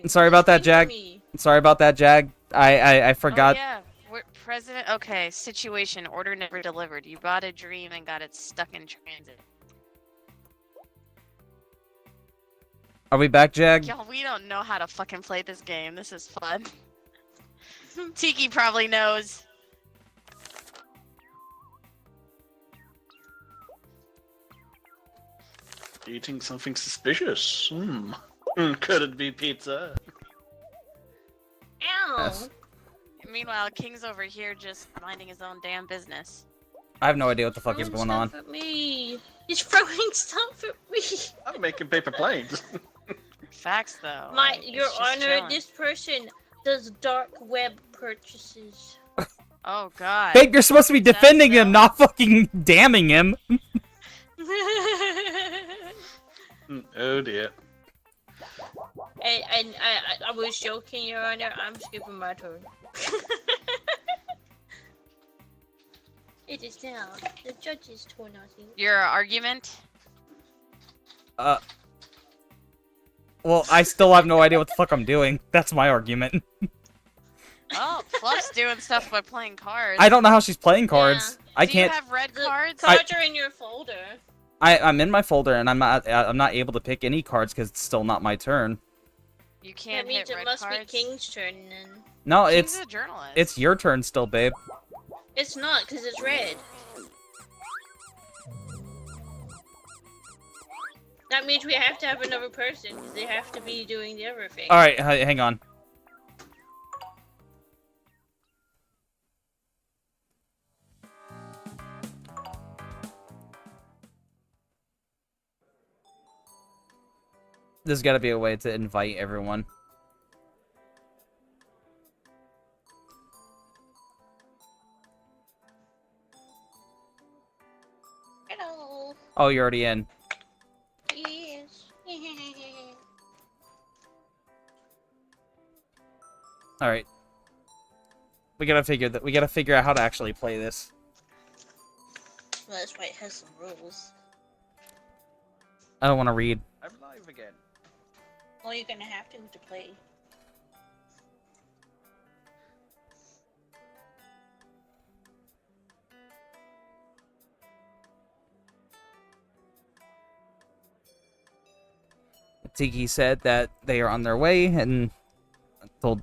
Sorry about that, Jag. Sorry about that, Jag. I Oh forgot. yeah, we're president. Okay, situation. Order never delivered. You bought a dream and got it stuck in transit. Are we back, Jag? Y'all, we don't know how to fucking play this game. This is fun. Tiki probably knows. Eating something suspicious. Could it be pizza? Ow! Yes. Meanwhile, King's over here just minding his own damn business. I have no idea what the fuck is going on. Stuff at me. He's throwing stuff at me. I'm making paper planes. Facts, though. Your It's just Honor, chilling. this person does dark web purchases. Oh god. Babe, you're supposed to be That's defending him, so- not fucking damning him. Oh dear. I was joking, Your Honor. I'm skipping my turn. It is now the judge's turn, I think. Your argument? Well, I still have no idea what the fuck I'm doing. That's my argument. Oh, Fluff's doing stuff by playing cards. I don't know how she's playing cards. I Do can't. you have red The cards? cards are in your folder. I'm in my folder and I'm not able to pick any cards because it's still not my turn. You That can't means hit it red must cards. be King's turn then. No, King's a journalist. it's your turn still, babe. It's not, because it's red. That means we have to have another person, because they have to be doing the other thing. All right, hang on. There's got to be a way to invite everyone. Hello. Oh, you're already in. Yes. All right. We gotta figure out how to actually play this. Well, that's why it has some rules. I don't want to read. I'm live again. Well, you're gonna have to play. Tiki said that they are on their way, and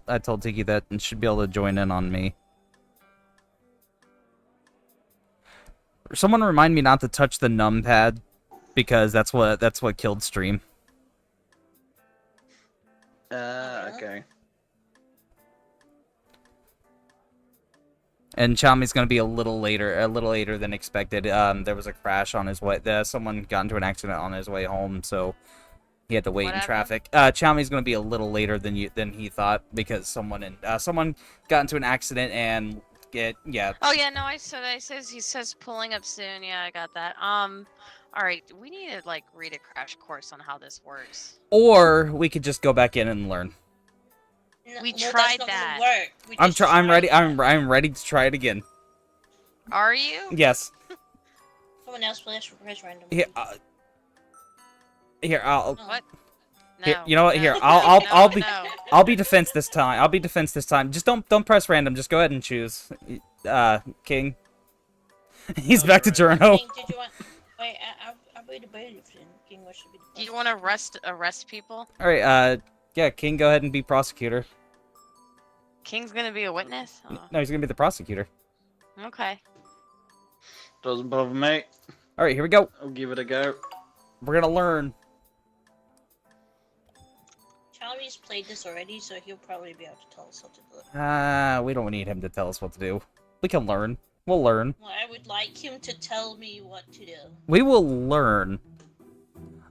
I told Tiki that and should be able to join in on me. Someone remind me not to touch the numpad because that's what killed stream. Okay. And Chami's gonna be a little later than expected. There was a crash on his way. Someone got into an accident on his way home, so he had to wait in traffic. Chami's gonna be a little later than he thought because someone got into an accident and yeah. Oh yeah, no, he says pulling up soon. Yeah, I got that. All right, we need to like read a crash course on how this works. Or we could just go back in and learn. We Well, tried that's not that. gonna work. We I'm just tried ready. that. I'm ready to try it again. Are you? Yes. Someone else press random. Here, I'll. What? No. Here, you know what? no, Here, no, I'll no, be. no. I'll be defense this time. I'll be defense this time. Just don't press random. Just go ahead and choose. King. He's back to Journo. King, did you want? Wait, I'll be the bailiff then. King wants to be the. Do you want to arrest people? All right. Yeah. King, go ahead and be prosecutor. King's gonna be a witness. Oh, No, he's gonna be the prosecutor. okay. Doesn't bother me. All right. Here we go. I'll give it a go. We're gonna learn. Charlie's played this already, so he'll probably be able to tell us what to do. We don't need him to tell us what to do. We can learn. We'll learn. Well, I would like him to tell me what to do. We will learn.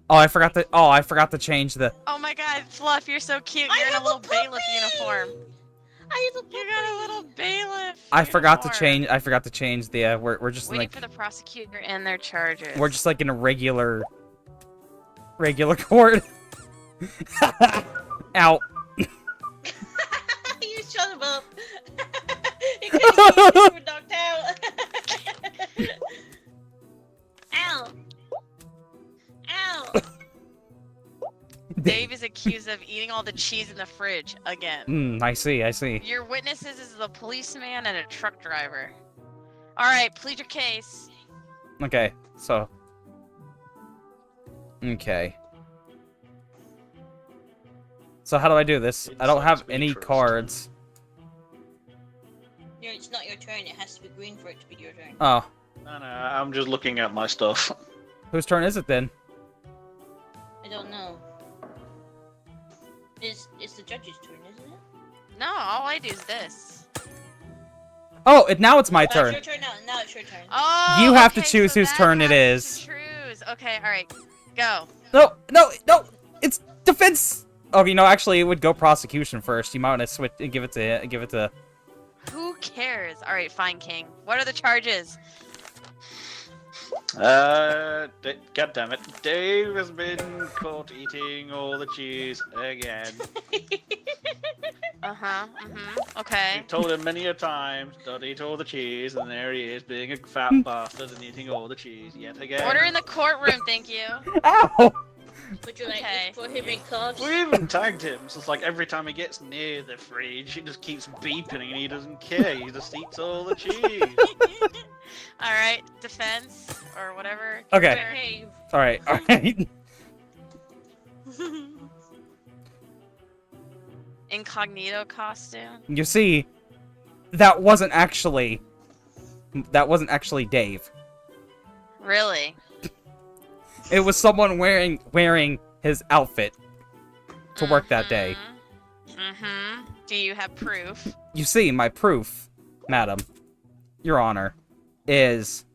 Oh, I forgot to change the. Oh my God, Fluff, you're so cute. I You're in a have a little bailiff puppy! uniform. I have a You got a little bailiff. I forgot to uniform. change. I forgot to change the. We're just Waiting like for the prosecutor and their charges. we're just like in a regular court. Out. You shut him up. He couldn't get super knocked out. Ow. Ow. Dave is a accused of eating all the cheese in the fridge again. I see, I see. Your witnesses is the policeman and a truck driver. All right, plead your case. Okay, so... Okay. So how do I do this? I don't have any cards. It's not your turn. It has to be green for it to be your turn. Oh. No, I'm just looking at my stuff. Whose turn is it then? I don't know. It's the judge's turn, isn't it? No, all I do is this. Oh, now it's my It's turn. your turn now. Now it's your turn. Oh, You have to okay, choose so whose that turn it has is. to choose. Okay, all right, go. No! It's defense. Oh, you know, actually, it would go prosecution first. You might want to switch and give it to. Who cares? All right, fine, King. What are the charges? God damn it. Dave has been caught eating all the cheese again. Okay. We've told him many a time, don't eat all the cheese, and there he is, being a fat bastard and eating all the cheese yet again. Order in the courtroom, thank you. Ow! Would you like Okay. this prohibit clause? We even tagged him, so it's like every time he gets near the fridge, it just keeps beeping and he doesn't care, he just eats all the cheese. All right, defense or whatever. Okay. Behave. All right. Incognito costume. You see, that wasn't actually Dave. Really? It was someone wearing his outfit to work that day. Do you have proof? You see, my proof, madam, your honor, is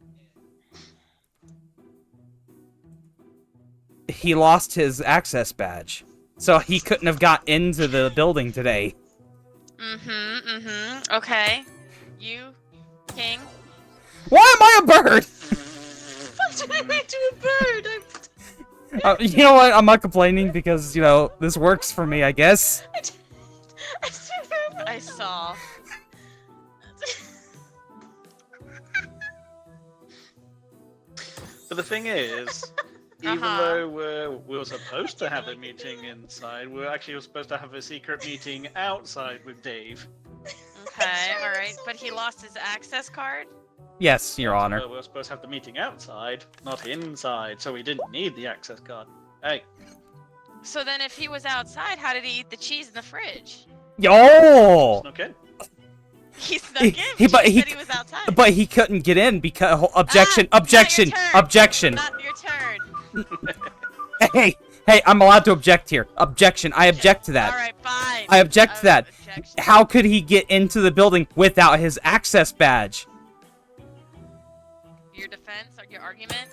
he lost his access badge, so he couldn't have got into the building today. Okay. You, King. Why am I a bird? What did I make to a bird? You know what? I'm not complaining because, you know, this works for me, I guess. I saw. But the thing is, even though we were supposed to have a meeting inside, we actually were supposed to have a secret meeting outside with Dave. Okay, all right. But he lost his access card? Yes, your honor. So we were supposed to have the meeting outside, not inside, so we didn't need the access card. Hey. So then if he was outside, how did he eat the cheese in the fridge? Yo! Okay. He snuck in, but he said he was outside. But he couldn't get in because objection, not your objection, turn. objection. Not your turn. Hey, I'm allowed to object here. Objection. I object to that. All right, fine. I object to that. Objection. How could he get into the building without his access badge? Your defense or your argument?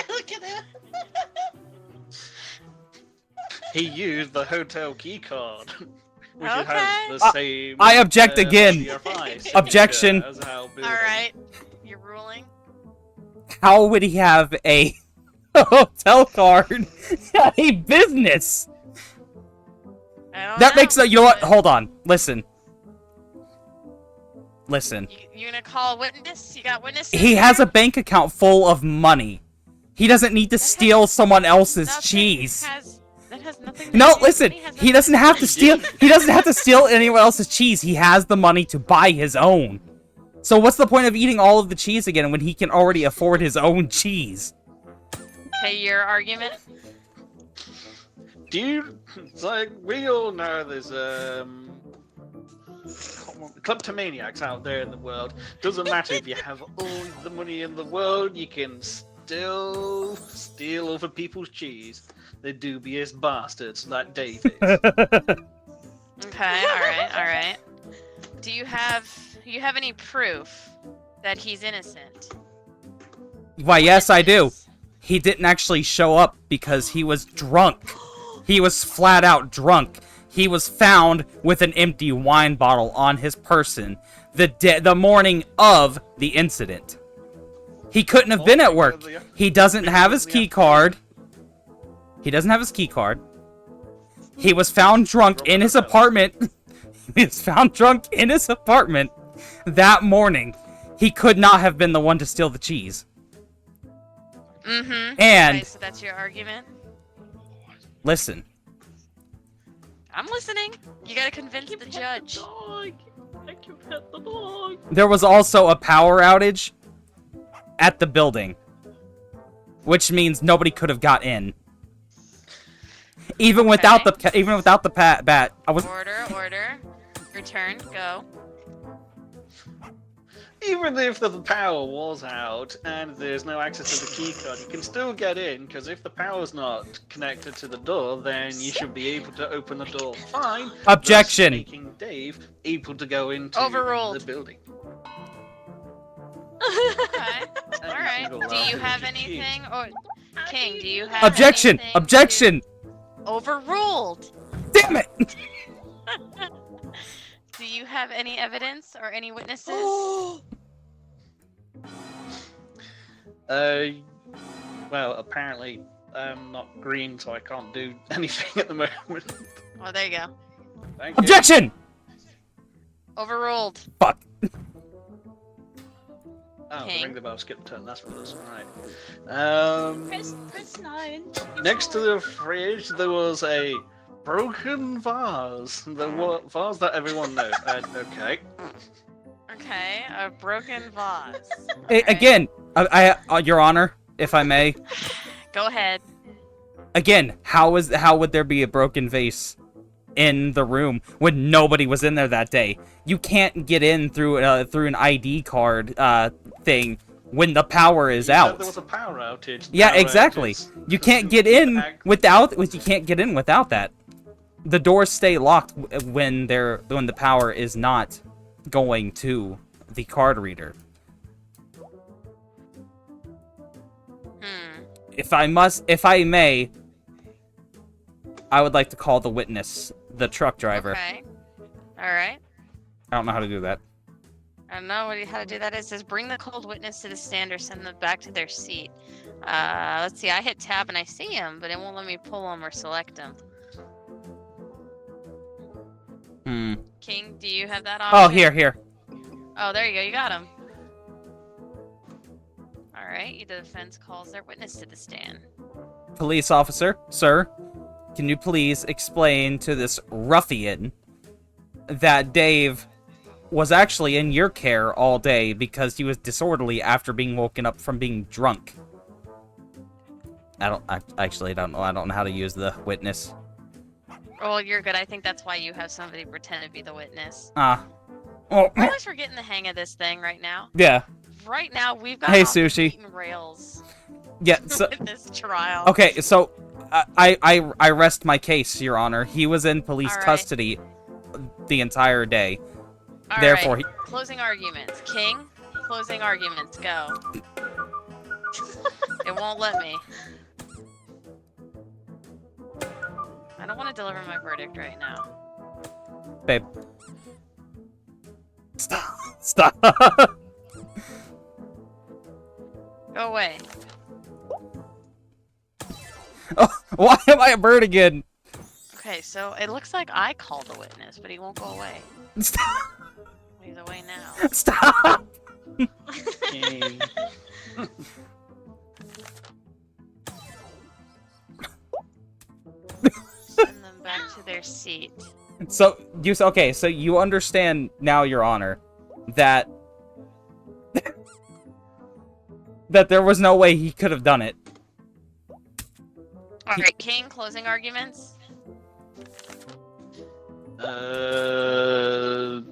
Look at that. He used the hotel key card, which Okay. has the same. I object again. CRI Objection. as our All building. right. You're ruling? How would he have a hotel card at a business? I don't That know. makes no. You know what? but Hold on. Listen. You gonna call a witness? You got witnesses? He has a here? bank account full of money. He doesn't need to steal someone else's Nothing cheese. That has nothing to No, do- listen. money has He nothing doesn't to have do to with steal. it. He doesn't have to steal anyone else's cheese. He has the money to buy his own. So what's the point of eating all of the cheese again when he can already afford his own cheese? Okay, your argument? Do you? It's like we all know there's kleptomaniacs out there in the world. Doesn't matter if you have all the money in the world, you can still steal other people's cheese. The dubious bastards like David. Okay, all right. Do you have any proof that he's innocent? Why, yes, I do. He didn't actually show up because he was drunk. He was flat out drunk. He was found with an empty wine bottle on his person the morning of the incident. He couldn't have been at work. He doesn't have his key card. He doesn't have his key card. He was found drunk in his apartment. He was found drunk in his apartment that morning. He could not have been the one to steal the cheese. Mm-hmm. And Okay, so that's your argument? listen, I'm listening. You gotta convince the judge. I can pet the dog. There was also a power outage at the building, which means nobody could have got in. Even without the bat. I was Order. Your turn. Go. Even if the power was out and there's no access to the keycard, you can still get in, because if the power's not connected to the door, then you should be able to open the door fine. Objection! Thus making Dave able to go into Overruled. the building. Okay. And Alright. you can Do go you out have with your keys. anything? Or King, do you have Objection! anything Objection! Overruled. Damn it! Do you have any evidence or any witnesses? Well, apparently I'm not green, so I can't do anything at the moment. Oh, there you go. Thank you. Objection! Overruled. Fuck. Oh, King. ring the bell, skip turn, that's what it was. Right. Press 9. Next to the fridge, there was a broken vase. The vase that everyone knows. Okay. Okay, a broken vase. Hey, Alright. again, Your Honor, if I may. Go ahead. Again, how would there be a broken vase in the room when nobody was in there that day? You can't get in through an ID card thing when the power is You said out. there was a power outage. Yeah, Power exactly. outage. You can't get in without that. The doors stay locked when the power is not going to the card reader. If I may, I would like to call the witness, the truck driver. Okay. Alright. I don't know how to do that. I don't know how to do that. It says bring the cold witness to the stand or send them back to their seat. Let's see. I hit tab and I see him, but it won't let me pull him or select him. King, do you have that option? Oh, here. Oh, there you go. You got him. Alright. The defense calls their witness to the stand. Police officer, sir, can you please explain to this ruffian that Dave was actually in your care all day because he was disorderly after being woken up from being drunk? I don't know. I don't know how to use the witness. Well, you're good. I think that's why you have somebody pretend to be the witness. Well, At least we're getting the hang of this thing right now. yeah. Right now, we've got Hey, off the Sushi. beaten rails Yeah, so... with this trial. Okay, so I rest my case, Your Honor. He was in police Alright. custody the entire day. All Therefore, right. Closing arguments. King, closing arguments. Go. It won't let me. I don't want to deliver my verdict right now. Babe. Stop. Go away. Oh, why am I a bird again? Okay, so it looks like I called the witness, but he won't go away. Stop. He's away now. Stop. Okay. Send them back to their seat. So you understand now, Your Honor, that that there was no way he could have done it. All right, King, closing arguments. Well,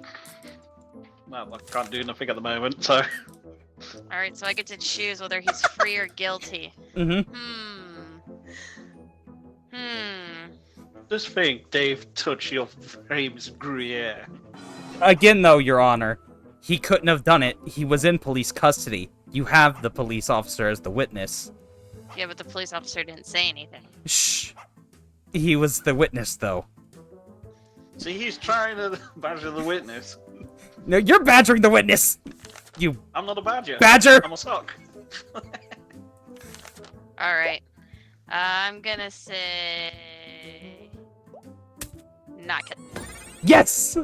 I can't do nothing at the moment, so. All right, so I get to choose whether he's free or guilty. Mm-hmm. Just think, Dave, touch your frame's Gruyere. Again, though, Your Honor, he couldn't have done it. He was in police custody. You have the police officer as the witness. Yeah, but the police officer didn't say anything. Shh. He was the witness, though. See, he's trying to badger the witness. No, you're badgering the witness! You I'm not a badger. badger! I'm a sock. All right. I'm gonna say not good. Yes!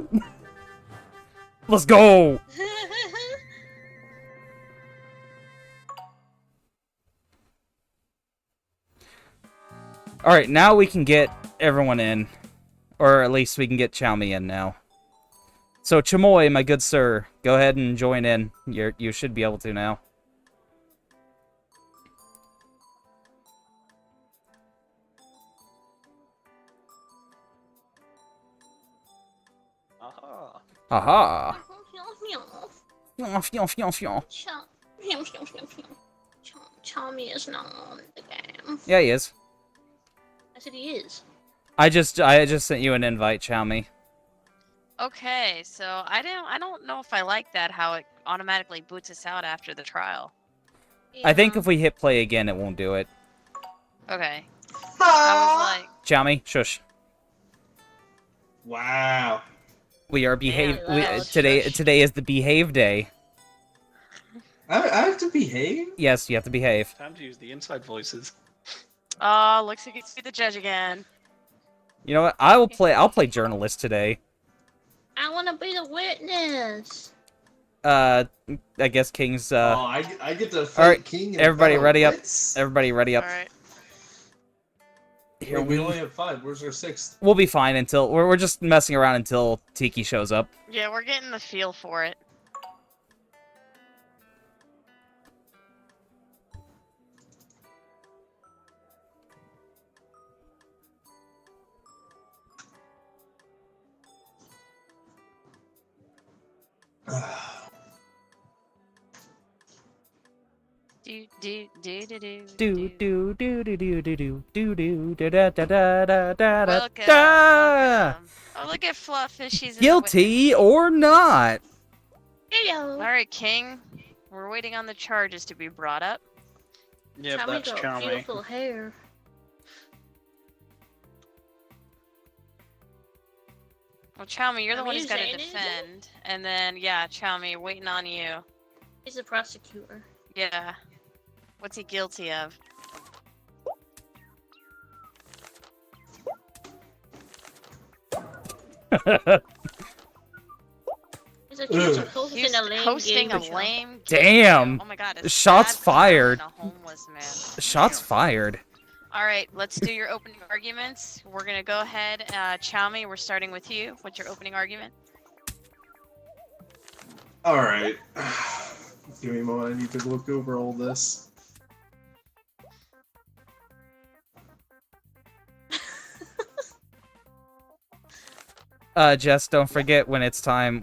Let's go! Alright, now we can get everyone in. Or at least we can get Chowmy in now. So, Chamoy, my good sir, go ahead and join in. You should be able to now. Aha. Aha! Tommy is not on the game. Yeah, he is. I said he is. I just sent you an invite, Chowmy. Okay, so I don't know if I like that, how it automatically boots us out after the trial. I think if we hit play again, it won't do it. Okay. I was like, Chowmy, shush. Wow. We are behave. Man, Today is the behave day. I have to behave? Yes, you have to behave. Time to use the inside voices. oh, looks like it's be the judge again. You know what? I'll play journalist today. I want to be the witness. I guess King's. I get to fight Alright, King. In everybody battle ready up. blitz? Everybody ready up. Alright. Here Wait, we only have 5. Where's our 6th? We'll be fine until we're just messing around until Tiki shows up. Yeah, we're getting the feel for it. Do do do do do Do do do do do do do do do da da da da da da Welcome, da. welcome. Oh, look at Fluffy. She's Guilty or not? Hello. All right, King. We're waiting on the charges to be brought up. Yep, Tommy that's got charming. beautiful hair. Well, Chowmy, you're the Are one you who's got to saying it again? defend. And then, yeah, Chowmy, waiting on you. He's a prosecutor. Yeah. What's he guilty of? He's accused of He's hosting a lame hosting game a show. lame game Damn. show. Oh my god. a Shots sad father fired. and a homeless man. Shots fired. All right, let's do your opening arguments. We're gonna go ahead. Chowmy, we're starting with you. What's your opening argument? Alright. Give me a moment. I need to look over all this. Jess, don't forget when it's time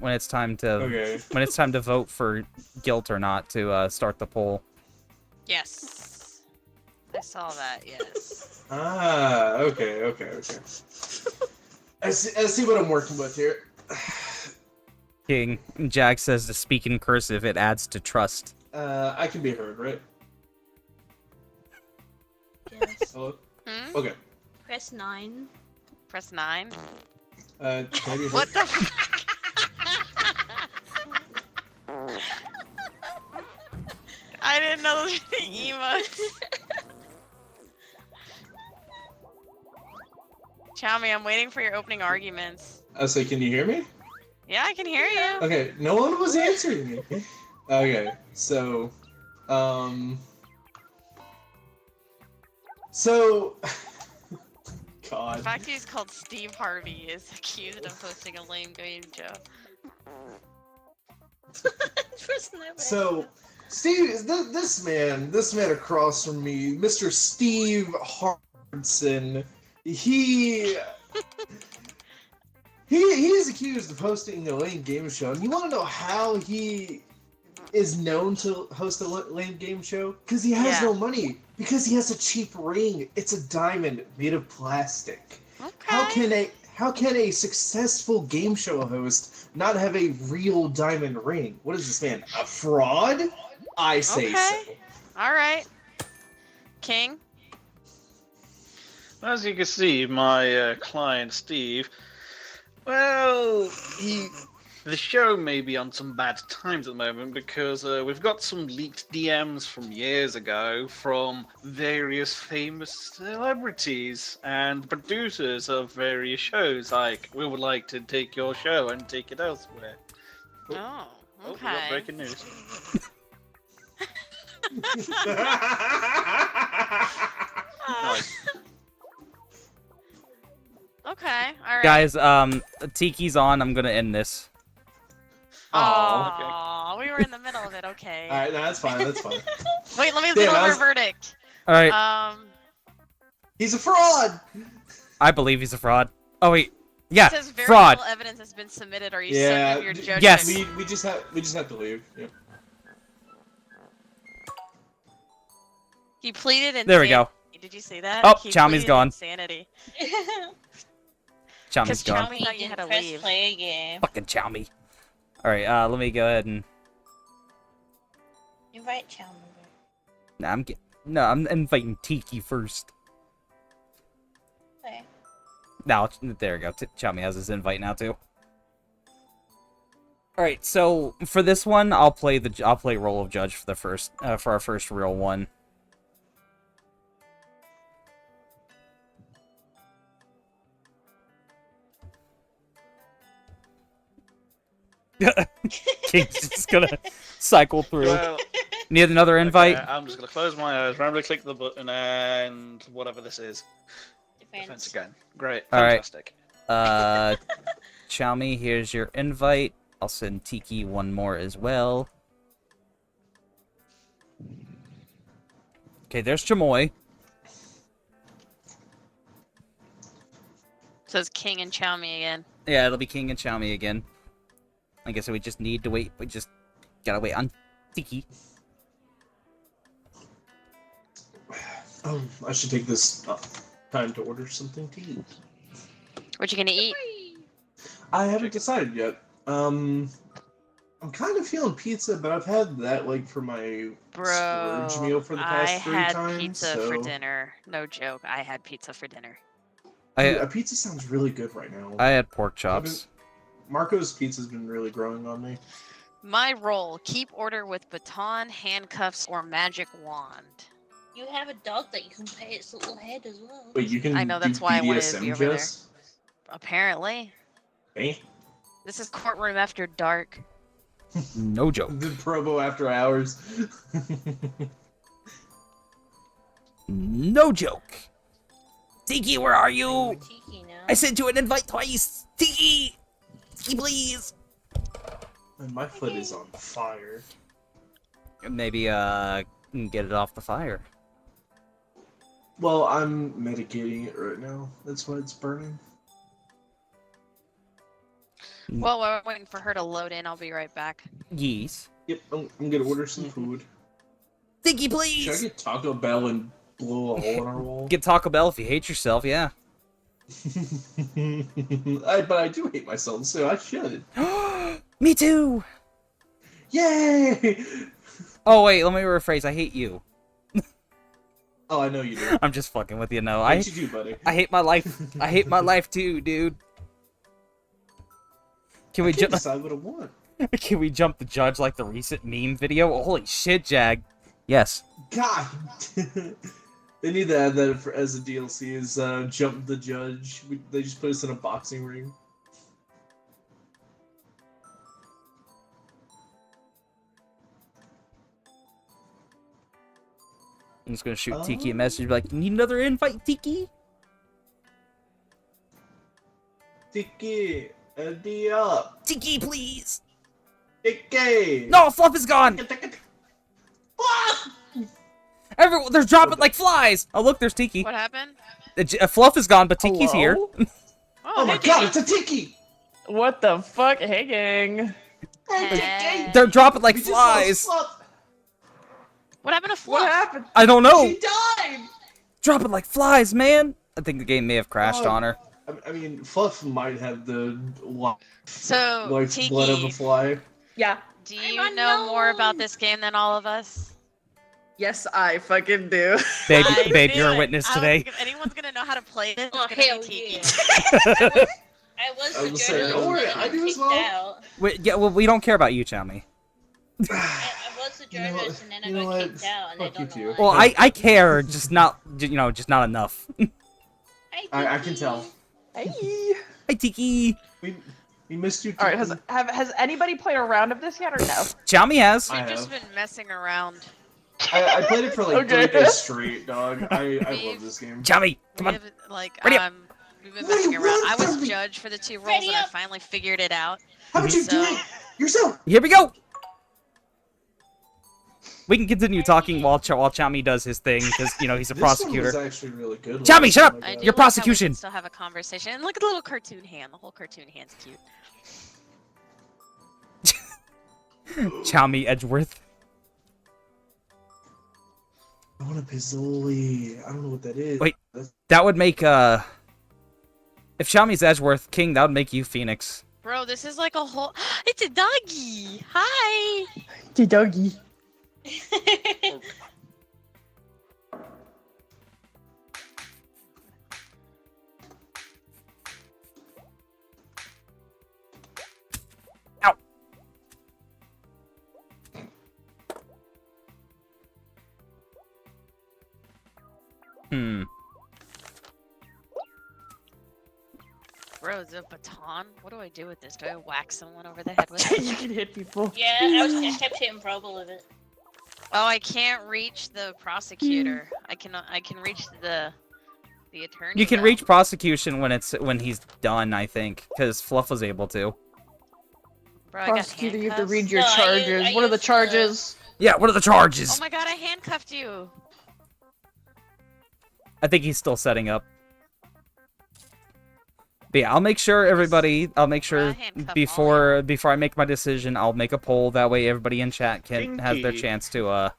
to Okay. when it's time to vote for guilt or not to start the poll. Yes. I saw that. Yes. Ah, okay. I see what I'm working with here. King Jack says to speak in cursive, it adds to trust. I can be heard, right? Yes. Hello? Hmm? Okay. Press 9. Press 9. Can I be heard? What the? I didn't know those were the emotes. Chowmy, I'm waiting for your opening arguments. So can you hear me? Yeah, I can hear you. Okay, no one was answering me. Okay, so, The God. fact he's called Steve Harvey is accused of hosting a lame game show. Press 9. So, Steve, this man across from me, Mr. Steve Hardson, he is accused of hosting a lame game show. And you want to know how he is known to host a lame game show? Because he has Yeah. no money. Because he has a cheap ring. It's a diamond made of plastic. Okay. How can a successful game show host not have a real diamond ring? What is this man? A fraud? I say Okay. so. All right. King. As you can see, my client Steve, well, the show may be on some bad times at the moment because we've got some leaked DMs from years ago from various famous celebrities and producers of various shows. Like, we would like to take your show and take it elsewhere. Oh, Oh, we got okay. breaking news. Nice. Okay, alright. Guys, Tiki's on. I'm gonna end this. Oh, we were in the middle of it. Okay. All right, no, that's fine. That's fine. Wait, let me Damn, go I over was- verdict. All right. He's a fraud. I believe he's a fraud. Oh wait. Yeah, It says very fraud. little evidence has been submitted. Are you Yeah. certain of your judgment? Yes. We just have to leave. Yep. He pleaded insanity. There we go. Did you see that? Oh, He Chowmi's pleaded gone. Insanity. Chowmi's gone. Chowmi thought you had to press leave. play again. Fucking Chowmi. All right. Let me go ahead and. Invite Chalmers. I'm inviting Tiki first. Okay. Now, there we go. Chowmi has his invite now too. All right, so for this one, I'll play role of judge for the first for our first real one. King's just gonna cycle through. Well, Need another invite? okay, I'm just gonna close my eyes, randomly click the button, and whatever this is. Defense again. Great. All right. Fantastic. Xiaomi, here's your invite. I'll send Tiki one more as well. Okay, there's Chamoy. Says King and Chowmi again. Yeah, it'll be King and Xiaomi again. I guess we just need to wait. We just gotta wait on Tiki. Oh, I should take this time to order something to eat. What you gonna eat? I haven't decided yet. I'm kind of feeling pizza, but I've had that like for my Bro, splurge meal for the past I 3 had times. pizza so... for dinner. No joke. I had pizza for dinner. Dude, a pizza sounds really good right now. I had pork chops. Marco's pizza's been really growing on me. My role: keep order with baton, handcuffs, or magic wand. You have a dog that you can pet its little head as well. Wait, you can I know, do that's why I wanted to BDSM, be over there. Jess? Apparently, Eh? this is courtroom after dark. No joke. The promo after hours. No joke. Tiki, where are you? Tiki now. I sent you an invite twice. Tiki! Tiki, please! And my foot is on fire. Maybe, get it off the fire. Well, I'm medicating it right now. That's why it's burning. Well, while we're waiting for her to load in, I'll be right back. Yes. Yep, I'm gonna order some food. Tiki, Should I please! get Taco Bell and blow a hole in our wall? Get Taco Bell if you hate yourself, yeah. But I do hate myself, so I should. Me too! Yay! Oh, wait, let me rephrase. I hate you. Oh, I know you do. I'm just fucking with you, no. What you do, buddy? I hate my life. I hate my life too, dude. Can we I can't jump? decide what I want. Can we jump the judge like the recent meme video? Holy shit, Jag. Yes. God! They need to add that as a DLC, is Jump the Judge. They just put us in a boxing ring. I'm just gonna shoot Tiki a message like, need another invite, Tiki? Tiki! Eddie up! Tiki, please! Tiki! No, Fluff is gone! Everyone, they're dropping like flies! Oh, look, there's Tiki. What happened? Fluff is gone, but Tiki's here. Hello? Oh my god, it's a Tiki! What the fuck? Hey, gang. Hey. They're dropping like We just lost flies! Fluff. What happened to What Fluff? happened? I don't know! She died! Dropping like flies, man! I think the game may have crashed Oh. on her. I mean, Fluff might have the So, lifeblood of a Tiki, fly. Yeah. do I'm you know more unknown. about this game than all of us? Yes, I fucking do. Babe, I babe, knew you're a it. witness I don't today. think if anyone's gonna know how to play this, Oh, it's gonna hell be Tiki. yeah. I was I the was saying, journalist don't worry, that I got do as kicked well. out. Wait, yeah, well, we don't care about you, Chami. I was the You know journalist what- and then I you know got what? kicked out, and Fuck I don't you know two. why. Well, I care, just not, just not enough. I can tell. Hey. Hi, Tiki. We missed you. All right. Tiki. Has anybody played a round of this yet, or no? Chami has. I We've just have. been messing around. I played it for like Okay. 3 days straight, dog. I We've- love this game. Chami, come We on. have, like, Ready up. We've been What do messing you around. I want was from me? judge for the 2 roles, Ready and I up. finally figured it out. How about you do So- it yourself? Here we go. We can continue talking while Chami does his thing, because, you know, he's a This one prosecutor. was actually really good. Chami, last shut up! time I I got do Your it. like how we prosecution. can still have a conversation. And look at the little cartoon hand. The whole cartoon hand's cute. Chami Edgeworth. I want a Pizzoli. I don't know what that is. Wait. That would make, if Chami's Edgeworth King, that would make you Phoenix. Bro, this is like a whole. It's a doggy. Hi. Hey, doggy. Ow. Hmm. Bro, is it a baton? What do I do with this? Do I whack someone over the head with it? You can hit people. Yeah, I kept hitting Probo with it. Oh, I can't reach the prosecutor. I can reach the attorney. You can though. reach prosecution when he's done, I think, because Fluff was able to. Bro, I got Prosecutor, you have to handcuffs. read your No, I charges. use- What are the I use charges? Yeah, what are the charges? Oh my god, I handcuffed you. I think he's still setting up. But yeah, I'll make sure everybody. I'll make sure handcuff before I make my decision, I'll make a poll. That way, everybody in chat can have their Kinky. chance to. I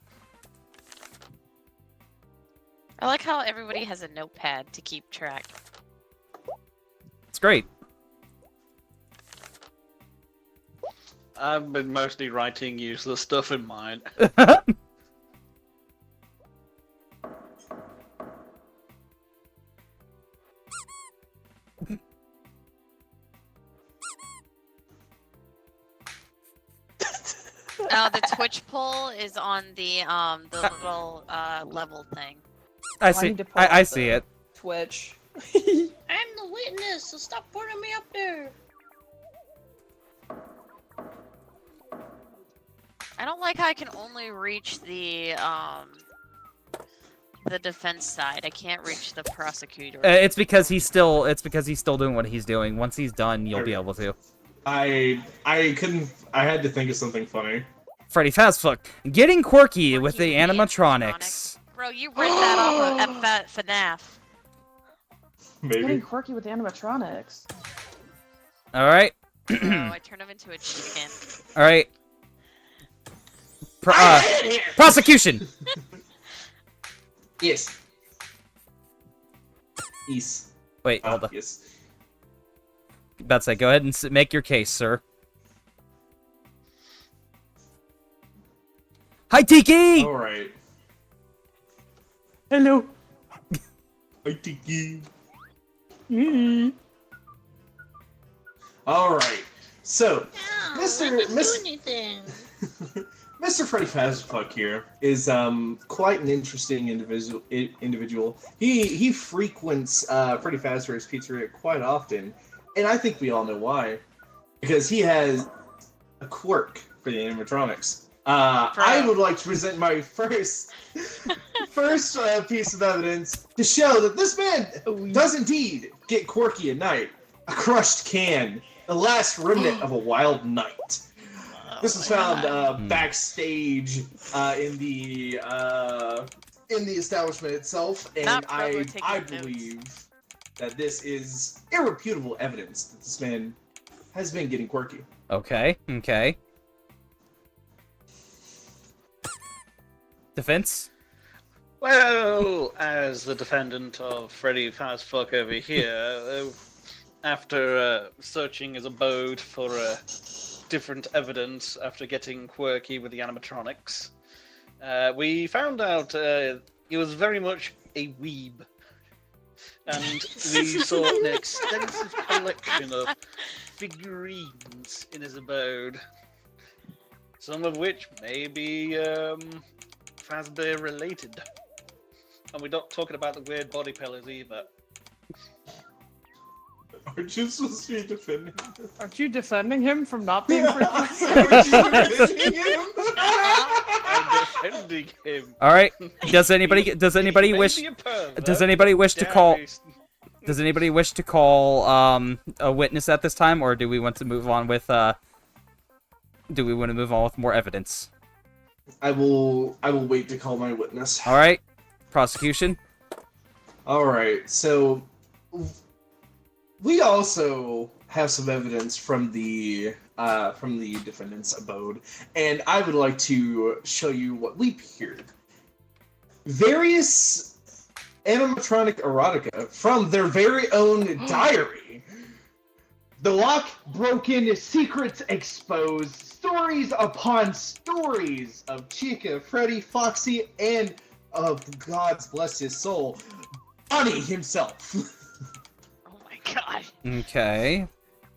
like how everybody has a notepad to keep track. It's great. I've been mostly writing useless stuff in mine. The Twitch poll is on the little level thing. I I see. need to pull I up see the- it. Twitch. I'm the witness, so stop putting me up there. I don't like how I can only reach the defense side. I can't reach the prosecutor. It's because he's still. It's because he's still doing what he's doing. Once he's done, you'll be able to. I couldn't. I had to think of something funny. Freddy Fazfuck getting quirky with Quirky the with the animatronics. Bro, you ripped that off of at FNAF. Maybe. Getting quirky with animatronics. All right. Bro, I turned him into a chicken. All right. Prosecution. Yes. Yes. Wait, hold on. Yes. About to say, go ahead and make your case, sir. Hi, Tiki. All right. Hello. Hi, Tiki. Mm. All right. So, No, Mr. let me Miss- do anything. Mr. Freddy Fazfuck here is quite an interesting individual. He frequents Freddy Fazbear's Pizzeria quite often, and I think we all know why. Because he has a quirk for the animatronics. I would like to present my first piece of evidence to show that this man does indeed get quirky at night. A crushed can, the last remnant of a wild night. This was found backstage in the establishment itself, and Not Provo I taking notes. believe that this is irrefutable evidence that this man has been getting quirky. Okay. Okay. Defense. Well, as the defendant of Freddy Fazfuck over here, after searching his abode for different evidence after getting quirky with the animatronics, we found out he was very much a weeb. And we saw an extensive collection of figurines in his abode. Some of which may be Fazbear related. And we're not talking about the weird body pillars either. Aren't you supposed to be defending him? Aren't you defending him from not being quirky? Aren't you defending him? I'm defending him. All right. Does anybody wish? Maybe a pervert. Does anybody wish to Dare call? me- Does anybody wish to call a witness at this time, or do we want to move on with more evidence? I will wait to call my witness. All right, prosecution. All right, so we also have some evidence from the defendant's abode, and I would like to show you what we heard. Various animatronic erotica from their very own diary. The lock broken, secrets exposed, stories upon stories of Chica, Freddy, Foxy, and of God's bless his soul, Bonnie himself. Oh my god. Okay.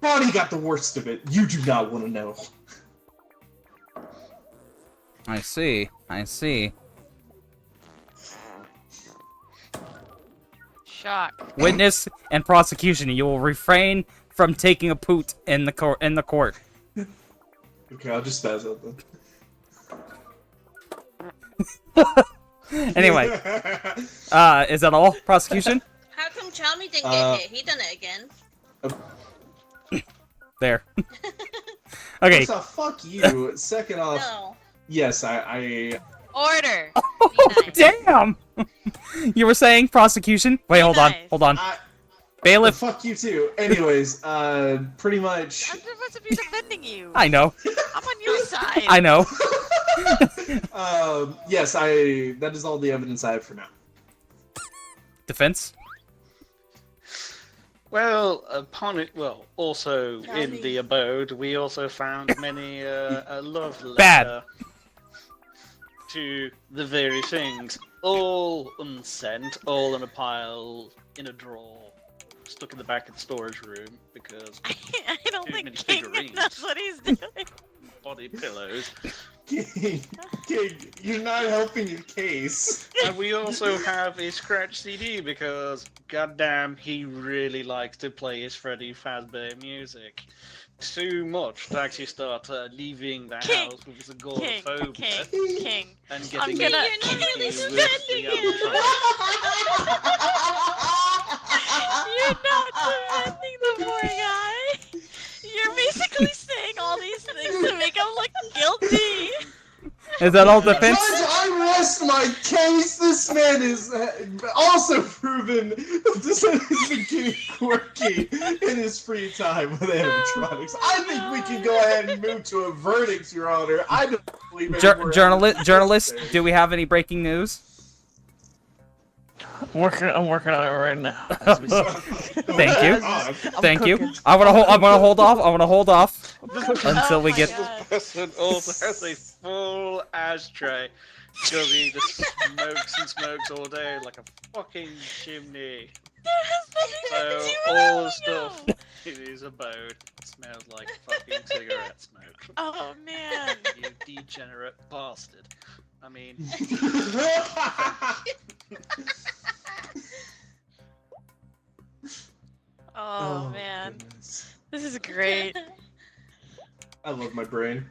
Bonnie got the worst of it. You do not want to know. I see. I see. Shock. Witness and prosecution, you will refrain from taking a poot in the court. Okay, I'll just spaz out then. Anyway, is that all? Prosecution? How come Charmy didn't get hit? He done it again. There. Okay. First off, fuck you. Second off, No. yes, I Order. Oh, Be nice. damn! You were saying prosecution? Wait, hold on. Nice. Hold on. I Bailiff. fuck you too. Anyways, pretty much. I'm supposed to be defending you. I know. I'm on your side. I know. Yes, that is all the evidence I have for now. Defense? Well, also in Lovely. the abode, we also found many a love letter Bad. to the very things, all unsent, all in a pile in a drawer, stuck in the back of the storage room because I don't Too think many King figurines. knows what he's doing. body pillows. King, you're not helping your case. And we also have a scratch CD because, goddamn, he really likes to play his Freddy Fazbear music. Too much to actually start leaving the King, house with his King, agoraphobia King. and I'm getting gonna- it You're not really with the spending animatronic. You're not defending the poor guy. You're basically saying all these things to make him look guilty. Is that all Judge, defense? I rest my case. This man is also proven that this man has been getting quirky in his free time with animatronics. I think we can go ahead and move to a verdict, Your Honor. I don't believe any more Journalist, evidence. do we have any breaking news? I'm working on it right now. Thank you. God. Thank you. cooking. I'm gonna hold off until we Oh get. my God. Person also has a full ashtray because he just smokes all day like a fucking chimney. That has nothing to So do with all the having stuff him. in his abode smells like fucking cigarette smoke. Oh man. You degenerate bastard. I mean, Oh man. Goodness. This is great. I love my brain.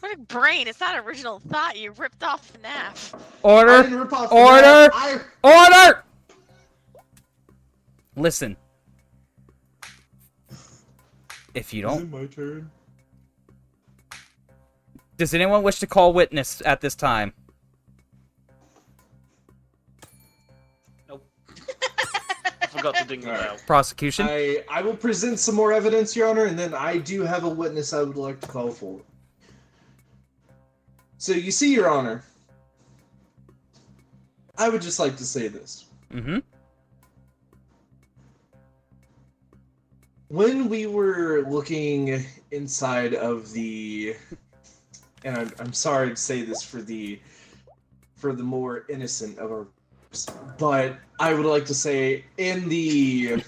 What a brain. It's not original thought. You ripped off FNAF. I Order! didn't rip off the Order! map. Order! Listen. If you Is don't, it my turn? does anyone wish to call witness at this time? I forgot to ding the Alright. bell. Prosecution. I will present some more evidence, Your Honor, and then I do have a witness I would like to call forward. So you see, Your Honor, I would just like to say this. Mm-hmm. When we were looking inside of the, and I'm sorry to say this for the more innocent of our, but I would like to say in the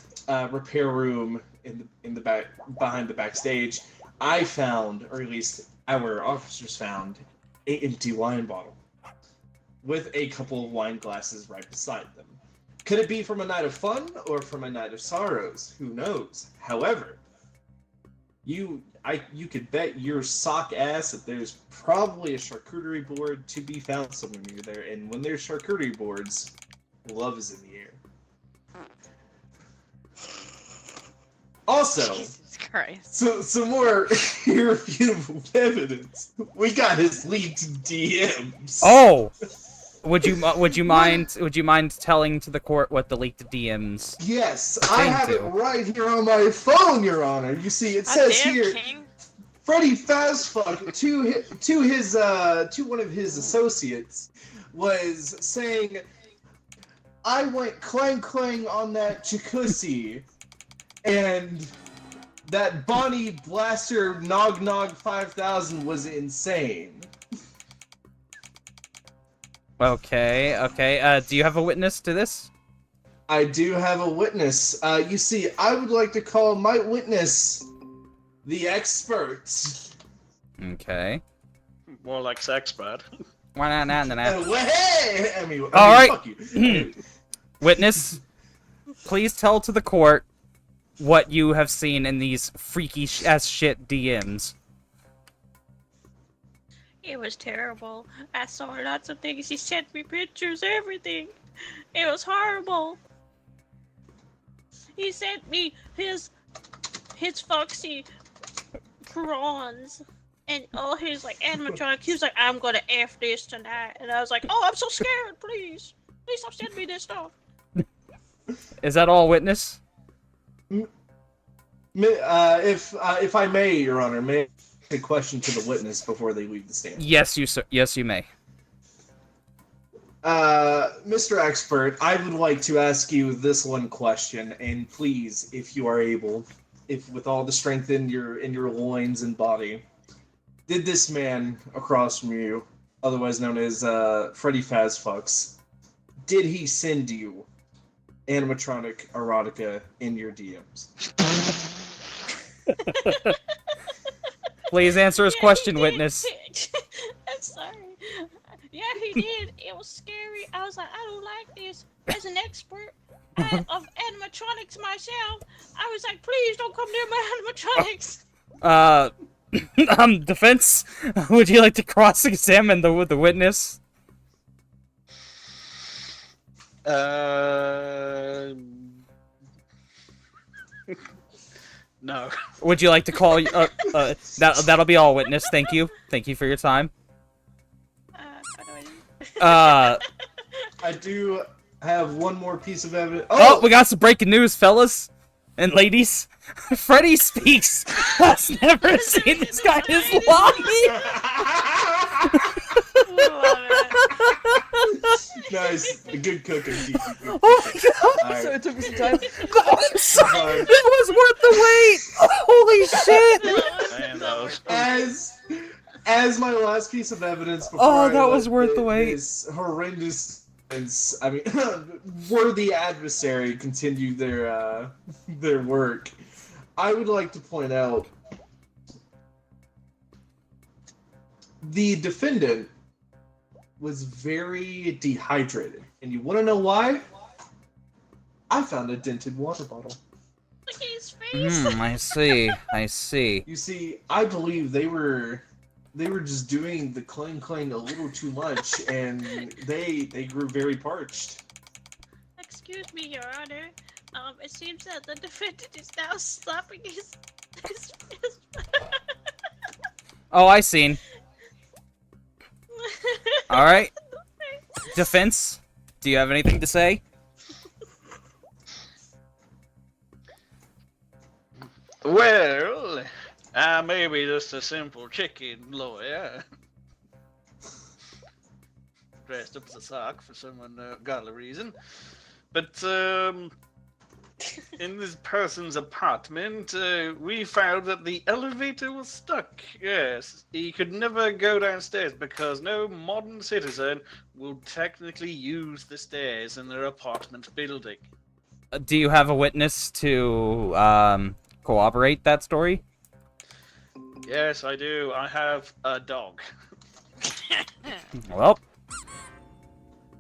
repair room in the back behind the backstage, I found, or at least our officers found, an empty wine bottle with a couple of wine glasses right beside them. Could it be from a night of fun or from a night of sorrows? Who knows? However, you could bet your sock ass that there's probably a charcuterie board to be found somewhere near there. And when there's charcuterie boards, love is in the air. Also, Jesus Christ. so some more irrefutable evidence. We got his leaked DMs. Oh, would you mind telling to the court what the leaked DMs? Yes, I have it to. right here on my phone, Your Honor. You see, it says Damn, here, King. Freddy Fazfuck to one of his associates was saying, "I went clang clang on that jacuzzi, and that Bonnie Blaster Nog Nog 5000 was insane." Okay. Do you have a witness to this? I do have a witness. You see, I would like to call my witness the expert. Okay. More like sexpert. Why not? Well, hey! I mean, All right. fuck you. Witness, please tell to the court what you have seen in these freaky as shit DMs. It was terrible. I saw lots of things. He sent me pictures, everything. It was horrible. He sent me his Foxy prawns and all his like animatronics. He was like, "I'm gonna F this tonight," and I was like, "Oh, I'm so scared. Please stop sending me this stuff." Is that all, witness? If I may, Your Honor, may I ask a question to the witness before they leave the stand? Yes, you may. Mr. Expert, I would like to ask you this one question, and please, if you are able, if with all the strength in your loins and body, did this man across from you, otherwise known as Freddy Fazfucks, did he send you animatronic erotica in your DMs? Please answer his Yeah, question, he did. witness. I'm sorry. Yeah, he did. It was scary. I was like, I don't like this. As an expert of animatronics myself, I was like, please don't come near my animatronics. Defense, would you like to cross-examine the witness? No. Would you like to call? That'll be all, witness. Thank you for your time. How do I do have one more piece of evidence. Oh, we got some breaking news, fellas and ladies. Freddy speaks. I've never seen this guy in his life. Nice, good cooking. Oh my god! All right. So it took me some time. I'm sorry. It was worth the wait. Holy shit! Man, that was- As my last piece of evidence before Oh, I that let was worth the wait. This horrendous, worthy adversary continue their work. I would like to point out the defendant was very dehydrated, and you want to know why? I found a dented water bottle. Look at his face. I see. You see, I believe they were just doing the clang clang a little too much, and they grew very parched. Excuse me, Your Honor. It seems that the defendant is now slapping his Oh, I seen. All right. Defense, do you have anything to say? Well, I may be just a simple chicken lawyer. Dressed up as a sock for some ungodly reason. But, in this person's apartment, we found that the elevator was stuck. Yes, he could never go downstairs because no modern citizen will technically use the stairs in their apartment building. Do you have a witness to corroborate that story? Yes, I do. I have a dog. Well,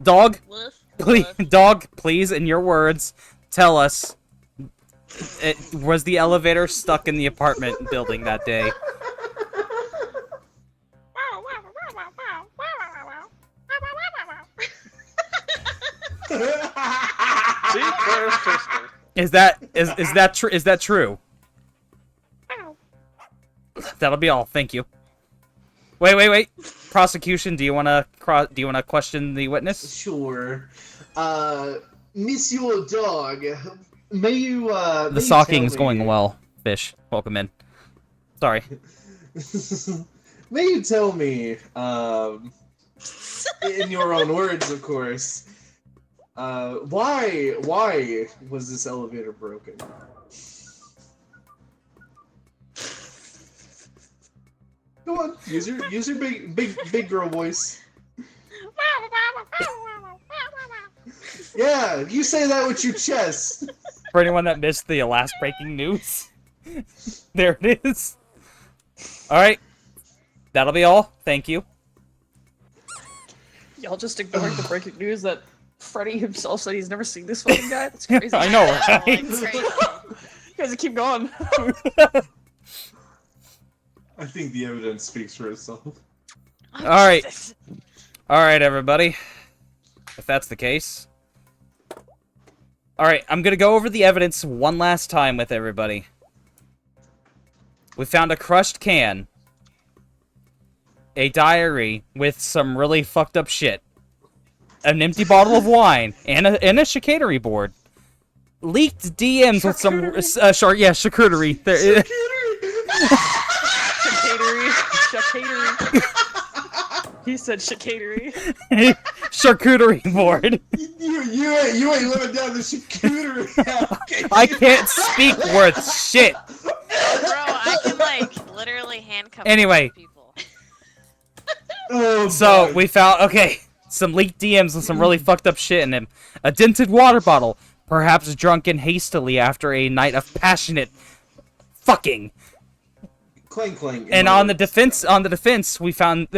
dog, Woof. please, dog, please, in your words, tell us. Was the elevator stuck in the apartment building that day? See, where's Crystal? Is that true? That'll be all. Thank you. Wait. Prosecution, do you wanna question the witness? Sure. Monsieur Dog, may you The socking's going well. Fish, welcome in. Sorry. May you tell me, in your own words, of course, why was this elevator broken? Go on, use your big girl voice. Yeah, you say that with your chest. For anyone that missed the last breaking news, there it is. Alright. That'll be all. Thank you. Y'all just ignored the breaking news that Freddy himself said he's never seen this fucking guy? That's crazy. I know, Like, right? crazy. You guys keep going. I think the evidence speaks for itself. Alright. Alright, everybody. If that's the case. Alright, I'm gonna go over the evidence one last time with everybody. We found a crushed can. A diary with some really fucked up shit. An empty bottle of wine. And a charcuterie board. Leaked DMs with some... charcuterie. There, Charcuterie. He said charcuterie. charcuterie board. You ain't living down the charcuterie. Okay. I can't speak worth shit. Bro, I can like literally handcuff Anyway. people. Oh, So, God. we found, some leaked DMs with some really fucked up shit in them. A dented water bottle, perhaps drunken hastily after a night of passionate fucking. Clang. And on the defense, we found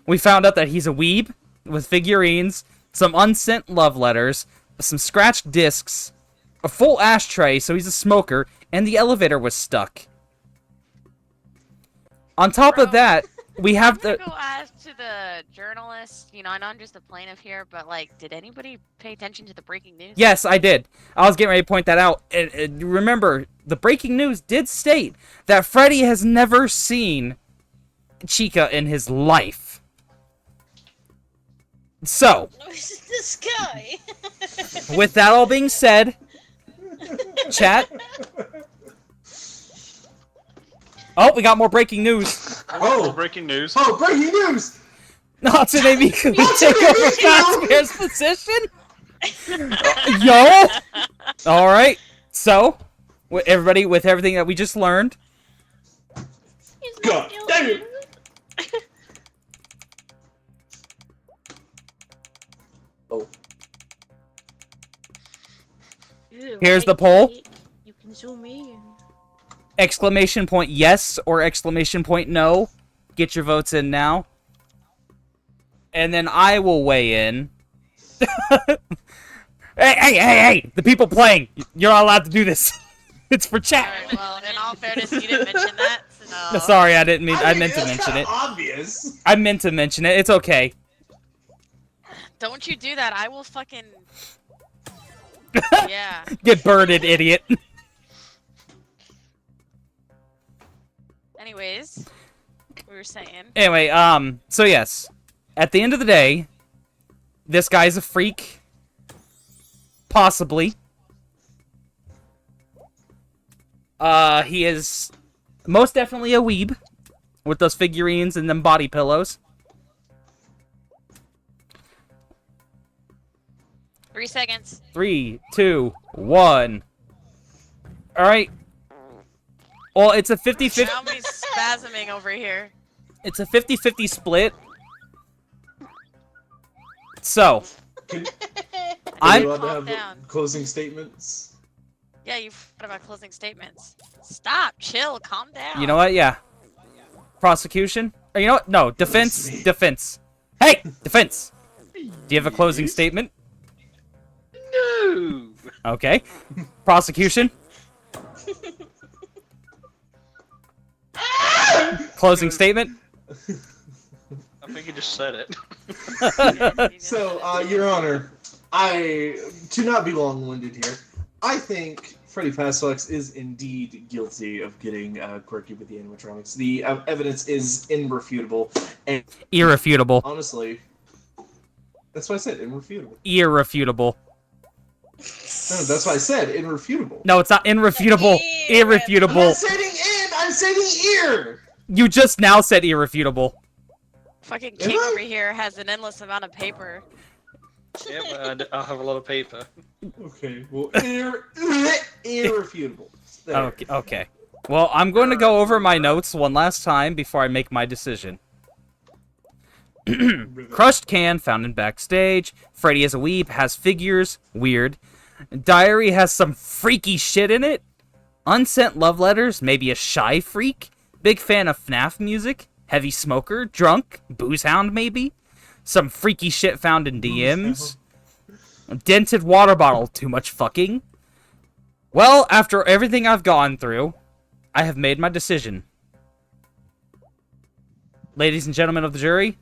we found out that he's a weeb with figurines, some unsent love letters, some scratched discs, a full ashtray, so he's a smoker, and the elevator was stuck. On top of Bro. that, we have I'm gonna the go ask to the journalist. You know, I know I'm just a plaintiff here, but like, did anybody pay attention to the breaking news? Yes, I did. I was getting ready to point that out. And remember, the breaking news did state that Freddy has never seen Chica in his life. So, Who's this guy? with that all being said, chat. Oh, we got more breaking news. Oh, breaking news. Oh, breaking news! Natsune Miku take over Fazbear's position. Yo. All right. So, with everything that we just learned, He's God not damn guilty. it. Oh, Ew, Here's I the poll. can't- You can zoom in. exclamation point yes or exclamation point no. Get your votes in now. And then I will weigh in. Hey! The people playing. You're not allowed to do this. It's for chat. Alright, well, in all fairness, you didn't mention that, so... Sorry, I didn't mean. I meant to that's mention kinda it. Obvious. I meant to mention it. It's okay. Don't you do that, I will fucking... Yeah. Get birded, idiot. Anyways, we were saying... Anyway, so yes. At the end of the day, this guy's a freak. Possibly. He is most definitely a weeb. With those figurines and them body pillows. 3 seconds. 3, 2, 1. Alright. Well, it's a 50-50. Xiaomi's spasming over here. It's a 50-50 split. So, Can I'm you allowed to Calm have down. closing statements? Yeah, you forgot about closing statements. Stop, chill, calm down. You know what? Yeah. Prosecution? Or you know what? No, defense. Excuse me. Defense. Hey! Defense! Do you have a closing statement? No. Okay. Prosecution? Closing statement? I think he just said it. So, Your Honor, to not be long-winded here, I think Freddy Fazbear is indeed guilty of getting quirky with the animatronics. The evidence is irrefutable, and Irrefutable. honestly, that's why I said irrefutable. Irrefutable. No, that's why I said irrefutable. No, it's not irrefutable. Irrefutable. I'm Irrefutable. not saying in, I'm saying ear! You just now said irrefutable. Fucking Am King I? over here has an endless amount of paper. Yeah, but I have a lot of paper. Okay, well, irrefutable. There. Okay. Well, I'm going to go over my notes one last time before I make my decision. Crushed can found in backstage. Freddy is a weeb, has figures. Weird. Diary has some freaky shit in it. Unsent love letters, maybe a shy freak. Big fan of FNAF music. Heavy smoker, drunk, booze hound maybe. Some freaky shit found in DMs. Dented water bottle, too much fucking. Well, after everything I've gone through, I have made my decision. Ladies and gentlemen of the jury,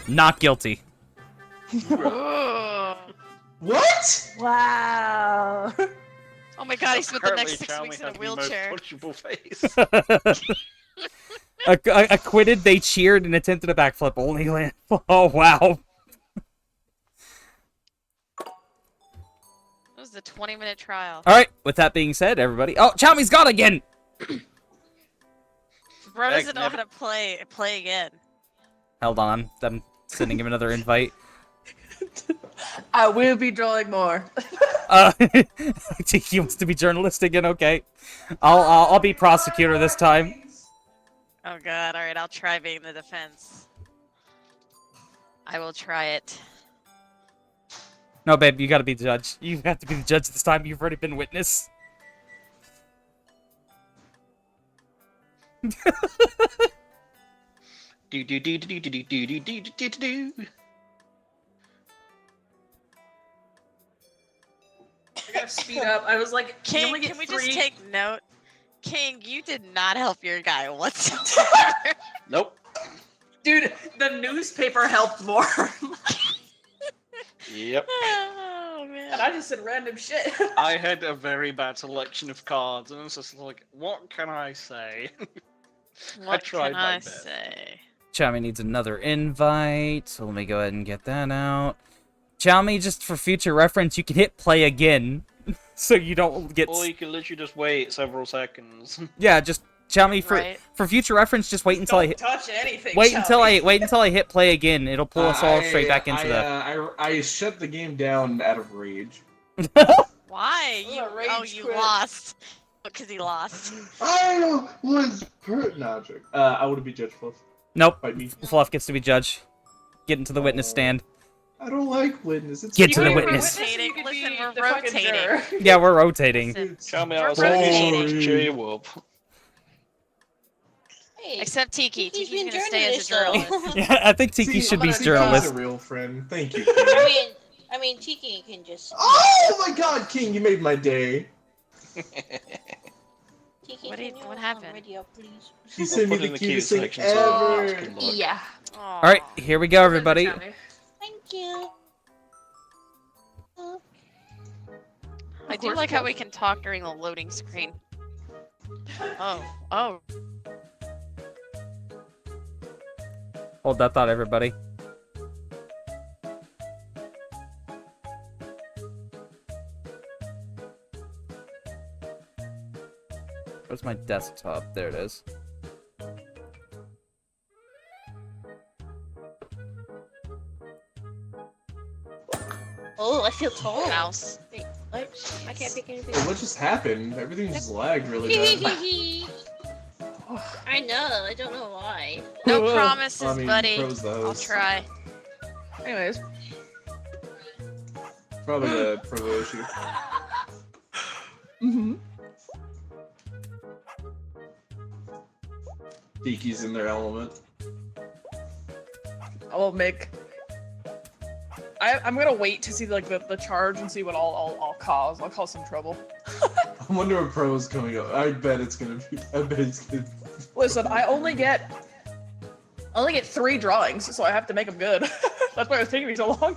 not guilty. Oh What? Wow. my god, he spent the next 6 Apparently, weeks in Charlie a had the most wheelchair. punchable face. Acquitted, they cheered and attempted a backflip. Only land. Oh, wow. It was a 20-minute trial. All right, with that being said, everybody. Oh, Chowmy's gone again! Bro doesn't Heck, know how to play again. Hold on, I'm sending him another invite. I will be drawing more. He wants to be journalist again. Okay, I'll be prosecutor this time. Oh god, alright, I'll try being the defense. I will try it. No, babe, you gotta be the judge. You have to be the judge this time. You've already been witness. Do do do do do do do do do do do do. I gotta speed up. I was like, you King, only get can we 3. just take note? King, you did not help your guy whatsoever. Nope. Dude, the newspaper helped more. Yep. Oh man. And I just said random shit. I had a very bad selection of cards, and I was just like, what can I say? What tried can my I best. say? Chowmy needs another invite, so let me go ahead and get that out. Chowmy, just for future reference, you can hit play again, so you don't get. Or you can literally just wait several seconds. Yeah, just Chowmy Right. for future reference. Just wait until I Don't hit. touch anything. Wait until Shelby. I hit play again. It'll pull us all straight back into the. I shut the game down out of rage. Why? Oh, You rage you quit. lost. Because he lost. I was no joke. I would be Judge Fluff. Nope. Fight me. Fluff gets to be judge. Get into the witness stand. I don't like witness. It's Get You to the can be witness. and you can Listen, be we're the fucking rotating. juror. Yeah, we're rotating. Listen, Tell me We're I was like, rotating. cheer you up. Hey, Except Tiki. Tiki's Tiki's been gonna stay as a journalist, journalist. Yeah, I think Tiki See, should be Tiki's journalist. a real friend. Thank you. I mean, Tiki can just. Oh my God, King, you made my day. Tiki, What can did- you what on happened? radio, please? She sent me Put in the the cute cutest thing section so Ross ever. can look. Yeah. All right, here we go, everybody. Thank you. I do like how we can talk during the loading screen. Oh. Hold that thought, everybody. Where's my desktop? There it is. Oh, I feel tall. Mouse. Wait, what? I can't pick anything. What just happened? Everything just lagged really bad. I know. I don't know why. No promises, I mean, buddy. Pro's the I'll host. try. Anyways. Probably the Pro issue. Mm-hmm. Tiki's in their element. I will make. I'm gonna wait to see like the charge and see what I'll cause. I'll cause some trouble. I wonder what Pro is coming up. I bet it's gonna be. I bet it's gonna. Listen, I only get 3 drawings, so I have to make them good. That's why it was taking me so long.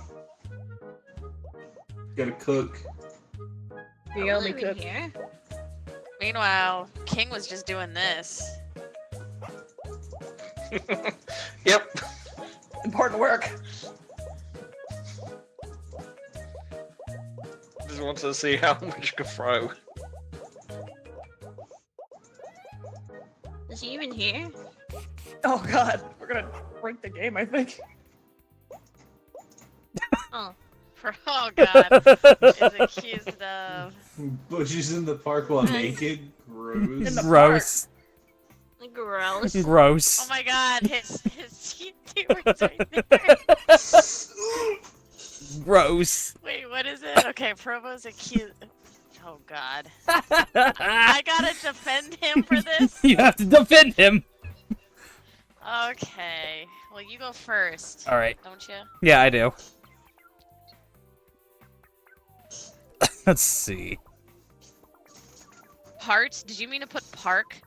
Gotta cook. The only Live in cook. here. Meanwhile, King was just doing this. Yep. Important work. Just wants to see how much you can throw. Is he even here? Oh god, we're gonna break the game, I think. Oh, Oh god. Is accused of. Bushes in the park while naked. Gross. In the Gross. gross. Gross. Oh my god, his teeth was right there. Gross. Wait, what is it? Okay, Provo's accused. Oh god. I gotta defend him for this? You have to defend him. Okay. Well, you go first. All right. Don't you? Yeah, I do. Let's see. Part? Did you mean to put park?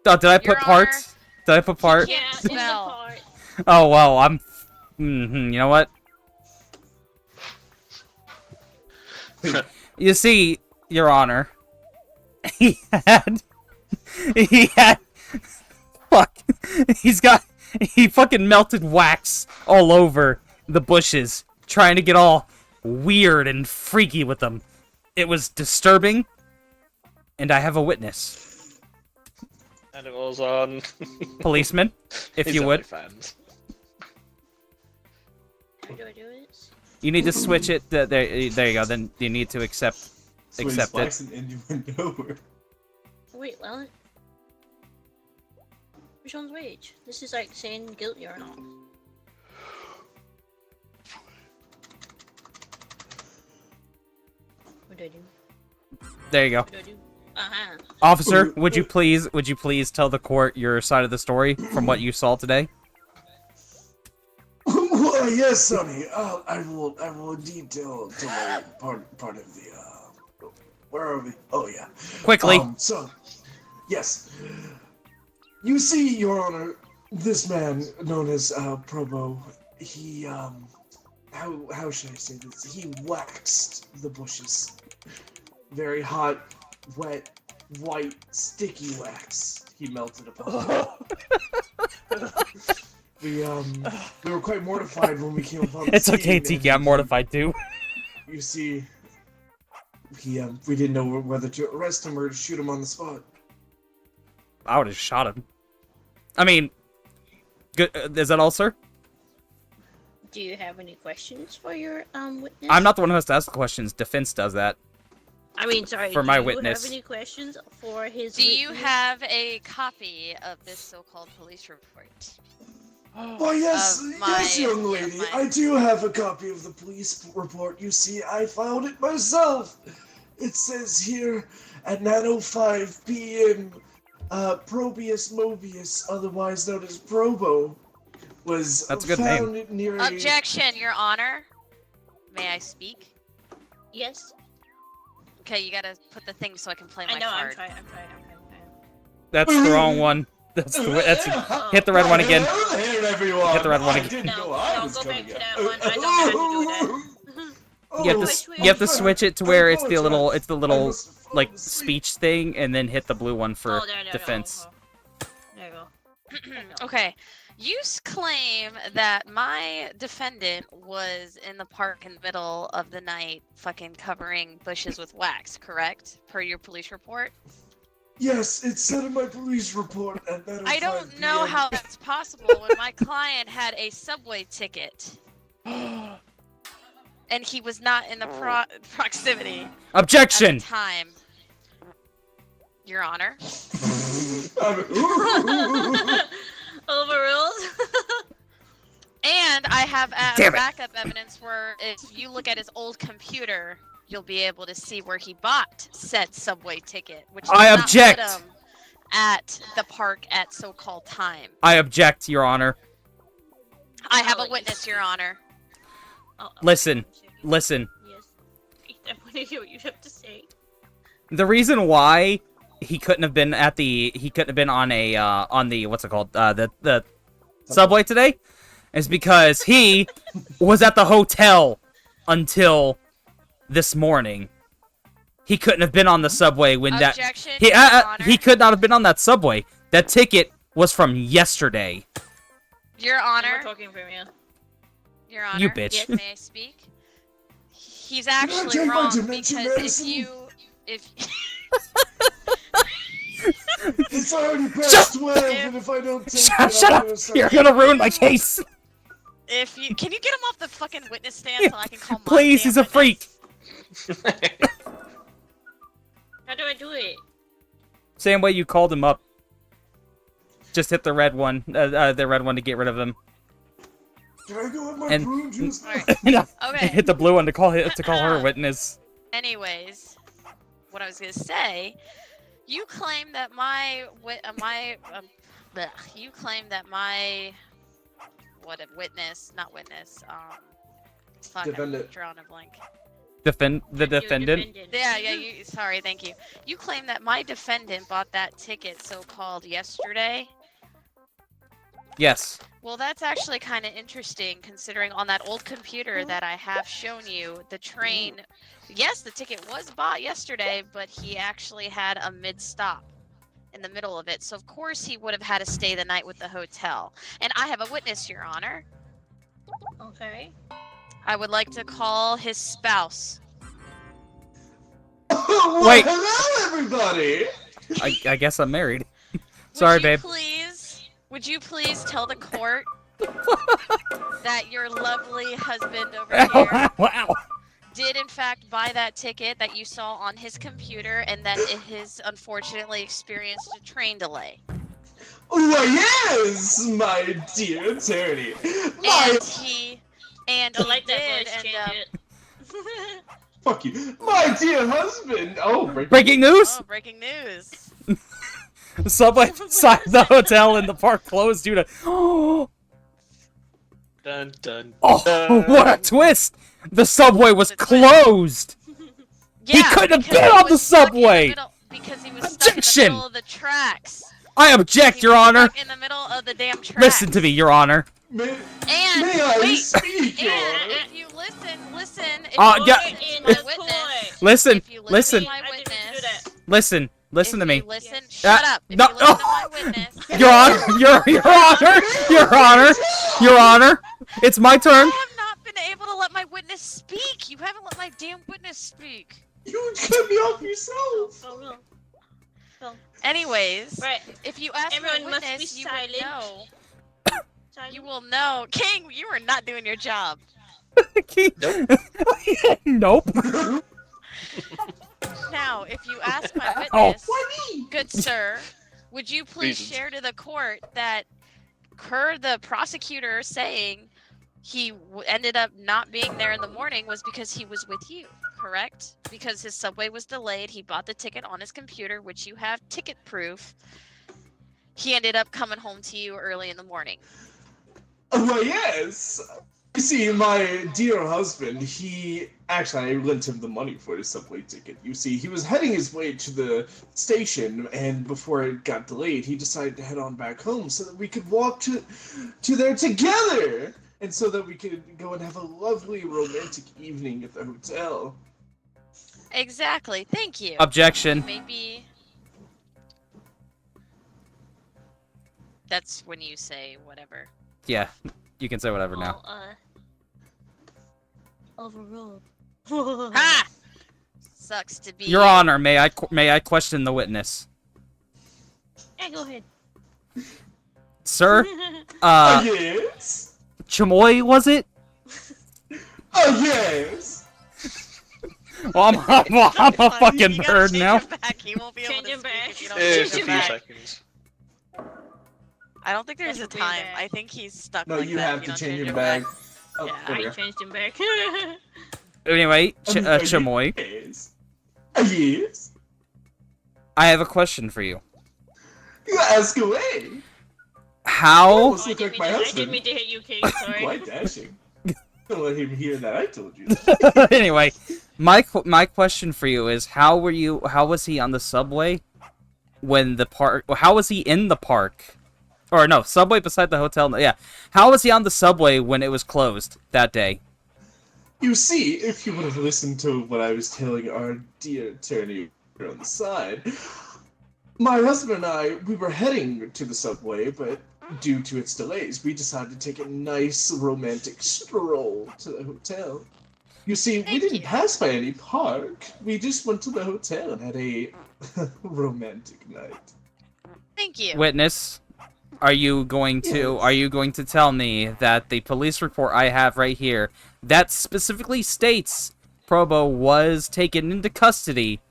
Oh, did I put Your parts? Did I put part? Yeah, Yeah, in the spell. part. Oh well, I'm. You know what? You see, Your Honor, he had. Fuck. He fucking melted wax all over the bushes, trying to get all weird and freaky with them. It was disturbing, and I have a witness. And it was on. Policeman, if his you would. OnlyFans. How do I do it? You need to switch it. There you go. Then you need to accept Somebody's it. waxing innuendo. Wait, what? Which one's which? This is like saying guilty or not. What do I do? There you go. What do I do? Uh-huh. Officer, would you please tell the court your side of the story from what you saw today? Well, yes, Sonny. I will detail my part of the. Where are we? Oh yeah. Quickly. So, yes. You see, Your Honor, this man known as Probo, he how should I say this? He waxed the bushes. Very hot, wet, white, sticky wax. He melted upon. We were quite mortified when we came upon the It's okay, scene, Tiki. and I'm mortified too. You see, we didn't know whether to arrest him or to shoot him on the spot. I would have shot him. I mean, good. Is that all, sir? Do you have any questions for your witness? I'm not the one who has to ask the questions. Defense does that. I mean, sorry. For my do witness. you have any questions for his? Do you witness? have a copy of this so-called police report? Why, yes, Of yes, my- young of lady. my- I do have a copy of the police report. You see, I filed it myself. It says here at 9:05 p.m. Probius Mobius, otherwise known as Probo, was That's a good name. found near a... Objection, Your Honor. May I speak? Yes. Okay, you gotta put the thing so I can play my I know. card. I'm trying. That's the wrong one. That's hit the red one again. Here, everyone. Hit the red one I again. didn't No, know I no, was go coming back to out. that one. I don't know how to do that. Oh, You have to switch it to where it's the little I like must have fallen asleep. speech thing, and then hit the blue one for Oh, there, defense. There you go. Okay. You claim that my defendant was in the park in the middle of the night fucking covering bushes with wax, correct? Per your police report? Yes, it said in my police report at 9:05 I don't know PM. how that's possible when my client had a subway ticket. And he was not in the proximity at the Objection! time. Your Honor. Overruled. And I have Damn it. backup evidence where if you look at his old computer, you'll be able to see where he bought said subway ticket, which I does not object. put him at the park at so-called time. I object, Your Honor. I have a Alex. witness, Your Honor. Listen. Listen. Yes. I want to hear what you have to say. The reason why he couldn't have been on the what's it called? The subway today is because he was at the hotel until this morning. He couldn't have been on the subway when Objection, he Your Honor. he could not have been on that subway. That ticket was from yesterday. Your We're Honor. talking from you. Your Honor. You bitch. Yes. May I speak? He's I actually take my wrong dementia because medicine? if It's already past 12, and if I don't take Shut, it, shut I'm up! gonna start You're gonna ruin my case. if you can you get him off the fucking witness stand so I can call my Please, damn he's a witness? freak. How do I do it? Same way you called him up. Just hit the red one, the red one to get rid of him. Can I go with my And- prune juice? Alright. No, Okay. hit the blue one to call her a witness. Anyways, what I was gonna say, you claim that you claim that my fuck, I'm Defendant. drawing a blank. The Your defendant. Yeah, sorry, thank you. You claim that my defendant bought that ticket so-called yesterday. Yes. Well, that's actually kind of interesting considering on that old computer that I have shown you, the train, yes, the ticket was bought yesterday, but he actually had a mid-stop in the middle of it. So, of course, he would have had to stay the night with the hotel. And I have a witness, Your Honor. Okay. I would like to call his spouse. Well, Wait. hello, everybody! I guess I'm married. Sorry, babe. Would you please tell the court that your lovely husband over here Wow. did in fact buy that ticket that you saw on his computer and that it has unfortunately experienced a train delay? Why, yes, my dear attorney. And I he like that did voice. end Change up... it. Fuck you. My dear husband. Oh, Breaking news! Oh, breaking news. Subway side the hotel and the park closed due to. Oh, Dun dun. what a twist! The subway was It's a twist. closed. Yeah, couldn't have because been he on the was stuck in subway! because he was stuck in the Objection! middle of the tracks. I object, He Your was Honor. stuck in the middle of the damn tracks. Listen to me, Your Honor. May, And may I wait, speak, Your and Honor? if you listen, if Yeah. you listen In to my the witness, court. Listen, if you listen, to my I didn't do witness, that. listen to if me. you listen, shut up. If no- you listen to my witness, Your Honor, Your Honor, Your Honor, Your Honor. It's my I turn. have not been able to let my witness speak. You haven't let my damn witness speak. You cut me off yourself. Oh, no. Anyways, Right. if you ask my Everyone must be witness, you will silent. know. Silent. You will know. King, you are not doing your job. Nope. Now, if you ask my Ow. witness, good sir, would you please Reasons. share to the court that the prosecutor saying he ended up not being there in the morning was because he was with you, correct? Because his subway was delayed, he bought the ticket on his computer, which you have ticket proof. He ended up coming home to you early in the morning. Why, yes. You see, my dear husband, I lent him the money for the subway ticket. You see, he was heading his way to the station, and before it got delayed, he decided to head on back home so that we could walk to there together, and so that we could go and have a lovely romantic evening at the hotel. Exactly. Thank you. Objection. Maybe that's when you say whatever. Yeah, you can say whatever now. Overruled. Ha! Sucks to be Your you. Honor, may I question the witness, Yeah, go ahead. sir? Yes? Chamoy, was it? Oh, yes! Well, I'm a You fucking gotta bird change now. him back. He won't be able Change to him speak back. if you don't It's change a him few back. seconds. I don't think there's a That's weird time. back. I think he's stuck No, like you that have if to don't change him him back. Oh, Yeah, there we I go. changed him back. Anyway, Chamoy, Yes. Yes? I have a question for you. You ask away. How? Almost I look didn't like my mean to husband. hit you, King. Sorry. Quite dashing. Don't let him hear that I told you. Anyway, my question for you is how was he on the subway when the park how was he in the park? Or no, subway beside the hotel. Yeah. How was he on the subway when it was closed that day? You see, if you would have listened to what I was telling our dear attorney on the side, my husband and I, we were heading to the subway, but due to its delays, we decided to take a nice romantic stroll to the hotel. You see, we Thank didn't you. pass by any park. We just went to the hotel and had a romantic night. Thank you. Witness, are you going to tell me that the police report I have right here that specifically states Probo was taken into custody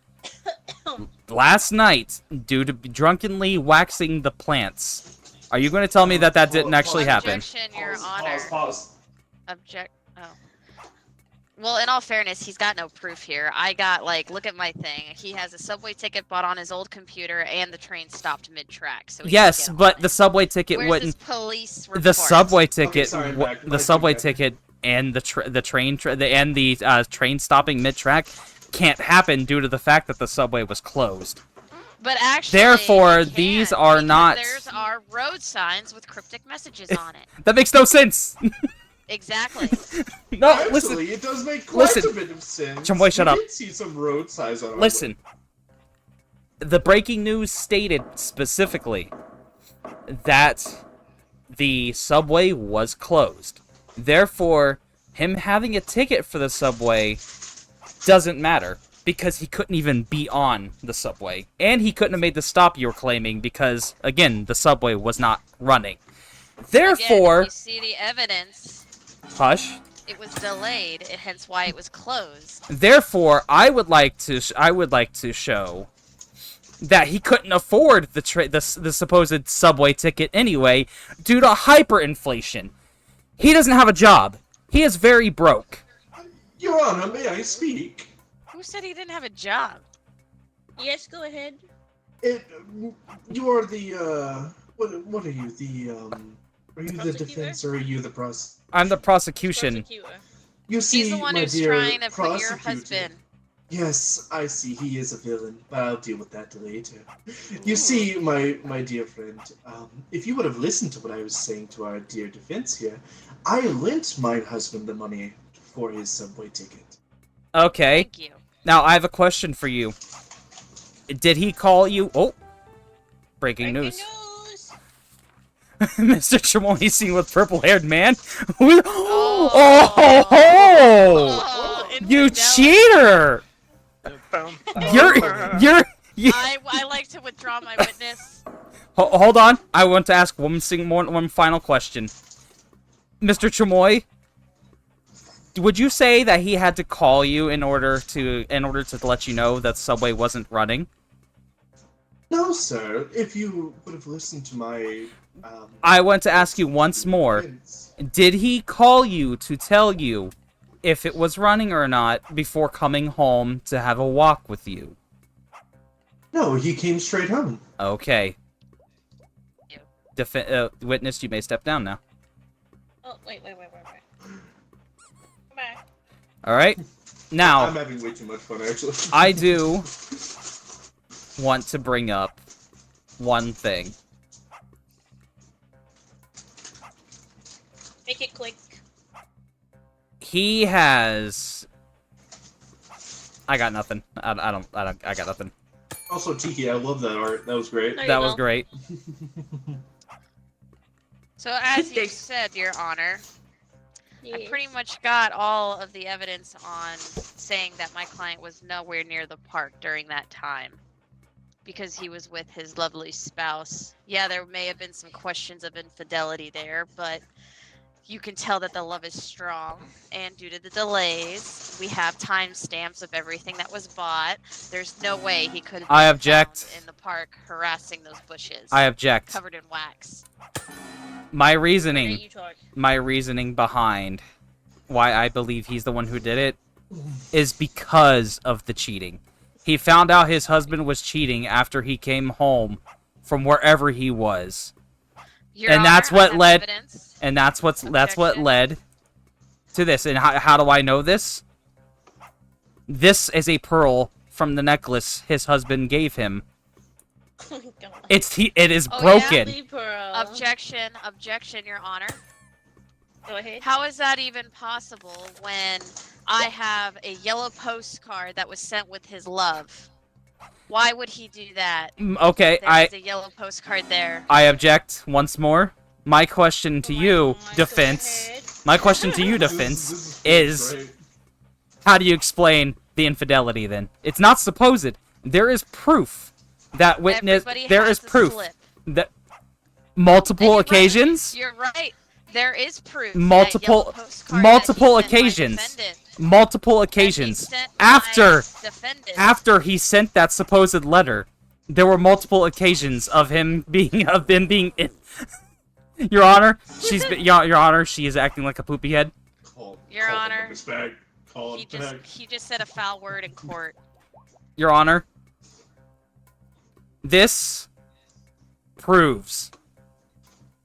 last night due to drunkenly waxing the plants? Are you going to tell me that didn't actually happen? Objection, Your Honor. Pause. Object. Oh. Well, in all fairness, he's got no proof here. I got, like, look at my thing. He has a subway ticket bought on his old computer, and the train stopped mid-track. So he Yes, can get but on the it. subway ticket Where's wouldn't. his police report? The subway ticket, sorry, wa- back. the My subway feedback. ticket, and the train stopping mid-track can't happen due to the fact that the subway was closed. But actually, Therefore, it can, these are because not- There's our road signs with cryptic messages on it. That makes no sense. Exactly. No, Actually, listen. it does make quite Listen. a bit of sense. Chamoy, shut We up. did see some road signs on our Listen. The breaking news stated specifically that the subway was closed. Therefore, him having a ticket for the subway doesn't matter because he couldn't even be on the subway. And he couldn't have made the stop you're claiming because, again, the subway was not running. Therefore, Again, if you see the evidence, hush. it was delayed, hence why it was closed. Therefore, I would like to show that he couldn't afford the supposed subway ticket anyway due to hyperinflation. He doesn't have a job. He is very broke. Your Honor, may I speak? Who said he didn't have a job? Yes, go ahead. You are the, what are you, are you the Prosecutor? defense or are you the pros? I'm the prosecution. Prosecutor. You see, He's the one my who's dear trying to put your prosecutor- husband. Yes, I see. He is a villain, but I'll deal with that later. You see, my dear friend, if you would have listened to what I was saying to our dear defense here, I lent my husband the money for his subway ticket. Okay. Thank you. Now, I have a question for you. Did he call you? Oh. Breaking news. Mr. Chamoy seen with purple-haired man. Oh! You Infidelity. cheater! You're I like to withdraw my witness. Hold on. I want to ask one final question. Mr. Chamoy, would you say that he had to call you in order to let you know that Subway wasn't running? No, sir. If you would have listened to my, I want to ask you once more. defense- Did he call you to tell you if it was running or not before coming home to have a walk with you? No, he came straight home. Okay. You. Witness, you may step down now. Oh, wait. Come back. Alright? Now, I'm having way too much fun, actually. I do want to bring up one thing. Make it click. He has... I got nothing. I got nothing. Also, Tiki, I love that art. That was great. There you That was go. great. So as you said, Your Honor, I Yes. pretty much got all of the evidence on saying that my client was nowhere near the park during that time because he was with his lovely spouse. Yeah, there may have been some questions of infidelity there, but you can tell that the love is strong. And due to the delays, we have timestamps of everything that was bought. There's no way he could have I been object. found in the park harassing those bushes I object. covered in wax. My There reasoning you talk. behind why I believe he's the one who did it is because of the cheating. He found out his husband was cheating after he came home from wherever he was. Your And Honor, that's I what have led- evidence. And that's what Objection. led to this. And how do I know this? This is a pearl from the necklace his husband gave him. Come on. It is Oh, yeah? broken. Lovely pearl. Objection, Your Honor. Go ahead. How is that even possible when I have a yellow postcard that was sent with his love? Why would he do that? Okay, There is a yellow postcard there. I object once more. My question to Oh my you, God, go defense. ahead. My question to you, This defense, is is great. how do you explain the infidelity then? It's not supposed. There is proof that witness. Everybody There has is a proof slip. that And multiple you're right. occasions. You're right. There is proof. Multiple- that yellow postcard multiple that he sent my occasions. defendant. Multiple That he occasions. sent After my defendant. after he sent that supposed letter, there were multiple occasions of him being Your Honor, Your Honor, she is acting like a poopy head. Your Call Honor, this bag. Call he it back. he just said a foul word in court. Your Honor, this proves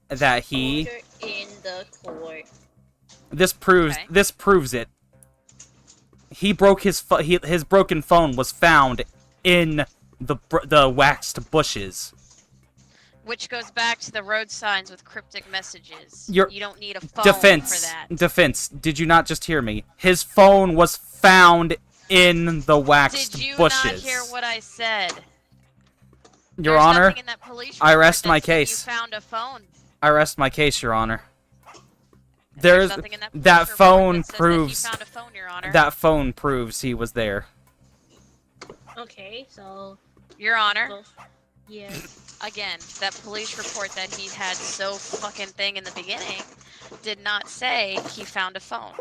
that he. Order in the court. This proves. Okay. This proves it. He broke his his broken phone was found in the waxed bushes. Which goes back to the road signs with cryptic messages. Your- You don't need a phone Defense. for that. Defense. Did you not just hear me? His phone was found in the waxed Did you bushes. not hear what I said? Your There's Honor, nothing in that police I report rest that my said case. You found a phone. I rest my case, Your Honor. There's There's nothing in that police that report phone that says proves that he found a phone, Your Honor. that phone proves he was there. Okay, so Your Honor, well, yeah. again, that police report that he had so fucking thing in the beginning did not say he found a phone.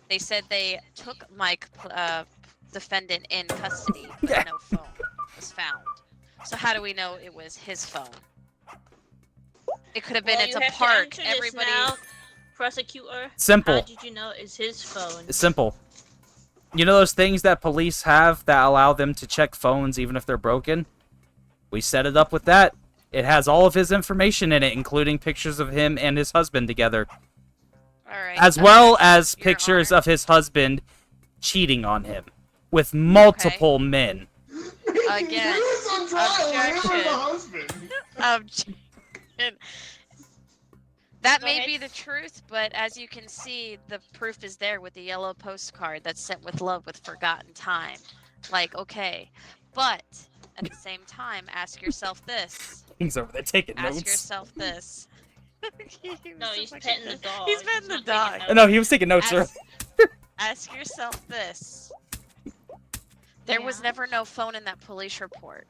They said they took my defendant in custody, but no phone was found. So how do we know it was his phone? It could have been Well, it's you a have to park. answer this Everybody. now, prosecutor. Simple. How did you know it's his phone? Simple. You know those things that police have that allow them to check phones even if they're broken? We set it up with that. It has all of his information in it, including pictures of him and his husband together, All right. as well as Your pictures Honor. of his husband cheating on him with multiple men. Again, He was on trial. Him or the objection. husband. That Go may ahead. be the truth, but as you can see, the proof is there with the yellow postcard that's sent with love with forgotten time. Like, okay. But at the same time, ask yourself this. He's over there taking Ask notes. yourself this. No, he's petting the dog. He's petting the not dog. taking Oh, no, he was taking notes. Ask, ask yourself this. There was Yeah. never no phone in that police report.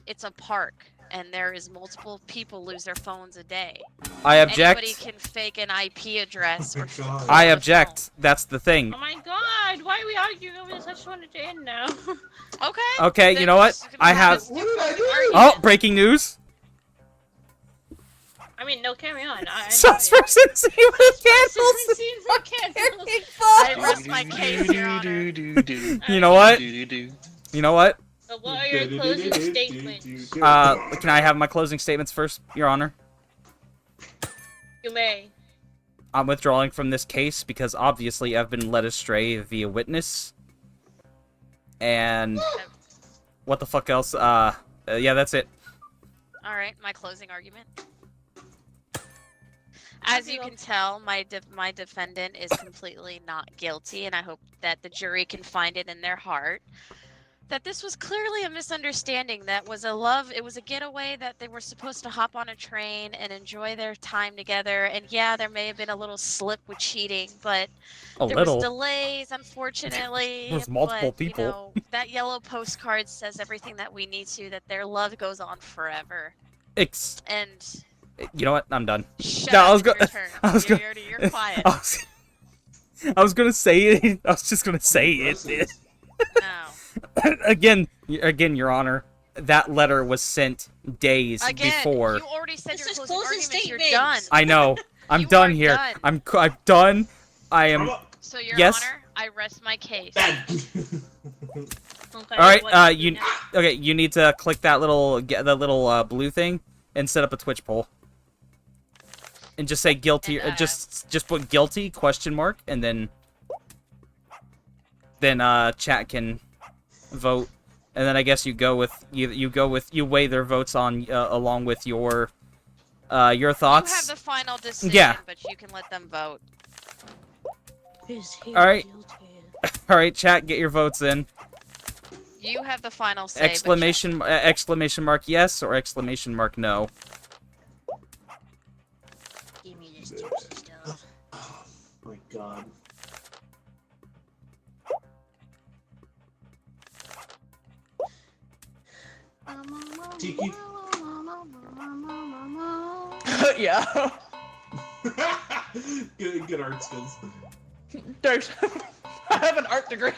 It's a park, and there is multiple people lose their phones a day. I object. Anybody can fake an IP address Oh or my God. I flip a object. That's the thing. Oh my god, why are we arguing over this? I just wanted to end now. phone. Okay. Okay, you then know what? just I have. this What did I closing do? Oh, argument. breaking news! I mean, no, carry on. Susperson scene with candles. I rest my case, Your Honor. You know what? You know what? So what are your closing statements? Can I have my closing statements first, Your Honor? You may. I'm withdrawing from this case because obviously I've been led astray via witness. And what the fuck else? Yeah, that's it. All right, my closing argument. As you can tell, my defendant is completely not guilty, and I hope that the jury can find it in their heart that this was clearly a misunderstanding. That was it was a getaway, that they were supposed to hop on a train and enjoy their time together. And yeah, there may have been a little slip with cheating, but A there little. was delays, unfortunately. There was multiple but, people. You know, that yellow postcard says everything that we need to, that their love goes on forever. And You know what? I'm done. shut No, up, I was it's your go- turn. I was you're, go- you're quiet. I was gonna say it. I was just gonna say it. No. Again, Your Honor, that letter was sent days Again, before. you already said This your is closing closing arguments. You're statements. done. I know. I'm You done are here. done. I'm done. I am. So, Your Yes? Honor, I rest my case. Okay, All right. what do You. now? Okay. You need to click that little blue thing and set up a Twitch poll. And just say guilty. And, Just put guilty ? And then chat can vote. And then I guess you weigh their votes on along with your Your You have thoughts? the final decision, Yeah. but you can let them vote. Is he Alright. guilty? All right, chat, get your votes in. You have the final say. Exclamation mark yes or exclamation mark no. Give me this juicy stuff. Oh my god. Tiki? Yeah. Good art skills. Don't. I have an art degree.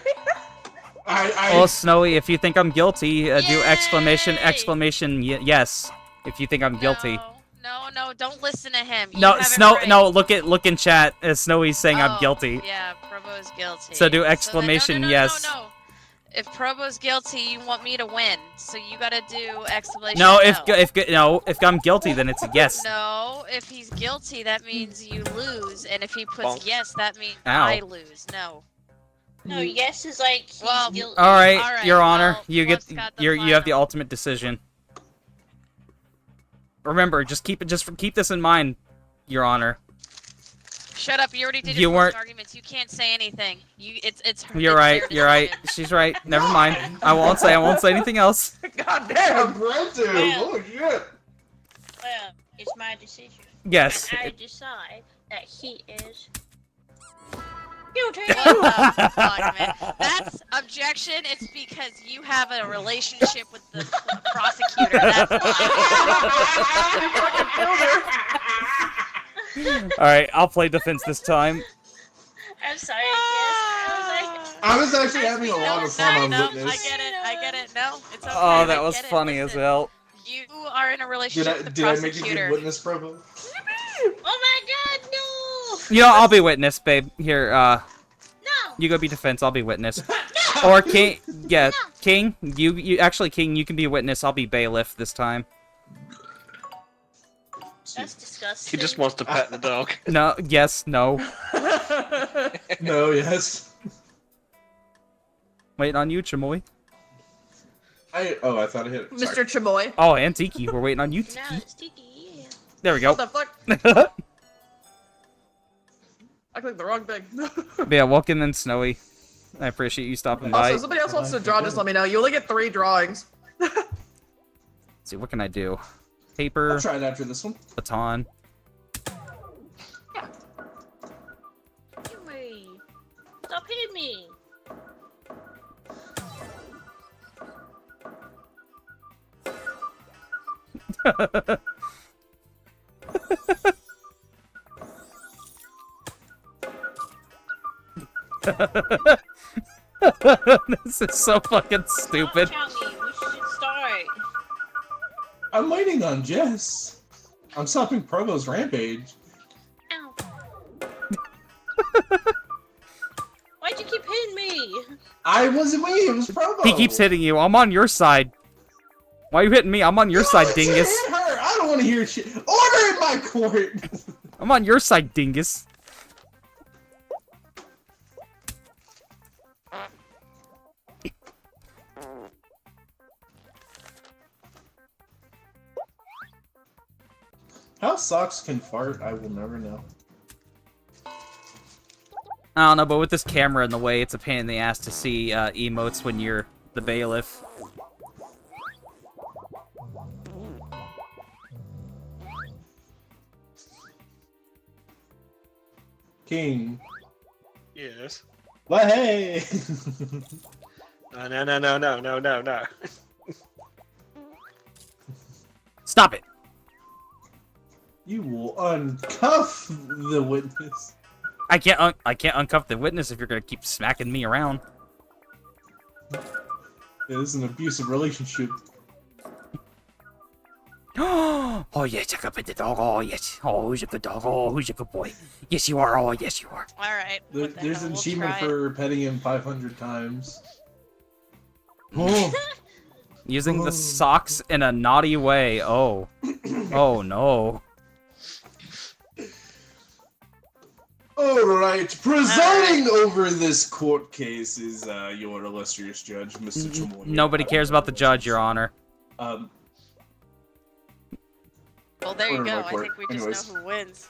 Well, Snowy, if you think I'm guilty, do Yay! exclamation yes. If you think I'm guilty. No, don't listen to him. You No, have it Snow. right. No, look in chat. Snowy's saying I'm Oh, guilty. Yeah, Probo's guilty. So do then- exclamation no, yes. No. If Probo's guilty, you want me to win, so you gotta do exclamation. No, if I'm guilty, then it's a yes. No, if he's guilty, that means you lose, and if he puts Bonk. yes, that means Ow. I lose. No. No, yes is like he's Well, guilty. All right, Alright, Your Honor, well, you Fluff's got the you have the final. ultimate decision. Remember, just keep this in mind, Your Honor. Shut up! You already did You your weren't- arguments. You can't say anything. It's her. You're it's right. their You're right. decision. She's right. Never mind. I won't say anything else. God damn. Aggressive! Oh shit! Well, it's my decision. Yes. And I decide that he is guilty. What the fuck, man? That's objection. It's because you have a relationship with the prosecutor. That's why. All right, I'll play defense this time. I'm sorry. Yes, I was actually having a lot of fun on No, Witness. I get it. No, it's okay. Oh, that I was get it. funny as Listen, hell. You are in a relationship with the Did I make a prosecutor. good witness, Provo? oh my God, no! You know, I'll be witness, babe. Here, No! you go be defense. I'll be witness. Or King. Yeah, King. You actually, King. You can be witness. I'll be bailiff this time. That's disgusting. He just wants to pet the dog. No. Yes. No. No, yes. Waiting on you, Chamoy. I thought I hit it. Mr. Sorry. Chamoy. Oh, and Tiki. We're waiting on you, No, Tiki. it's Tiki, yeah. There we go. What the fuck? I clicked the wrong thing. But yeah, welcome in, Snowy. I appreciate you stopping by. Also, if somebody else wants to draw, just let me know. You only get 3 drawings. Let's see, what can I do? Paper, I'll try it after this one. baton. Hit me. Stop hitting me. This is so fucking stupid. Tell me, we should start. I'm waiting on Jess. I'm stopping Provo's rampage. Ow. Why'd you keep hitting me? I wasn't waiting. It was Provo. He keeps hitting you. I'm on your side. Why are you hitting me? I'm on your side, You dingus. hit her. I don't want to hear shit. Order in my court. I'm on your side, dingus. How socks can fart, I will never know. I don't know, but with this camera in the way, it's a pain in the ass to see emotes when you're the bailiff. King. Yes. Well, hey. No. Stop it! You will uncuff the witness. I can't uncuff the witness if you're gonna keep smacking me around. It is an abusive relationship. Oh yes, I can pet the dog. Oh yes. Oh, who's a good dog? Oh, who's a good boy? Yes, you are. Oh yes, you are. All right. what the There's hell, an we'll achievement try it. for petting him 500 times. Oh, Using the socks in a naughty way. Oh. Oh no. Alright, presiding over this court case is your illustrious judge, Mr. Chamoy. Nobody cares about the judge, Your Honor. Um, Well, there you Or go. I report. think we just Anyways. know who wins.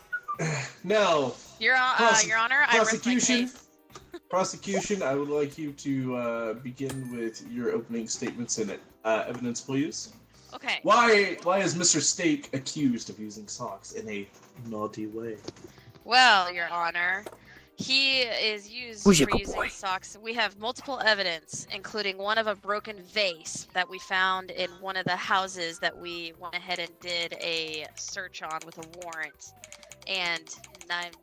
Now, Your Prose- Honor, I rest my prosecution. case. Prosecution, I would like you to begin with your opening statements and evidence, please. Okay. Why is Mr. Steak accused of using socks in a naughty way? Well, Your Honor, he is used Who's your for good using boy? socks. We have multiple evidence, including one of a broken vase that we found in one of the houses that we went ahead and did a search on with a warrant. And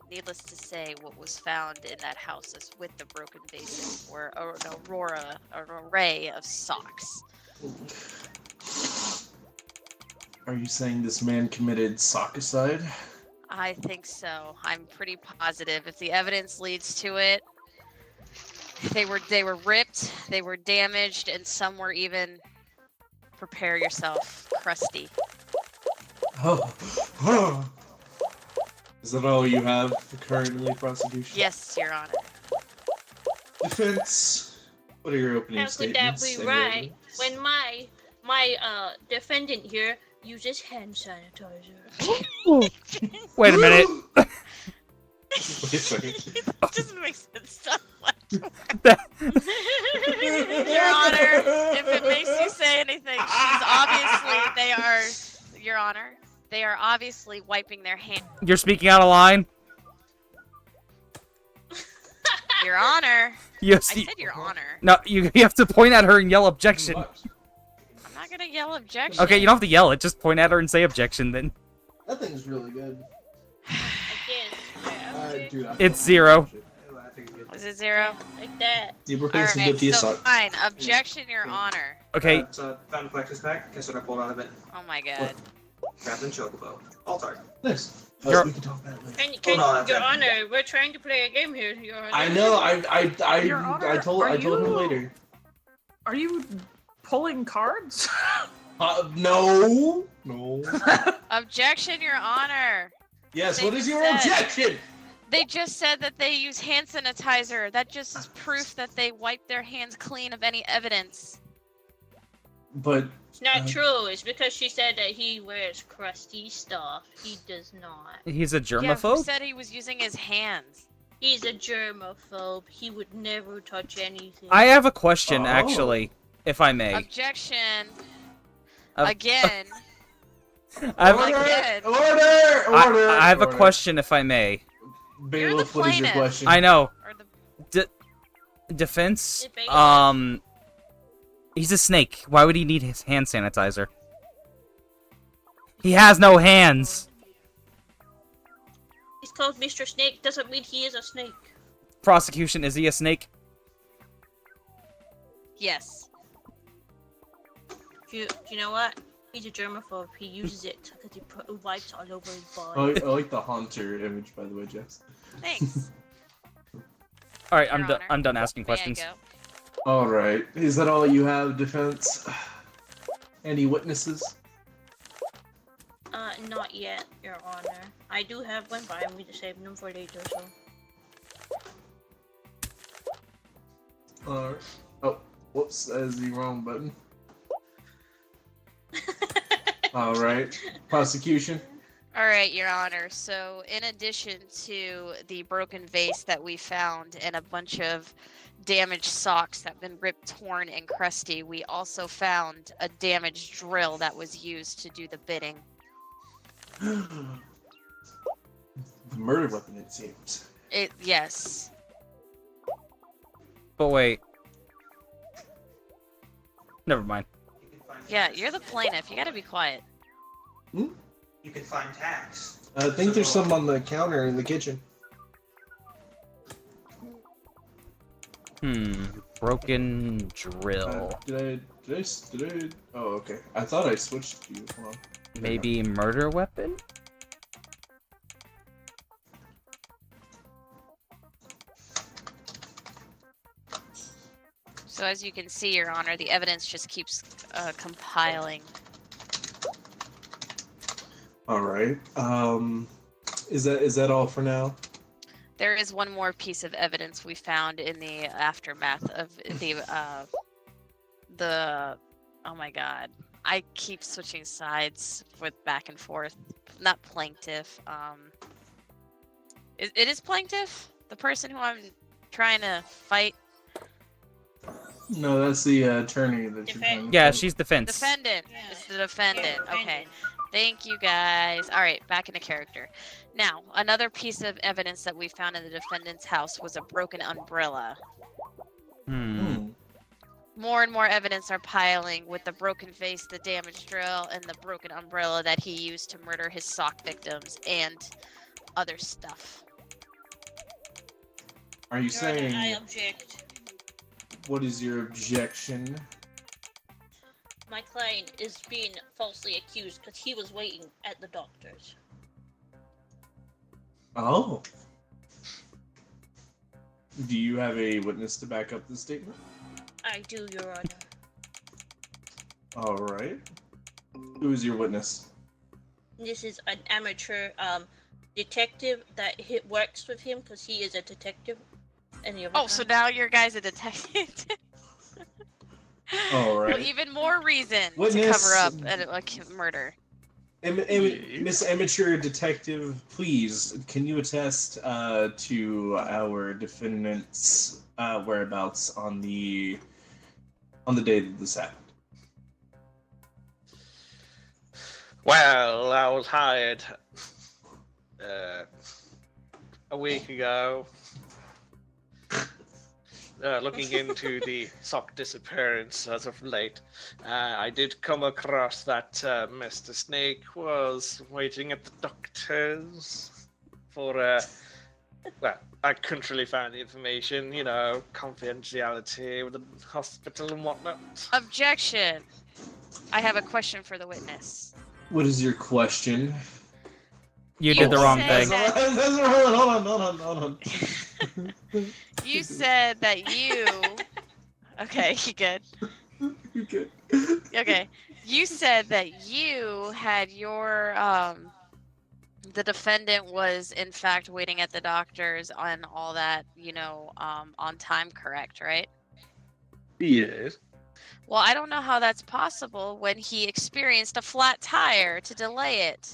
needless to say, what was found in that house is with the broken vases were an array of socks. Are you saying this man committed sockicide? I think so. I'm pretty positive. If the evidence leads to it, they were ripped, they were damaged, and some were even, prepare yourself, crusty. Oh. Is that all you have for currently, prosecution? Yes, Your Honor. Defense, what are your opening How could that statements? be and right evidence? when my defendant here uses hand sanitizer? Wait a minute. Wait a second. It doesn't make sense. Stop laughing. Your Honor, if it makes you say anything, Your Honor, they are obviously wiping their hands. You're speaking out of line. Your Honor, Yes. I said Your Honor. No, you have to point at her and yell objection. I'm not gonna yell objection. Okay, you don't have to yell it. Just point at her and say objection. Then That thing's really good. Again, Dude, it's 0. Was it 0? like that. Yeah, we're All putting some good right, PS so on. fine. Objection, Your Honor. Okay. So found a collector's pack. Guess what I pulled out of it? Oh my God. Grabbed and chocobo. Altar. Nice. You're- We can talk about it later. Can Hold on, Your Jeff. Honor, we're trying to play a game here, Your Honor. I know. Your Honor, I told are him you- later. Are you pulling cards? No. Objection, Your Honor. Yes. They What is just your said- objection? They just said that they use hand sanitizer. That just is proof that they wipe their hands clean of any evidence. But It's not true. It's because she said that he wears crusty stuff. He does not. He's a Yeah, who germaphobe? said he was using his hands? He's a germaphobe. He would never touch anything. I have a question, Oh. actually, if I may. Objection. Ob- Again. I have, Order! Order! I have a Order. question, if I may. Bailiff, the what is your plaintiff. question? I know. Or the Defense? Hey, bailiff. He's a snake. Why would he need his hand sanitizer? He has no hands. He's called Mr. Snake. Doesn't mean he is a snake. Prosecution, is he a snake? yes. Do you know what? He's a germaphobe. He uses it because he wipes all over his body. I like the haunter image, by the way, Jess. Thanks. All right, Your Honor. I'm done asking May I questions. go? All right. Is that all you have, defense? Any witnesses? Not yet, Your Honor. I do have one, but I'm going to save them for later, so. Alright. Oh, whoops, that is the wrong button. Alright. Prosecution. All right, Your Honor. So, in addition to the broken vase that we found and a bunch of damaged socks that have been ripped, torn, and crusty, we also found a damaged drill that was used to do the bidding. The murder weapon, it seems. Yes. But wait. Never mind. You can find Yeah, tags. you're the plaintiff. You gotta be quiet. You can find tags. I think there's some on the counter in the kitchen. Broken drill. Did I? Oh, okay. I thought I switched to you. Hold on. Maybe murder weapon? So, as you can see, Your Honor, the evidence just keeps compiling. All right. Is that all for now? There is one more piece of evidence we found in the aftermath of the oh my god. I keep switching sides with back and forth. not plaintiff. It is plaintiff, the person who I'm trying to fight. No, that's the attorney that you're trying to Yeah, fight. she's defense. Defendant. Yeah. It's the defendant. Yeah, Okay. defendant. Thank you guys. All right, back into character. Now, another piece of evidence that we found in the defendant's house was a broken umbrella. Hmm. More and more evidence are piling with the broken vase, the damaged drill, and the broken umbrella that he used to murder his sock victims and other stuff. Are you Your Honor, saying I object. what is your objection? My client is being falsely accused because he was waiting at the doctor's. Oh. Do you have a witness to back up this statement? I do, Your Honor. All right. Who is your witness? This is an amateur detective that works with him because he is a detective. Oh, so now your guy's a detective? All right. Well, even more reason to Witness- cover up a murder. Miss Amateur Detective, please, can you attest to our defendant's whereabouts on the day that this happened? Well, I was hired a week ago, looking into the sock disappearance as of late. I did come across that Mr. Snake was waiting at the doctor's for, well, I couldn't really find the information, you know, confidentiality with the hospital and whatnot. Objection. I have a question for the witness. What is your question? You did the wrong said thing. that- Hold on. You said that you. Okay, you good. You're good. Okay. You said that you had your the defendant was in fact waiting at the doctor's and all that, you know, on time, correct, right? Yes. Well, I don't know how that's possible when he experienced a flat tire to delay it.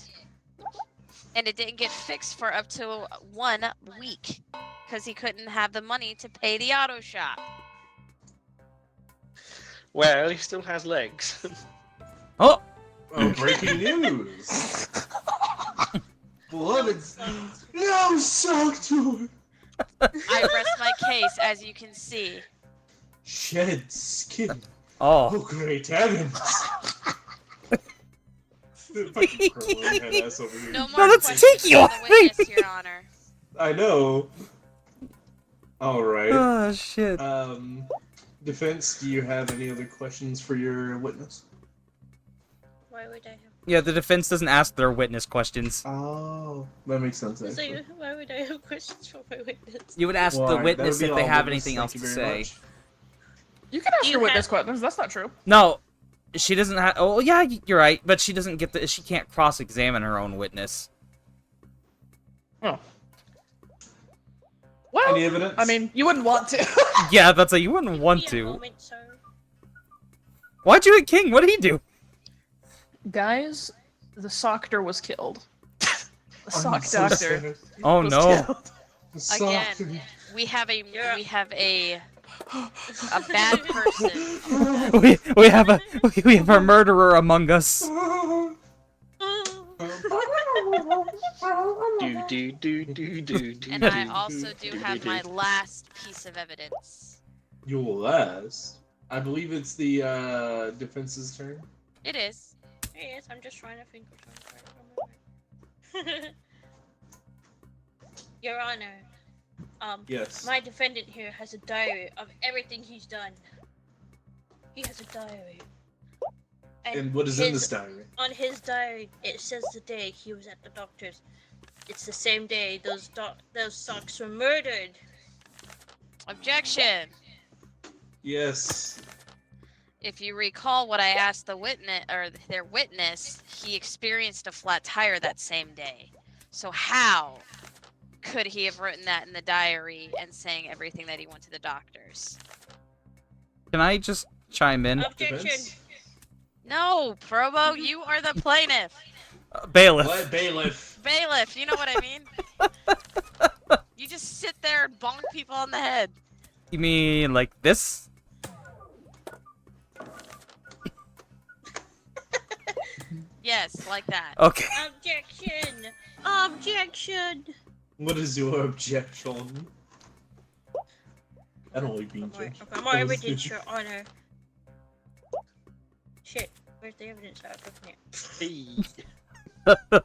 And it didn't get fixed for up to 1 week because he couldn't have the money to pay the auto shop. Well, he still has legs. Oh, Oh, breaking news! Beloved, no sock tour. I rest my case, as you can see. Shed skin. oh. Oh, great heavens! Fucking curling head ass over here. No more that's questions tiki for the witness, thing. Your Honor. I know. All right. Oh shit. Defense, do you have any other questions for your witness? Why would I have? Yeah, the defense doesn't ask their witness questions. Oh, that makes sense. So Actually. why would I have questions for my witness? You would ask Well, the all right, witness that'll if be they all, have witness. anything else Thank to you very say. much. You can ask You your witness have- questions. That's not true. No, she doesn't have. Oh yeah, you're right, but she doesn't get the. She can't cross-examine her own witness. Oh. Well, Any evidence? I mean, you wouldn't want to. Yeah, that's a. You wouldn't want Give me a to. moment, sir. Why'd you hit King? What did he do? Guys, the Soctor was killed. The I'm Sock so Doctor sad. Oh was no. killed. The sock Again. tour. We have a Yeah. a bad person. we have a murderer among us. And I also do have my last piece of evidence. Your last. I believe it's the defense's turn. It is. Yes, I'm just trying to think of something. Your Honor, Yes. my defendant here has a diary of everything he's done. He has a diary. And what is in his- this diary? On his diary, it says the day he was at the doctor's. It's the same day those socks were murdered. Objection. Yes. If you recall what I asked the witness or their witness, he experienced a flat tire that same day. So how could he have written that in the diary and saying everything that he went to the doctor's? Can I just chime in? Objection. Defense? No, Probo, you are the plaintiff. Bailiff. What bailiff? Bailiff, you know what I mean? You just sit there and bonk people on the head. You mean like this? Yes, like that. Okay. Objection! Objection! What is your objection? I don't like being judged. More evidence, Your Honor. Shit, where's the evidence? Oh, open it.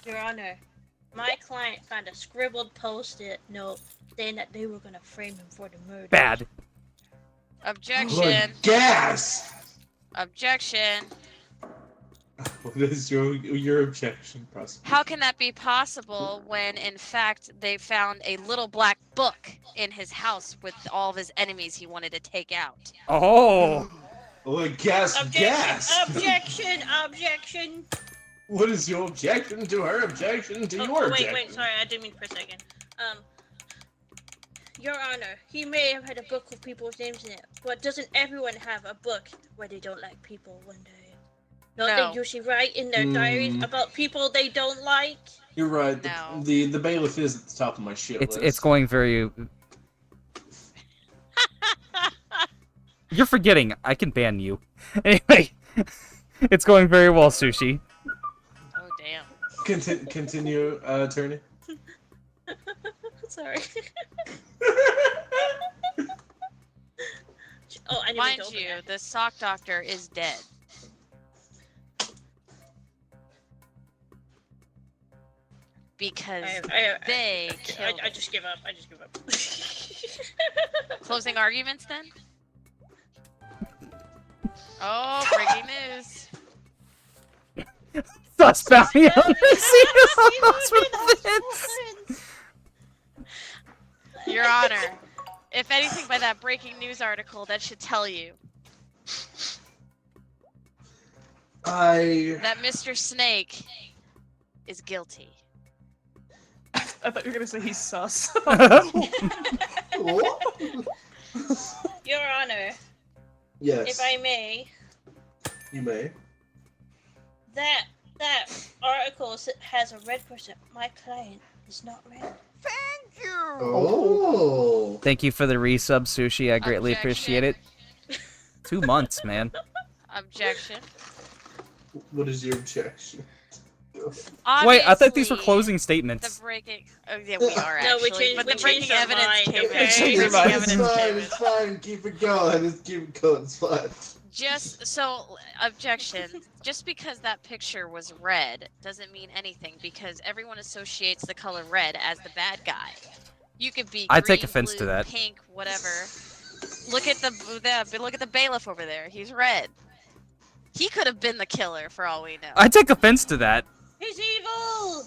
Your Honor, my client found a scribbled post-it note saying that they were gonna frame him for the murder. Bad. Objection. Gas! Objection. What is your objection, prosecutor? How can that be possible when, in fact, they found a little black book in his house with all of his enemies he wanted to take out? Oh. Oh, gas! Gas! Objection! Objection! What is your objection to her objection to your objection? Wait, sorry, I didn't mean for a second. Your Honor, he may have had a book with people's names in it, but doesn't everyone have a book where they don't like people one day? Don't No. they usually write in their diaries about people they don't like? You're right. No. The bailiff is at the top of my shit list. It's going very. You're forgetting. I can ban you. Anyway, it's going very well, Sushi. Oh, damn. Continue, attorney. Sorry. Oh, I didn't mean Mind to open you, that. the sock doctor is dead. Because they killed I just give up. I just give up. Closing arguments, then? Oh, breaking news. Sus bounty on the scene. Your Honor, if anything by that breaking news article, that should tell you that Mr. Snake is guilty. I thought you were gonna say he's sus. Your Honor, Yes. if I may, You may. that article has a red person. My client is not red. Oh. Thank you for the resub, Sushi. I greatly Objection. appreciate it. 2 months, man. Objection. What is your objection? Wait, I thought these were Obviously, closing The statements. breaking. Oh, yeah, we are No, we actually. changed- but we the breaking changed our evidence mind, came okay? in. It's Breaking fine, evidence came in. it's fine. Keep it going. Just keep it going. It's fine. Just so, objection. Just because that picture was red doesn't mean anything because everyone associates the color red as the bad guy. You could be I green, take offense to blue, that. pink, whatever. Look at the bailiff over there. He's red. He could have been the killer for all we know. I take offense to that. He's evil.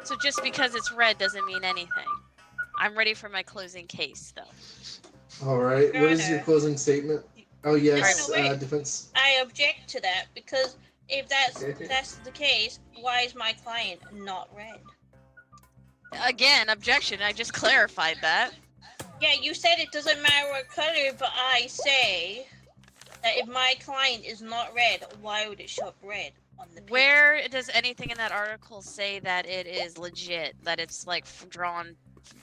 So just because it's red doesn't mean anything. I'm ready for my closing case, though. All right. What is your closing statement? Oh yes, No, wait. defense. I object to that because if that's the case, why is my client not red? Again, objection. I just clarified that. Yeah, you said it doesn't matter what color, but I say that if my client is not red, why would it show up red on the picture? Where does anything in that article say that it is legit? That it's like drawn,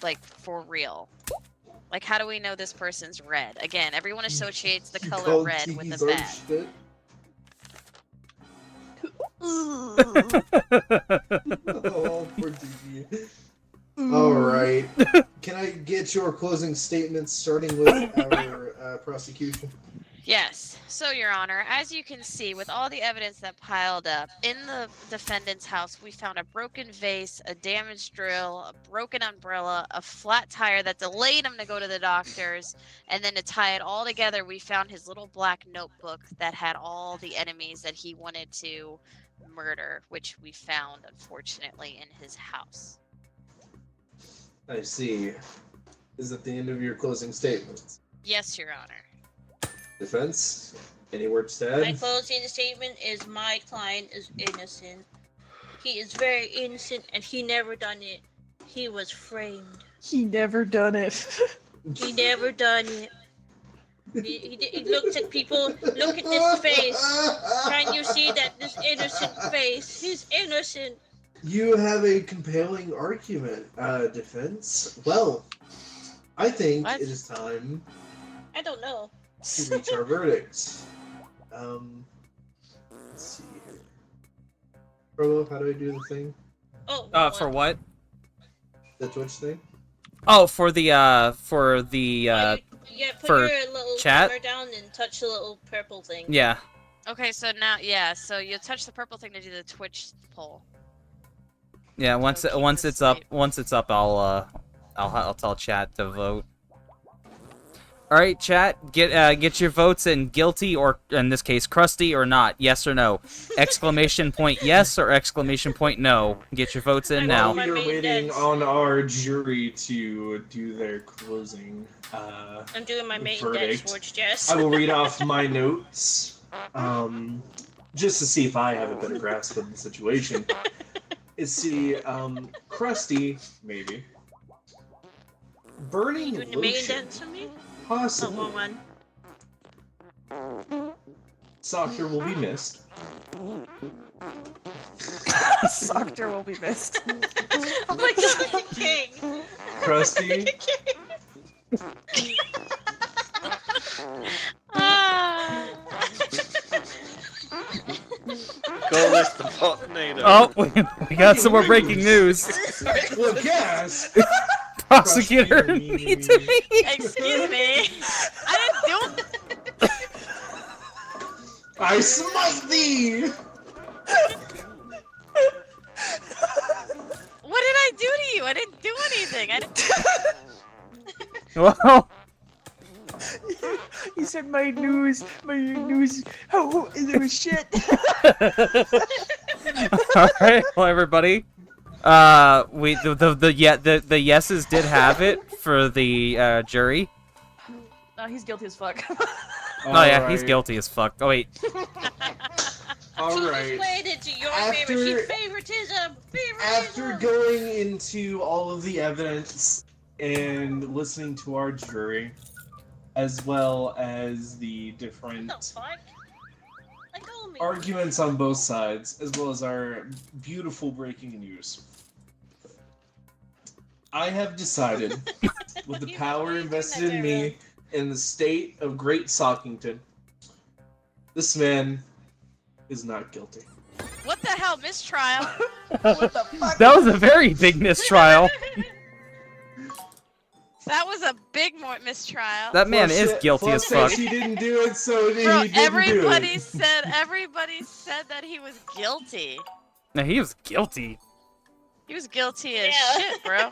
like for real? Like, how do we know this person's red? Again, everyone associates the You color called red with TV's the our bad. shit? Oh, poor TV. All right. Can I get your closing statements, starting with our prosecution? Yes. So, Your Honor, as you can see, with all the evidence that piled up, in the defendant's house, we found a broken vase, a damaged drill, a broken umbrella, a flat tire that delayed him to go to the doctors, and then to tie it all together, we found his little black notebook that had all the enemies that he wanted to murder, which we found, unfortunately, in his house. I see. Is that the end of your closing statements? Yes, Your Honor. Defense? Any words to My add? closing statement is my client is innocent. He is very innocent and he never done it. He was framed. He never done it. He never done it. He looked at people. Look at this face. Can you see that this innocent face? He's innocent. You have a compelling argument, defense. Well, I think What? it is time I don't know. to reach our verdict. Let's see here. Provo, how do I do the thing? Oh. For what? The Twitch thing? Oh, for the Yeah, put for your little chat? camera down and touch the little purple thing. yeah. Okay, so now, yeah, so you touch the purple thing to do the Twitch poll. Yeah, So keep this straight. once it's up, I'll tell chat to vote. All right, chat, get your votes in guilty or in this case crusty or not, yes or no. Exclamation point yes or exclamation point no. Get your votes in now. While you're waiting on our jury to do their closing I'm doing my main verdict, dance towards Jess. I will read off my notes, just to see if I have a better grasp of the situation. See, crusty, maybe. Burning doing the main lotion, dance for me? Oh, possibly. wrong one. Soccer will be missed. Soccer will be missed. Oh my god, King! Crusty, Ah. Call this the Potnado. Oh, we got some more breaking news. well, gas. Prosecutor Crusty, needs to be. Excuse me. I didn't do it. I smite thee. What did I do to you? I didn't do anything. I didn't. Well, He said my news, oh, it was shit. all right, well, everybody. The yeses did have it for the jury. No, he's guilty as fuck. Oh yeah, he's guilty as fuck. Oh wait. All She right. played it to your After- favor. She favoritism. After going into all of the evidence and listening to our jury, as well as the different What the fuck? Let go of me. arguments on both sides, as well as our beautiful breaking news, I have decided, with the You power believe in invested that in me in the state of Great Sockington, this man is not guilty. What the hell, mistrial? What the fuck? That was a very big mistrial. That was a big mistrial. That man Flush is it- guilty Flush as said fuck. She didn't do it, so he Bro, didn't do everybody it. said that he was guilty. No, he was guilty. He was guilty as Yeah. shit, bro.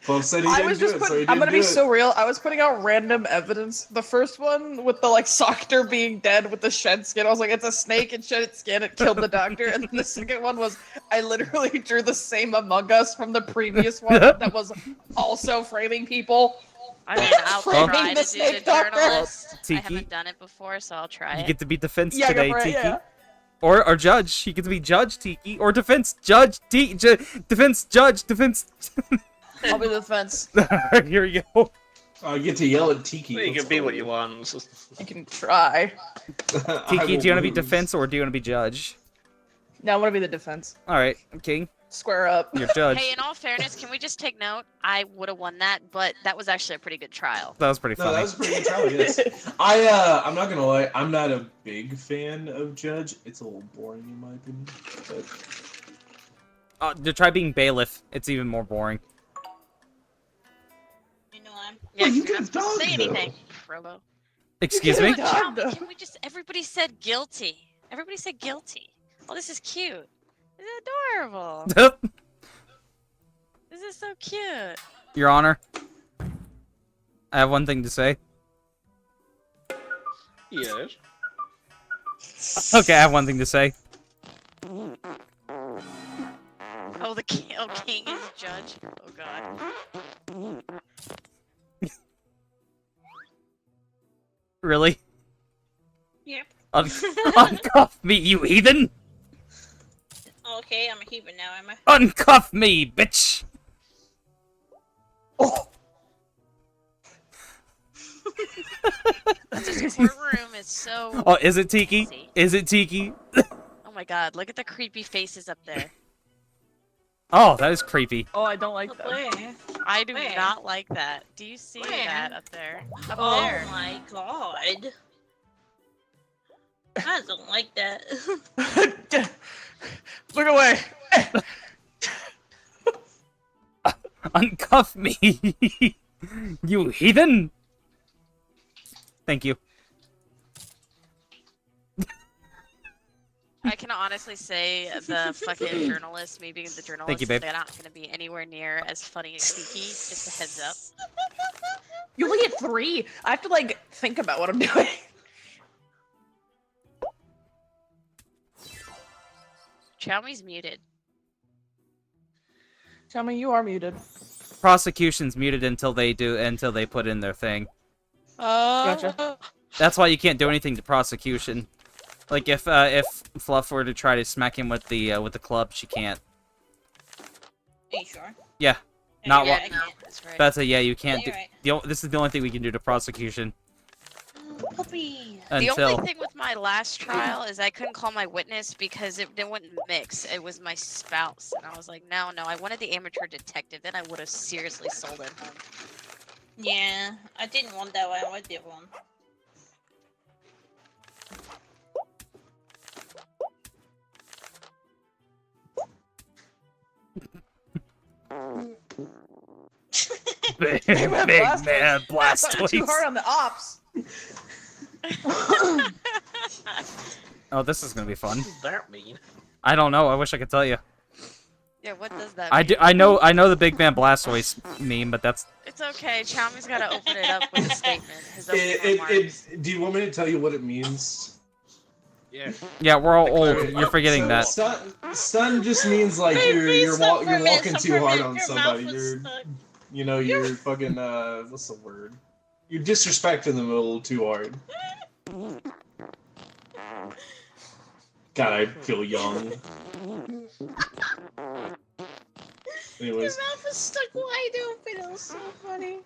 Flush said he I didn't was do just it, so he putting. didn't I'm gonna do be it. so real. I was putting out random evidence. The first one with the doctor being dead with the shed skin. I was like, it's a snake and shed its skin. It killed the doctor. And then the second one was I literally drew the same Among Us from the previous one that was also framing people. I mean, I'll Framing try the to do the snake doctor. journalist. I Tiki. haven't done it before, so I'll try You it. get to be defense Yeah, go today, for it, Tiki. yeah. Or judge. You get to be judge, Tiki. Or defense judge, defense judge, defense. I'll be the defense. Here we go. I get to yell at Tiki. Well, you can be what you want. You can try. Tiki, do you want to be defense or do you want to be judge? No, I want to be the defense. All right, King, Square up. you're judge. Hey, in all fairness, can we just take note? I would have won that, but that was actually a pretty good trial. That was pretty No, funny. that was a pretty good trial, yes. I'm not gonna lie, I'm not a big fan of Judge. It's a little boring in my opinion. But Try being bailiff. It's even more boring. You know I'm. Yeah, you you're can not supposed to dog, say though. anything, Frobo. Excuse me. Yeah. Tell me, Dog. can we just? Everybody said guilty. Everybody said guilty. Oh, this is cute. This is adorable. This is so cute. Your Honor, I have one thing to say. Yes. Okay, I have one thing to say. Oh, the king, king is judge. Oh god. Really? Yep. Uncuff me, you heathen! Okay, I'm a heathen now, am I? Uncuff me, bitch! Oh. This courtroom is so. Oh, is it Tiki? See? Is it Tiki? Oh my god, look at the creepy faces up there. Oh, that is creepy. Oh, I don't like that. Where? I do Where? not like that. Do you see Where? that up there? Up Oh there. my god. I don't like that. Look away. Uncuff me, you heathen! Thank you. I can honestly say the fucking journalist, me being the journalist, you, babe. they're not going to be anywhere near as funny as Kiki. Just a heads up. You only get 3. I have to like think about what I'm doing. Chowmi's muted. Tell me you are muted. Prosecution's muted until they put in their thing. Gotcha. That's why you can't do anything to prosecution. Like if Fluff were to try to smack him with the club, she can't. Are you sure? Yeah, not Yeah, what. no, that's right. That's a yeah. You can't do. You're right. This is the only thing we can do to prosecution Puppy. The until. only thing with my last trial is I couldn't call my witness because it wouldn't mix. It was my spouse, and I was like, no, I wanted the amateur detective. Then I would have seriously sold it home. Yeah, I didn't want that one. I did one. Big Man, blast man, Too Blastoise. hard on the ops. Oh, this is gonna be fun. What does that mean? I don't know. I wish I could tell you. Yeah, what does that I mean? do. I know the Big Man Blastoise meme, but that's. It's okay. Chowmi's got to open it up with a statement. His opening remarks. Do you want me to tell you what it means? Yeah. Yeah, we're all old. Declare- You're forgetting So, that. Stun just means like Babe, you're please stop for a minute, walking stop too for a hard minute. on Your somebody. mouth was You're stuck. you're fucking what's the word? You're disrespecting them a little too hard. God, I feel young. Your Anyways, mouth was stuck wide open. It was so funny.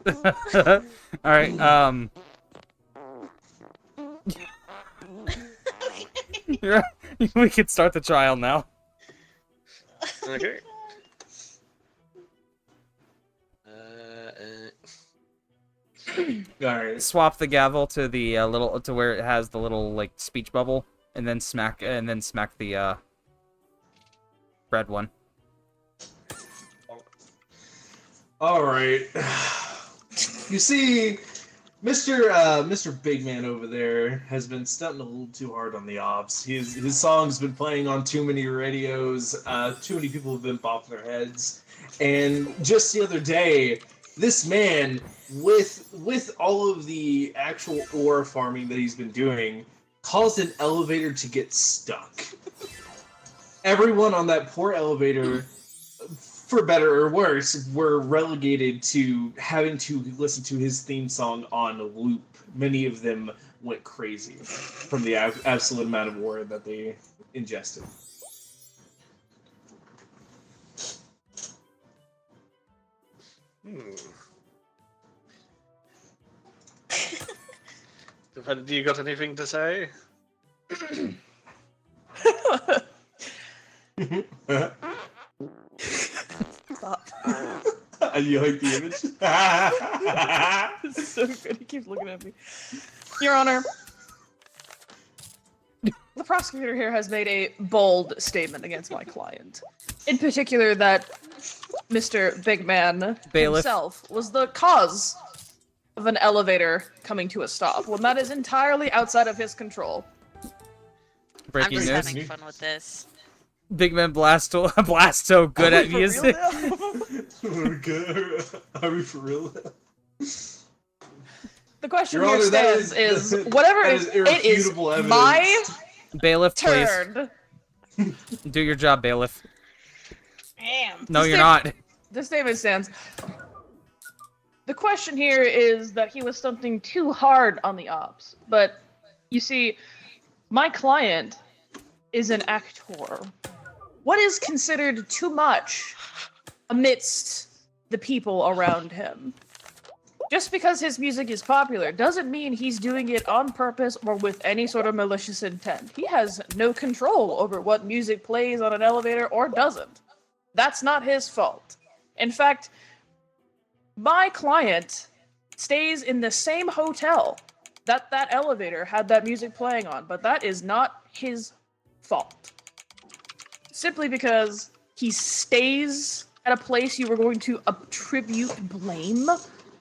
All right. Yeah, we can start the trial now. Okay. all right. Swap the gavel to the little to where it has the little like speech bubble, and then smack the red one. All right. You see, Mr. Big Man over there has been stunting a little too hard on the ops. His song's been playing on too many radios. Too many people have been bopping their heads. And just the other day, this man, with all of the actual ore farming that he's been doing, caused an elevator to get stuck. Everyone on that poor elevator, for better or worse, were relegated to having to listen to his theme song on loop. Many of them went crazy from the absolute amount of ore that they ingested. Do you got anything to say? Stop. You like the image? It's so good. He keeps looking at me. Your Honor, the prosecutor here has made a bold statement against my client. In particular, that Mr. Big Man Bailiff. himself was the cause of an elevator coming to a stop, when that is entirely outside of his control. I'm Breaking just news. having fun with this. Big Man Blasto good at For real music. now? We're good. Are we for real? The question Your here Honor, that stands is- is whatever that it is is, it is irrefutable evidence. my Bailiff, please. turn. Do your job, Bailiff. Damn. No, This you're thing- not. This statement stands. The question here is that he was something too hard on the ops. But, you see, my client is an actor. What is considered too much amidst the people around him? Just because his music is popular doesn't mean he's doing it on purpose or with any sort of malicious intent. He has no control over what music plays on an elevator or doesn't. That's not his fault. In fact, my client stays in the same hotel that elevator had that music playing on, but that is not his fault. Simply because he stays at a place you were going to attribute blame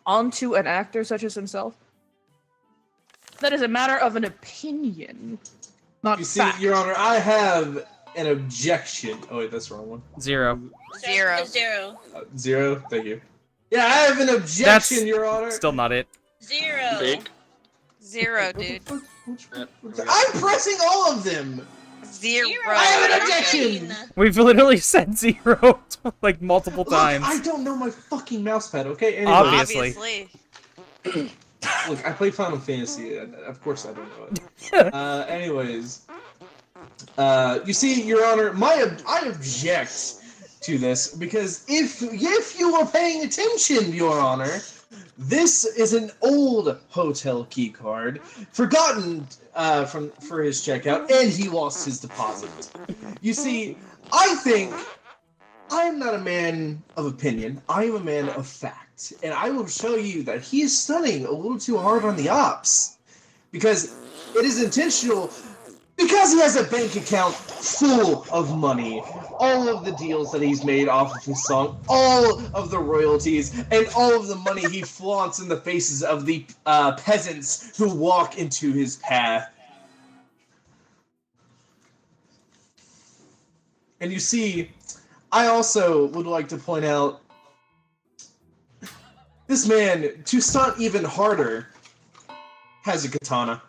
onto an actor such as himself, that is a matter of an opinion, not You see, fact. Your Honor, I have an objection. Oh wait, that's the wrong one. 0. Zero. Zero. 0. Thank you. Yeah, I have an objection, That's Your Honor. Still not it. Zero. Big. 0, dude. I'm pressing all of them. 0. I have an objection. We've literally said 0 like multiple Look, times. I don't know my fucking mouse pad. Okay. Anyway, Obviously. look, I play Final Fantasy. Of course, I don't know it. Anyways, you see, Your Honor, I object to this because if you were paying attention, Your Honor, this is an old hotel key card, forgotten for his checkout, and he lost his deposit. You see, I think I'm not a man of opinion. I am a man of fact, and I will show you that he is stunning a little too hard on the ops because it is intentional. Because he has a bank account full of money, all of the deals that he's made off of his song, all of the royalties, and all of the money he flaunts in the faces of the peasants who walk into his path. And you see, I also would like to point out, this man, to stunt even harder, has a katana.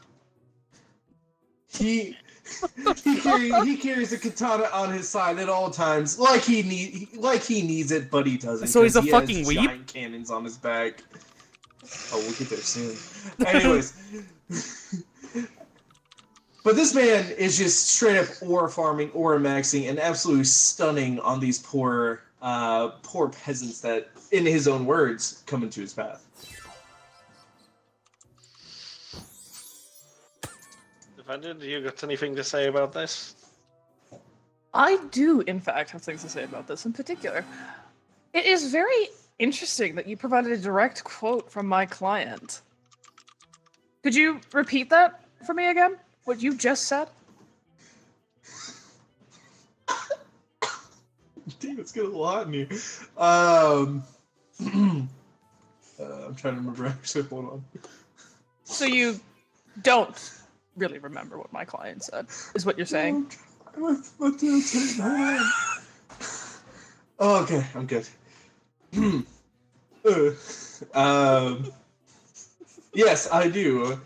He carries a katana on his side at all times, like he needs it, but he doesn't. So he's a 'cause he fucking has weeb? giant cannons on his back. Oh, we'll get there soon. Anyways, but this man is just straight up ore farming, ore maxing, and absolutely stunning on these poor peasants that, in his own words, come into his path. Defendant, you got anything to say about this? I do, in fact, have things to say about this in particular. It is very interesting that you provided a direct quote from my client. Could you repeat that for me again? What you just said? Damn, it's gonna lot me. I'm trying to remember actually. Hold on. So you don't really remember what my client said, is what you're saying? What did I say? Hold on. Oh, okay, I'm good. Yes, I do.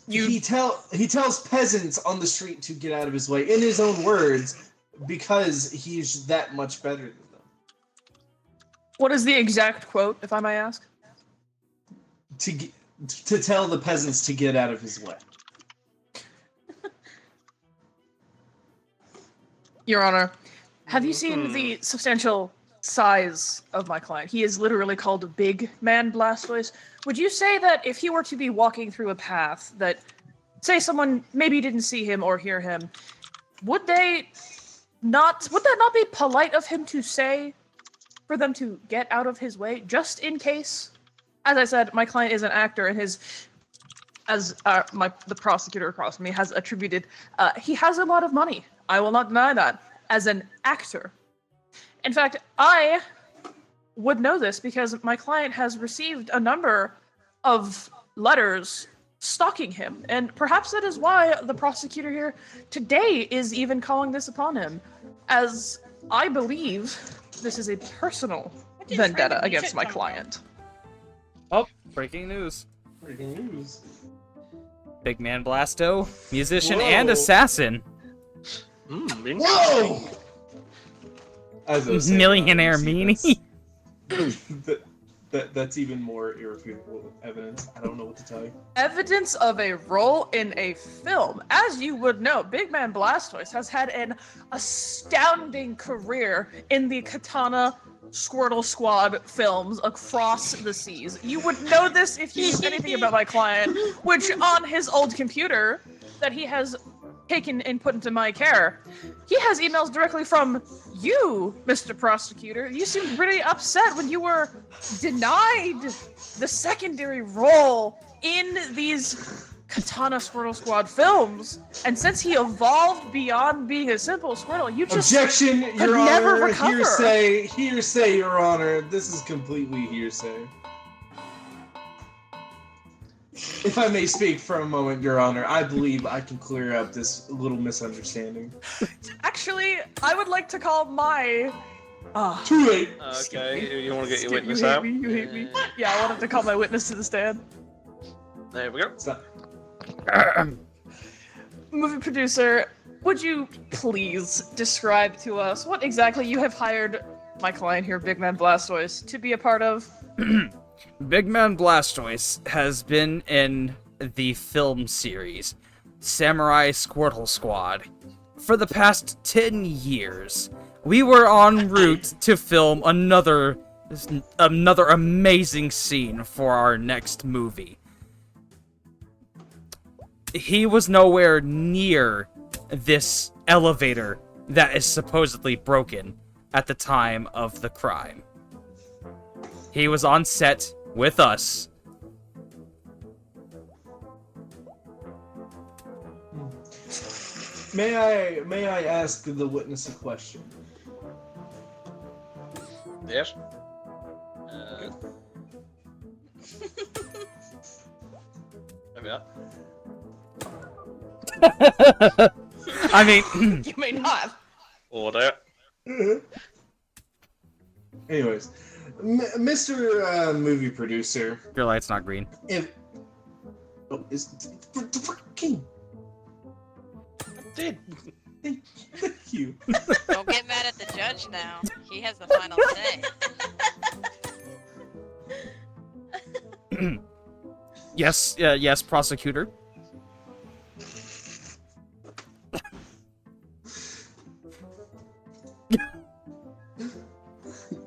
He tells peasants on the street to get out of his way, in his own words, because he's that much better than them. What is the exact quote, if I may ask? To tell the peasants to get out of his way. Your Honor, have you seen the substantial size of my client? He is literally called a big man Blastoise. Would you say that if he were to be walking through a path that, say someone maybe didn't see him or hear him, would that not be polite of him to say for them to get out of his way, just in case? As I said, my client is an actor, and the prosecutor across from me has attributed, he has a lot of money. I will not deny that, as an actor. In fact, I would know this because my client has received a number of letters stalking him, and perhaps that is why the prosecutor here today is even calling this upon him, as I believe this is a personal vendetta against my client. Oh, breaking news. Breaking news. Big man Blasto, musician Whoa. and assassin. Whoa! As I was saying, Millionaire obviously, meanie. That's even more irrefutable evidence. I don't know what to tell you. Evidence of a role in a film. As you would know, Big Man Blastoise has had an astounding career in the katana Squirtle Squad films across the seas. You would know this if you knew anything about my client, which on his old computer that he has taken and put into my care, he has emails directly from you, Mr. Prosecutor. You seemed pretty upset when you were denied the secondary role in these Katana Squirtle Squad films. And since he evolved beyond being a simple Squirtle, you just Objection, could Your never Honor. recover. Hearsay, Your Honor. This is completely hearsay. If I may speak for a moment, Your Honor, I believe I can clear up this little misunderstanding. Actually, I would like to call my... Too late. Okay, you want to get your Skip, witness you hate out? me, you hate me. Yeah, I wanted to call my witness to the stand. There we go. Stop. Movie producer, would you please describe to us what exactly you have hired my client here, Big Man Blastoise, to be a part of? Big Man Blastoise has been in the film series Samurai Squirtle Squad for the past 10 years. We were en route to film another amazing scene for our next movie. He was nowhere near this elevator that is supposedly broken at the time of the crime. He was on set with us. May I ask the witness a question? Yes. There we are. I mean, You may not. Order. Anyways, Mr. Movie Producer, your light's not green. if is fucking Did. thank you. Don't get mad at the judge now. He has the final say. Yes, prosecutor.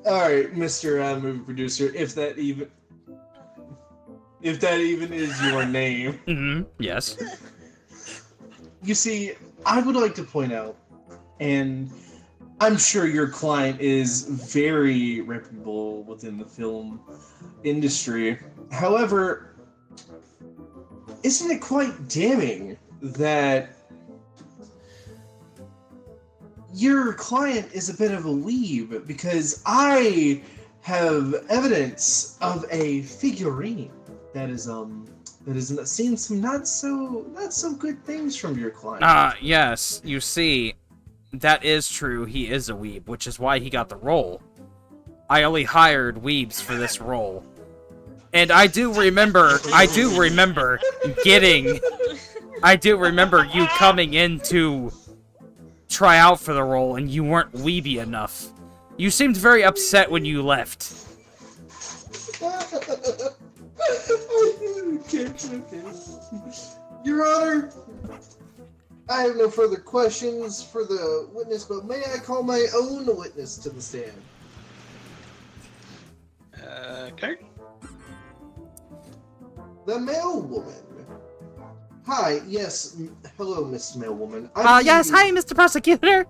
All right, Mr. Movie Producer, if that even is your name. Mm-hmm. Yes. You see, I would like to point out, and I'm sure your client is very reputable within the film industry. However, isn't it quite damning that your client is a bit of a weeb? Because I have evidence of a figurine that is seen some not so good things from your client. Yes, you see, that is true, he is a weeb, which is why he got the role. I only hired weebs for this role. And I do remember you coming in to try out for the role and you weren't weeby enough. You seemed very upset when you left. Okay. Your Honor, I have no further questions for the witness, but may I call my own witness to the stand? Okay. The mail woman. Hi, yes, hello, Miss Mail Woman. Yes, hi, Mr. Prosecutor!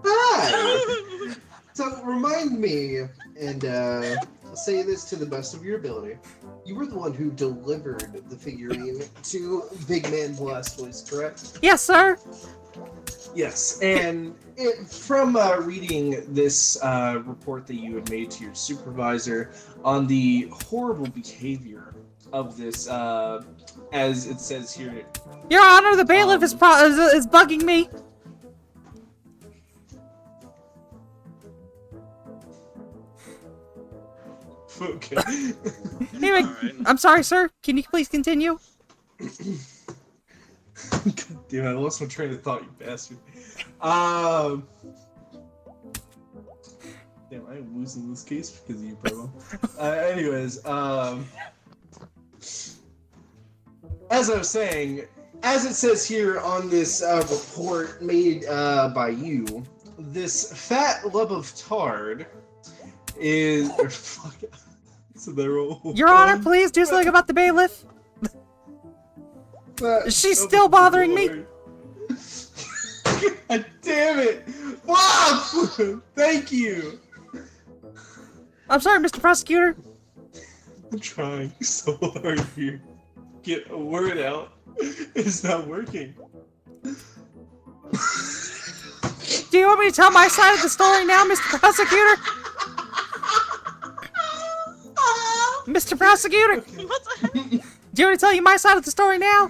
Hi! So, remind me, and say this to the best of your ability. You were the one who delivered the figurine to Big Man Blastoise, correct? Yes, sir! Yes, and from reading this report that you had made to your supervisor on the horrible behavior of this, as it says here. Your Honor, the bailiff is bugging me! Okay. Anyway, I'm sorry, sir. Can you please continue? God damn, I lost my train of thought, you bastard. Damn, I am losing this case because of you, bro. Anyways, as I was saying, as it says here on this report made by you, this fat lub of tard is fuck. So they're all Your Honor, please do something about the bailiff. She's still bothering me. God damn it! Wow! Thank you. I'm sorry, Mr. Prosecutor. I'm trying so hard here. Get a word out. It's not working. Do you want me to tell my side of the story now, Mr. Prosecutor? Mr. Prosecutor? Okay. Do you want me to tell you my side of the story now?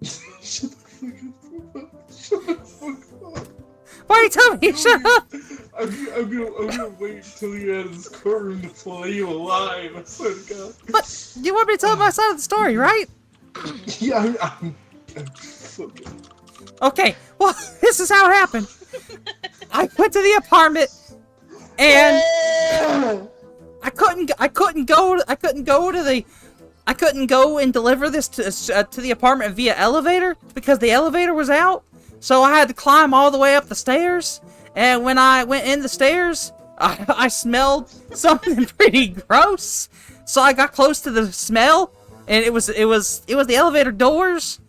Shut the fuck up. Shut the fuck up. Why are you telling me? Shut up! I'm gonna wait until you're out of this courtroom to flay you alive. I swear to God. But you want me to tell my side of the story, right? Yeah, I'm fucking. Okay, well, this is how it happened. I went to the apartment, and I couldn't go and deliver this to the apartment via elevator because the elevator was out. So I had to climb all the way up the stairs, and when I went in the stairs, I smelled something pretty gross. So I got close to the smell, and it was the elevator doors.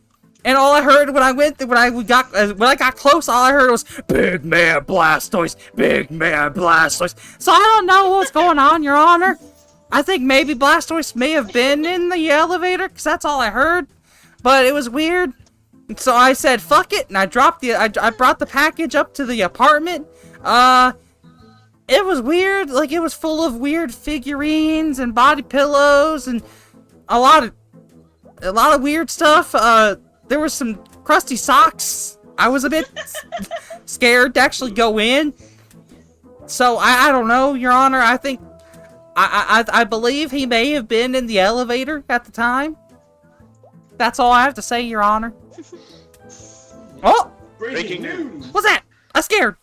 And all I heard when I got close, all I heard was "Big Man Blastoise, Big Man Blastoise." So I don't know what's going on, Your Honor. I think maybe Blastoise may have been in the elevator, cause that's all I heard. But it was weird. So I said, "Fuck it," and I brought the package up to the apartment. It was weird. Like, it was full of weird figurines and body pillows and a lot of weird stuff. There was some crusty socks. I was a bit scared to actually go in. So I don't know, Your Honor. I think I believe he may have been in the elevator at the time. That's all I have to say, Your Honor. Oh! Breaking news. What's that? I'm scared.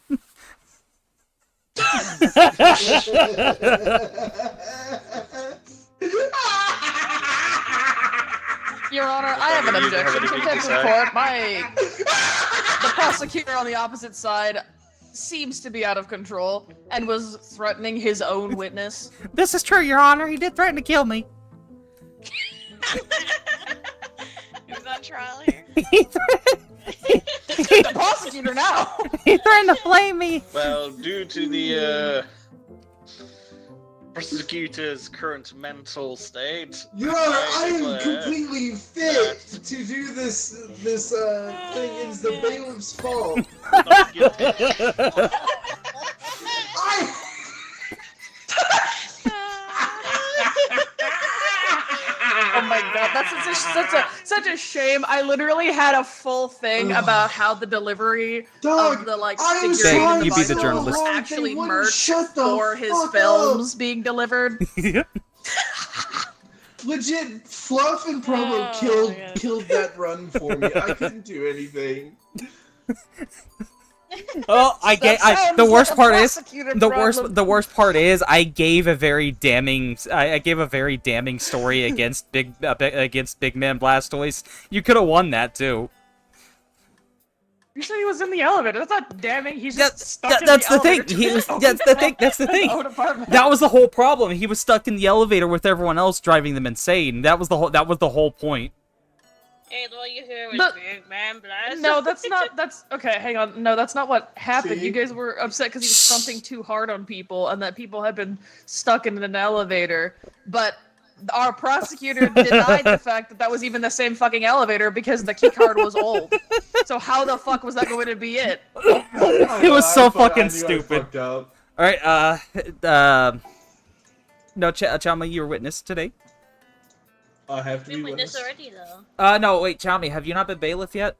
Your Honor, I have an objection. Contempt of court. The prosecutor on the opposite side seems to be out of control and was threatening his own witness. This is true, Your Honor. He did threaten to kill me. Who's on trial here? The prosecutor now. He threatened to flame me. Well, due to the prosecutor's current mental state, Your Honor, I am declare completely fit to do this thing. It's the bailiff's fault. not guilty. I. Oh my god, that's such a shame. I literally had a full thing about how the delivery Dog, of the like I was figurine trying and You the be the Bible journalist. was so hard, actually they wouldn't merch shut the for his fuck films up. being delivered. Legit, Fluff and Promo Oh, my God. killed that run for me. I couldn't do anything. Oh, That sounds the worst like a part is prosecutor the problem. worst part is I gave a very damning story against Big Man Blastoise. You could have won that too. You said he was in the elevator. That's not damning. He's just stuck That's in the the elevator. thing. He was. That's the thing. That's the thing. That was the whole problem. He was stuck in the elevator with everyone else, driving them insane. That was the whole point. Hey, all you hear was But- Big Man Blast. No, that's not. That's okay. Hang on. No, that's not what happened. See? You guys were upset because he was stunting too hard on people, and that people had been stuck in an elevator. But our prosecutor denied the fact that that was even the same fucking elevator because the key card was old. So how the fuck was that going to be it? It was so fucking I stupid. fucked up. All right. No, Chama, you were witness today. I have to We be witnessed witness. already, though. No, wait, Chami, have you not been bailiff yet?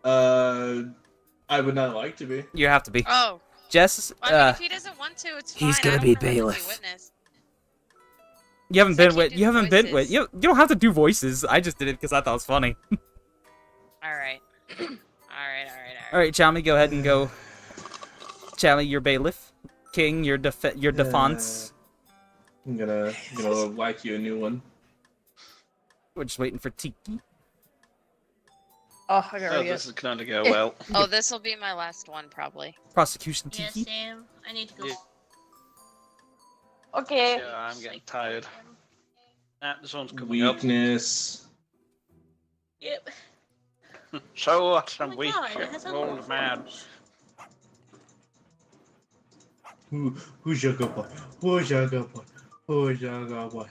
I would not like to be. You have to be. Oh, Jess, well, I mean, if he doesn't want to, it's fine. he's I gonna don't be want him to bailiff. witness. you haven't So I been can't with. do You haven't been with. voices. You don't have to do voices. I just did it because I thought it was funny. All right. All All right, Chami, go ahead and go. Chami, you're bailiff. King, your defense. I'm gonna whack you a new one. We're just waiting for Tiki. Oh, I got Oh, ready. this is going to go well. Oh, this will be my last one, probably. Prosecution Yes, Tiki. Sam. I need to go. Yeah. Okay. Yeah, I'm getting tired. This one's coming up. Weakness. Yep. So what? Oh I'm my weak. God, it has I'm a lot old of man. photos. Who's your good boy? Who's your good boy? Who's your good boy?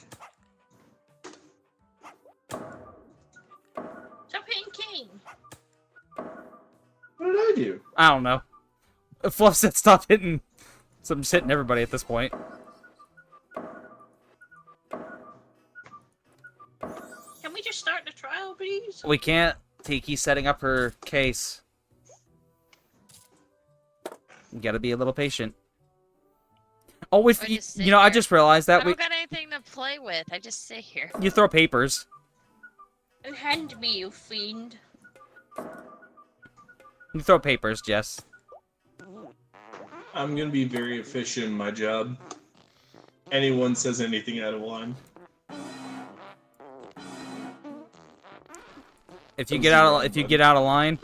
Champagne King. What did I do? I don't know. Fluff said stop hitting. So I'm just hitting everybody at this point. Can we just start the trial, please? We can't. Tiki's setting up her case. You gotta be a little patient. Oh, I just sit I here. just realized I that don't got anything to play with. I just sit here. you throw papers. Hand me, you fiend. You throw papers, Jess. I'm gonna be very efficient in my job. Anyone says anything out of line. If you get out of line,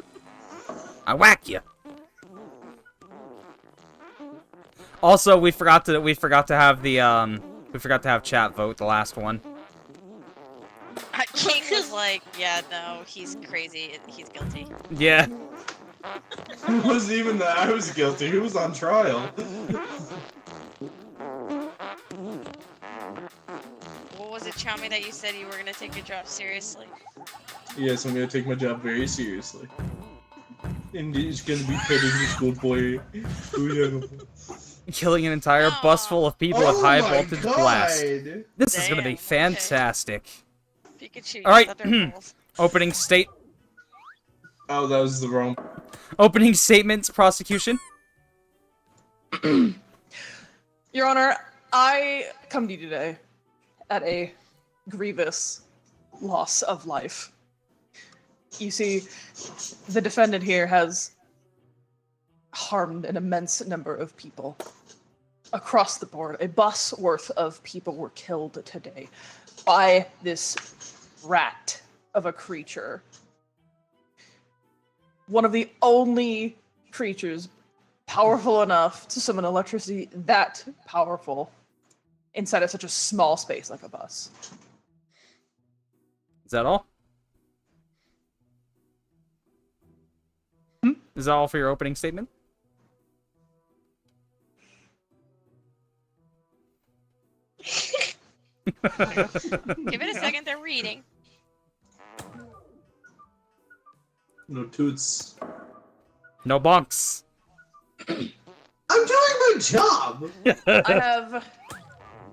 I whack you. Also, we forgot to have chat vote the last one. King was like, yeah, no, he's crazy. He's guilty. Yeah. Who wasn't even that I was guilty? Who was on trial? What was it, Chami, that you said you were gonna take your job seriously? Yes, I'm gonna take my job very seriously. And it's gonna be petting the school boy. Killing an entire bus full of people with high voltage blast. God. This is gonna Damn, be fantastic. Pikachu, All right. Thunderbolt. Opening Oh, that was the wrong. opening statements, prosecution. Your Honor, I come to you today at a grievous loss of life. You see, the defendant here has harmed an immense number of people across the board. A bus worth of people were killed today by this rat of a creature. One of the only creatures powerful enough to summon electricity that powerful inside of such a small space like a bus. Is that all? Is that all for your opening statement? Give it a second, they're reading. No toots. No bonks. I'm doing my job. I have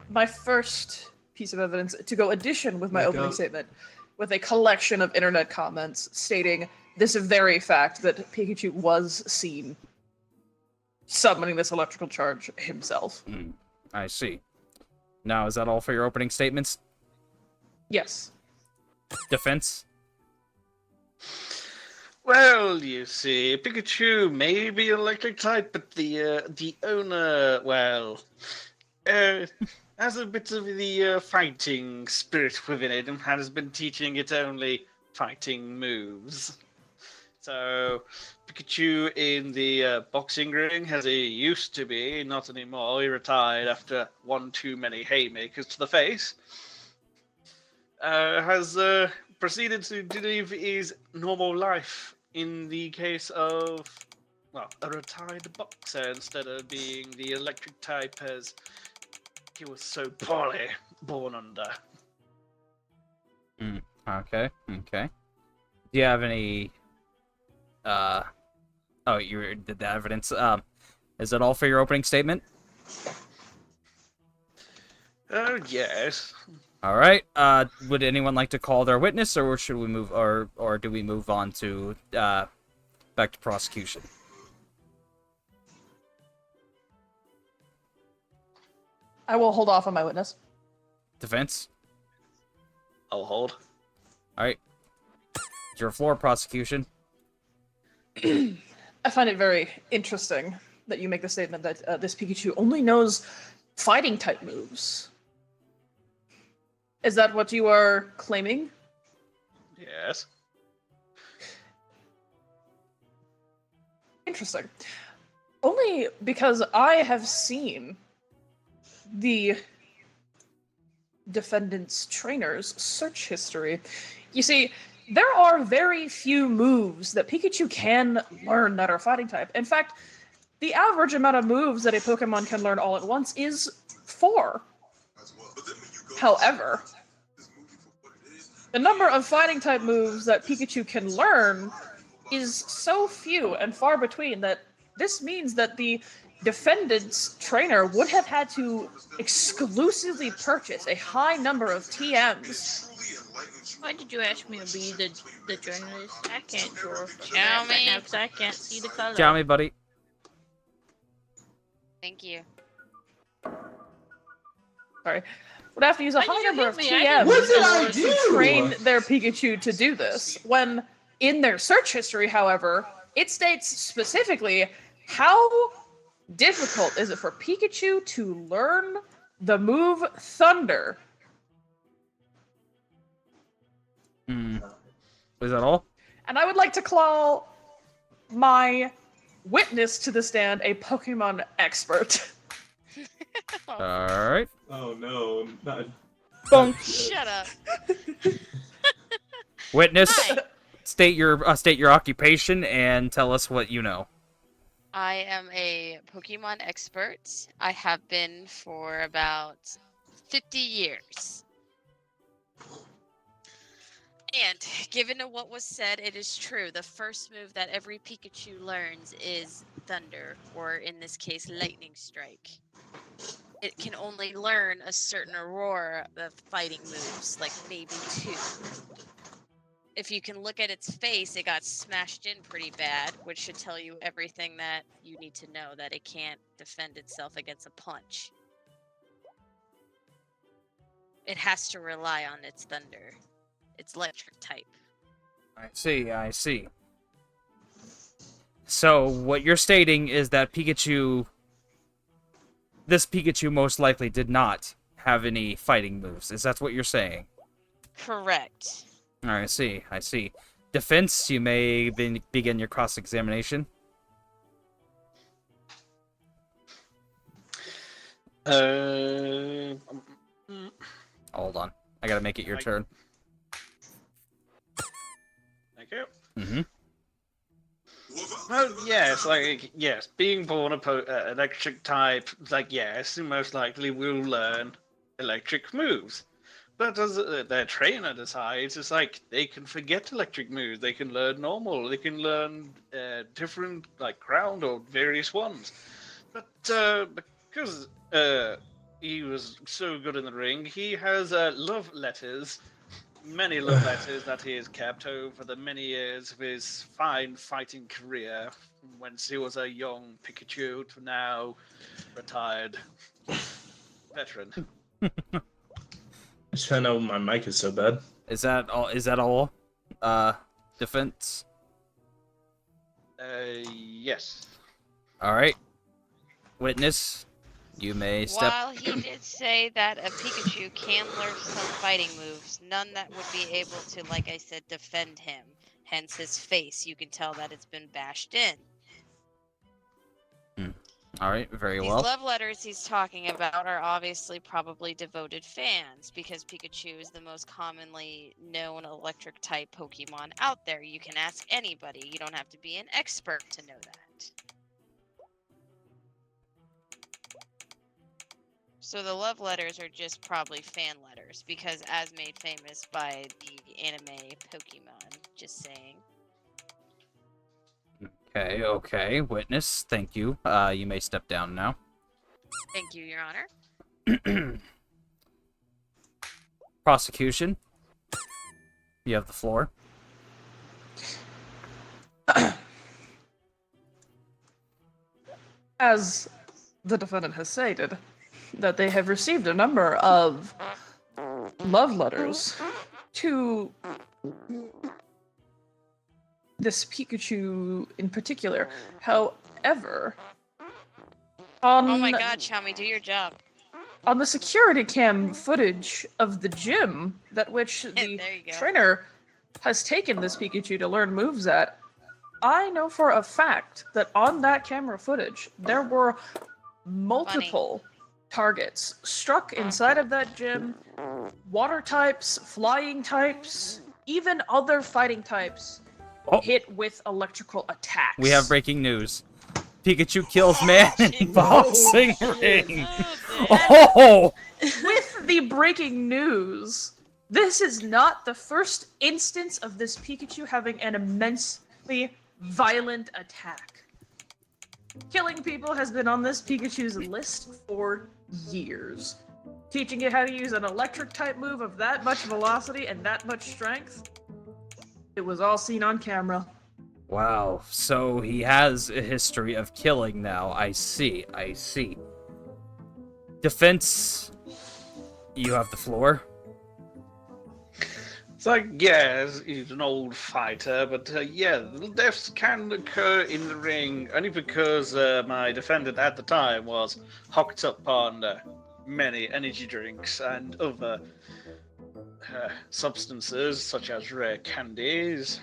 my first piece of evidence to go addition with my Wake opening up. statement with a collection of internet comments stating this very fact that Pikachu was seen summoning this electrical charge himself. I see. Now, is that all for your opening statements? Yes. Defense? Well, you see, Pikachu may be electric type, but the owner, well, has a bit of the fighting spirit within it and has been teaching it only fighting moves. So, Pikachu in the boxing ring, as he used to be, not anymore. He retired after one too many haymakers to the face. Has proceeded to live his normal life in the case of, well, a retired boxer instead of being the electric type as he was so poorly born under. Okay. Do you have any... Oh, you did the evidence. Is that all for your opening statement? Oh, yes. All right. Would anyone like to call their witness, or should we move, or do we move on to back to prosecution? I will hold off on my witness. Defense. I'll hold. All right. It's your floor, prosecution. I find it very interesting that you make the statement that this Pikachu only knows fighting type moves. Is that what you are claiming? Yes. Interesting. Only because I have seen the defendant's trainer's search history. You see, there are very few moves that Pikachu can learn that are fighting type. In fact, the average amount of moves that a Pokemon can learn all at once is 4. However, the number of fighting type moves that Pikachu can learn is so few and far between that this means that the defendant's trainer would have had to exclusively purchase a high number of TMs. Why did you ask me to be the journalist? I can't draw Tell right me. now because I can't see the color. Tell me, buddy. Thank you. Sorry. Would have to use a Why did high you number hit of me? I didn't TMs What did in I order to do? train their Pikachu to do this. When in their search history, however, it states specifically how difficult is it for Pikachu to learn the move Thunder. Is that all? And I would like to call my witness to the stand a Pokemon expert. All right. Oh no, not. Bonk. Shut up. Witness, Hi. state your occupation and tell us what you know. I am a Pokemon expert. I have been for about 50 years. And given to what was said, it is true. The first move that every Pikachu learns is Thunder, or in this case, Lightning Strike. It can only learn a certain aurora of fighting moves, like maybe 2. If you can look at its face, it got smashed in pretty bad, which should tell you everything that you need to know, that it can't defend itself against a punch. It has to rely on its Thunder. It's electric type. I see. So, what you're stating is that this Pikachu most likely did not have any fighting moves. Is that what you're saying? Correct. I see. Defense, you may begin your cross-examination. Mm, Hold on. I gotta make it your turn. Thank you. Mm-hmm. Well, yes, being born electric type, yes, you most likely will learn electric moves. But as their trainer decides, it's like they can forget electric moves. They can learn normal. They can learn different, like ground or various ones. But because he was so good in the ring, he has love letters. Many love letters that he has kept over the many years of his fine fighting career, whence he was a young Pikachu to now retired veteran. I just found out my mic is so bad. Is that all? Defense? Yes. All right. Witness, you may step. While he did say that a Pikachu can learn some fighting moves, none that would be able to, like I said, defend him. Hence his face. You can tell that it's been bashed in. All right, very These well. love letters he's talking about are obviously probably devoted fans, because Pikachu is the most commonly known electric type Pokemon out there. You can ask anybody. You don't have to be an expert to know that. So the love letters are just probably fan letters, because as made famous by the anime Pokemon. Just saying. Okay. Witness, thank you. You may step down now. Thank you, Your Honor. Prosecution, you have the floor. As the defendant has stated, that they have received a number of love letters to this Pikachu in particular. However, Oh my god, Chami, do your job. on the security cam footage of the gym that which the There you go. trainer has taken this Pikachu to learn moves at, I know for a fact that on that camera footage there were multiple targets struck inside of that gym water types, flying types, even other fighting types Oh. hit with electrical attacks. We have breaking news. Pikachu kills man in boxing ring. Oh! With the breaking news, this is not the first instance of this Pikachu having an immensely violent attack. Killing people has been on this Pikachu's list for years. Teaching it how to use an electric type move of that much velocity and that much strength, it was all seen on camera. Wow, so he has a history of killing now. I see. Defense, you have the floor. So, yeah, he's an old fighter, but yeah, the deaths can occur in the ring only because my defendant at the time was hooked up on many energy drinks and other substances, such as rare candies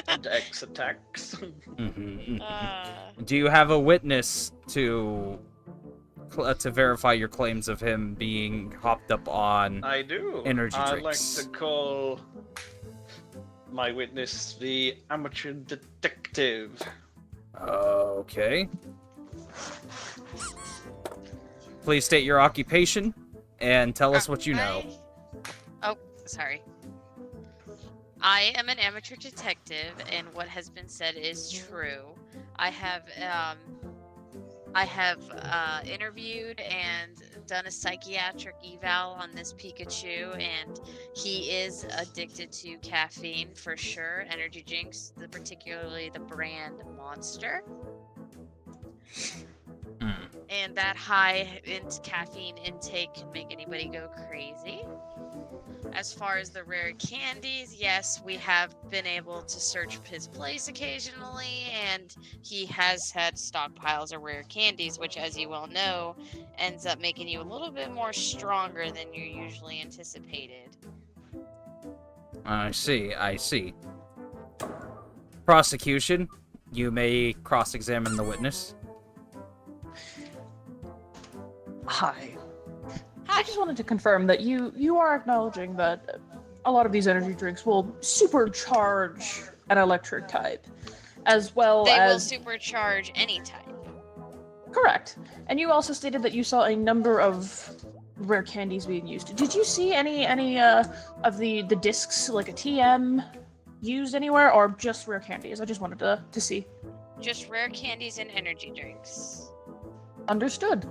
and X attacks. Do you have a witness to verify your claims of him being hopped up on I do. energy I'd like drinks? to call my witness the amateur detective. Okay. Please state your occupation and tell us what you know. Oh, sorry. I am an amateur detective, and what has been said is true. I have interviewed and done a psychiatric eval on this Pikachu, and he is addicted to caffeine for sure. Energy drinks, particularly the brand Monster. And that high caffeine intake can make anybody go crazy. As far as the rare candies, yes, we have been able to search his place occasionally, and he has had stockpiles of rare candies, which, as you well know, ends up making you a little bit more stronger than you usually anticipated. I see. Prosecution, you may cross-examine the witness. Hi. I just wanted to confirm that you are acknowledging that a lot of these energy drinks will supercharge an electric type, as well They will as... supercharge any type. Correct. And you also stated that you saw a number of rare candies being used. Did you see any of the discs, like a TM, used anywhere, or just rare candies? I just wanted to see. Just rare candies and energy drinks. Understood.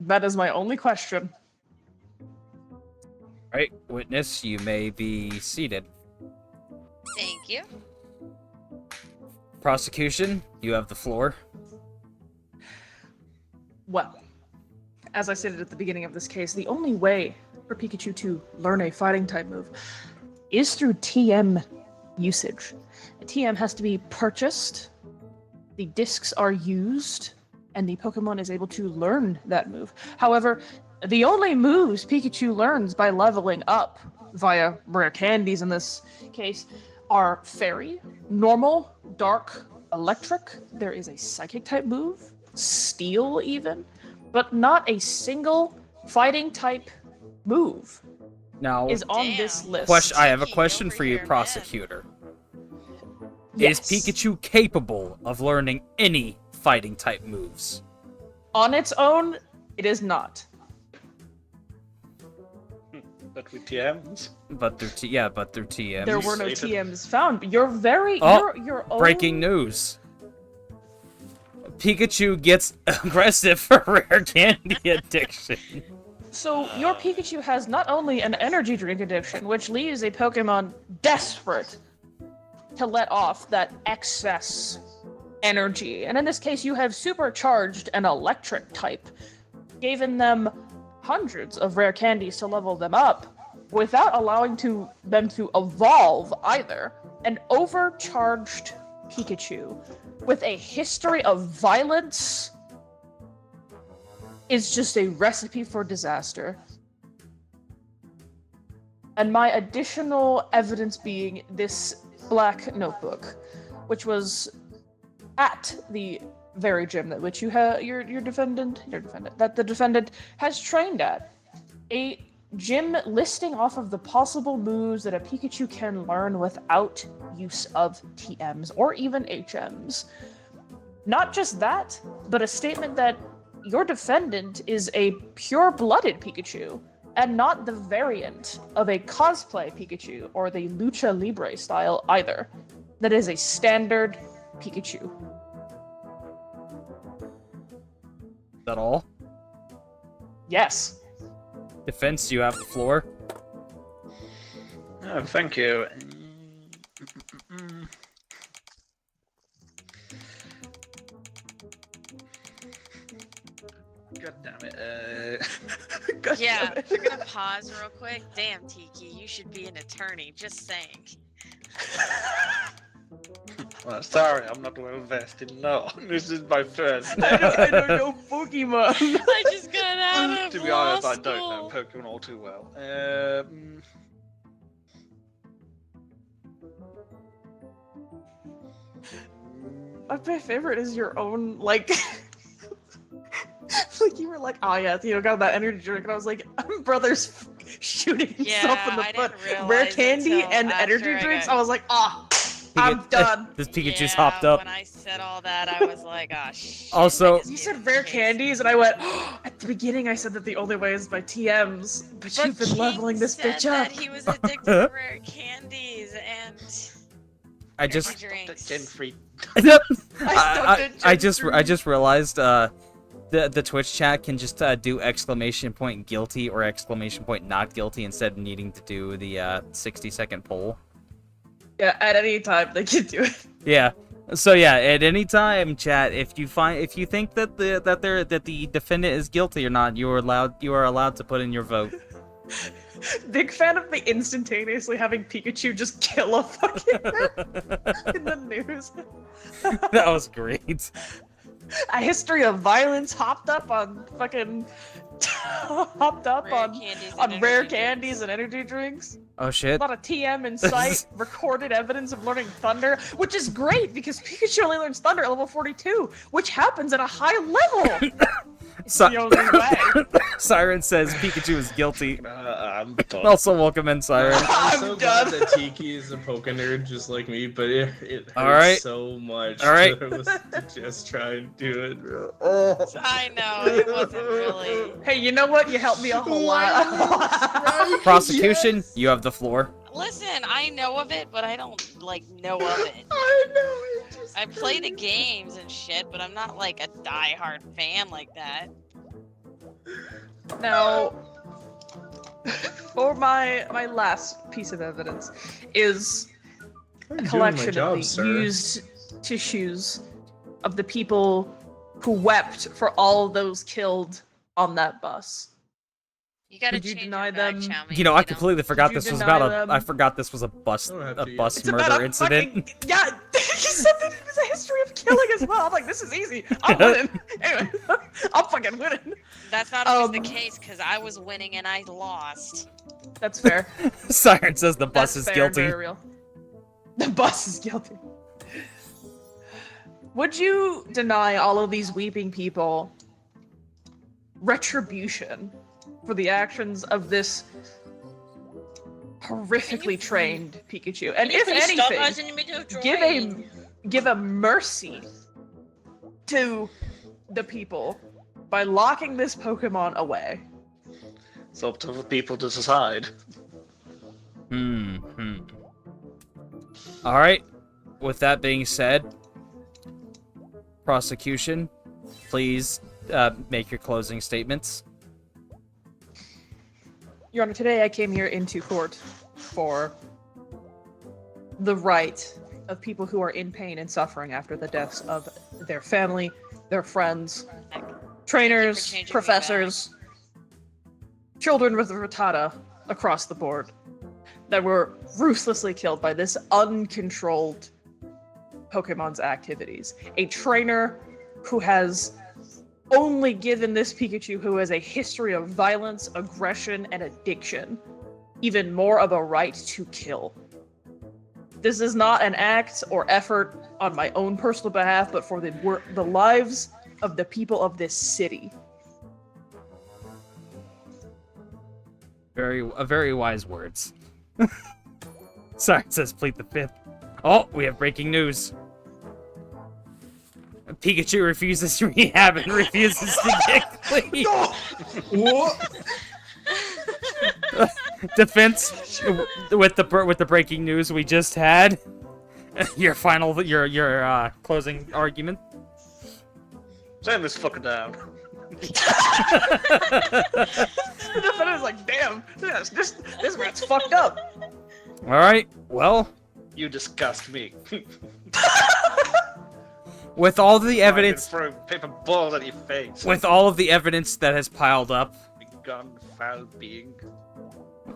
That is my only question. Right, witness, you may be seated. Thank you. Prosecution, you have the floor. Well, as I stated at the beginning of this case, the only way for Pikachu to learn a fighting type move is through TM usage. A TM has to be purchased, the discs are used, and the Pokemon is able to learn that move. However, the only moves Pikachu learns by leveling up via rare candies in this case are Fairy, Normal, Dark, Electric. There is a Psychic type move, Steel even, but not a single fighting type move Now, is on this list. I have a Cheeky question over for you, here, man. prosecutor. Yes. Is Pikachu capable of learning any fighting type moves? On its own, it is not. But with TMs? But through TMs. There were no Satan. TMs found. But you're very Oh, your own... Breaking news. Pikachu gets aggressive for rare candy addiction. So your Pikachu has not only an energy drink addiction, which leaves a Pokemon desperate to let off that excess energy. And in this case, you have supercharged an electric type, given them hundreds of rare candies to level them up, without allowing them to evolve either. An overcharged Pikachu with a history of violence is just a recipe for disaster. And my additional evidence being this black notebook, which was at the very gym that which your defendant that the defendant has trained at. A gym listing off of the possible moves that a Pikachu can learn without use of TMs or even HMs. Not just that, but a statement that your defendant is a pure-blooded Pikachu and not the variant of a cosplay Pikachu or the Lucha Libre style either. That is a standard Pikachu. Is that all? Yes. Defense, you have the floor. Oh, thank you. God damn it. God Yeah, damn it. we're gonna pause real quick. Damn, Tiki, you should be an attorney. Just saying. Well, sorry, I'm not well vested. No, this is my first. I don't know Pokemon. I just got out of To be honest, law I don't know school. Pokemon all too well. My favorite is your own, like... like, you were like, oh yeah, got that energy drink, and I was like, brother's shooting himself in the I foot. didn't realize Rare candy until and after energy I drinks, got- I was like, I'm done. This Pikachu's Yeah, hopped up. When I said all that, I was like, oh shit. Also- I just You gave said him rare the case. candies, and I went, at the beginning I said that the only way is by TMs, but you've been King leveling this said bitch that up. he was addicted to rare candies and I just drinks. Gen free. I just realized the Twitch chat can just do exclamation point guilty or exclamation point not guilty instead of needing to do the 60-second poll. Yeah, at any time they can do it. Yeah. So yeah, at any time, chat, if you think that the defendant is guilty or not, you are allowed to put in your vote. Big fan of the instantaneously having Pikachu just kill a fucking in the news. That was great. A history of violence hopped up on fucking Rare candies and on rare energy candies and energy drinks. Oh A shit. lot of TM in sight, recorded evidence of learning Thunder, which is great because Pikachu only learns Thunder at level 42, which happens at a high level. It's So- the only way. Siren says Pikachu is guilty. I'm done. Also, welcome in, Siren. I'm so done. glad that Tiki is a Poke nerd just like me, but it hurts All right. so much. All right. that I was to just try and do it, bro. I know, it wasn't really. Hey, you know what? You helped me a whole lot. Prosecution, you have the floor. Listen, I know of it, but I don't like know of it. I know. It just I play the games and shit, but I'm not like a die-hard fan like that. Now, for my last piece of evidence is I'm a doing my collection job, of the sir. used tissues of the people who wept for all those killed on that bus. You gotta Would you change deny your back, them? Chow Mein, You know, I completely forgot Did you this was deny about them? I forgot this was a bus I don't have a to yet. bus It's about murder a incident. fucking, yeah, he said that it was a history of killing as well. I'm like, this is easy. I'm winning. Anyway, I'm fucking winning. That's not always the Um, case, because I was winning and I lost. That's fair. Siren says the bus That's is fair and guilty. very real. The bus is guilty. Would you deny all of these weeping people retribution for the actions of this horrifically trained Pikachu? And if anything, give a mercy to the people by locking this Pokemon away. It's up to the people to decide. All right. With that being said, prosecution, please make your closing statements. Your Honor, today I came here into court for the right of people who are in pain and suffering after the deaths of their family, their friends, trainers, changing me professors, children with Rattata across the board that were ruthlessly killed by this uncontrolled Pokemon's activities. A trainer who has only given this Pikachu, who has a history of violence, aggression, and addiction, even more of a right to kill. This is not an act or effort on my own personal behalf, but for the lives of the people of this city. Very wise words. Sorry, it says plead the fifth. Oh, we have breaking news. Pikachu refuses to rehab and refuses to get clean. What? Defense with the breaking news we just had. Your closing argument. Turn this fucker down. The defendant's like, damn, this rat's fucked up. All right. Well, You disgust me. with all the evidence, Throw paper balls at your face. with all of the evidence that has piled up, Gone foul being.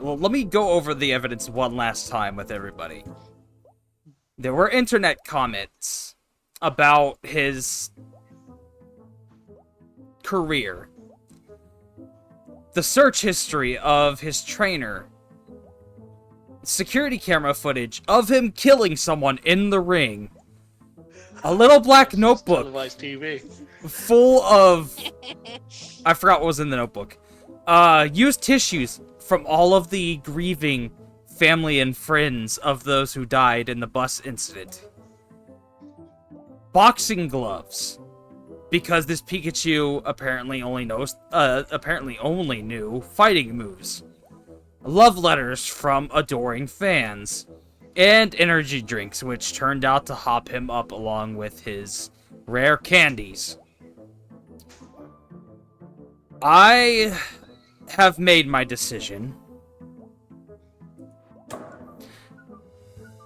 well, let me go over the evidence one last time with everybody. There were internet comments about his career. The search history of his trainer. Security camera footage of him killing someone in the ring. A little black notebook Televised TV. full of... I forgot what was in the notebook. Used tissues from all of the grieving family and friends of those who died in the bus incident. Boxing gloves. Because this Pikachu apparently only knew fighting moves. Love letters from adoring fans. And energy drinks, which turned out to hop him up along with his rare candies. I have made my decision.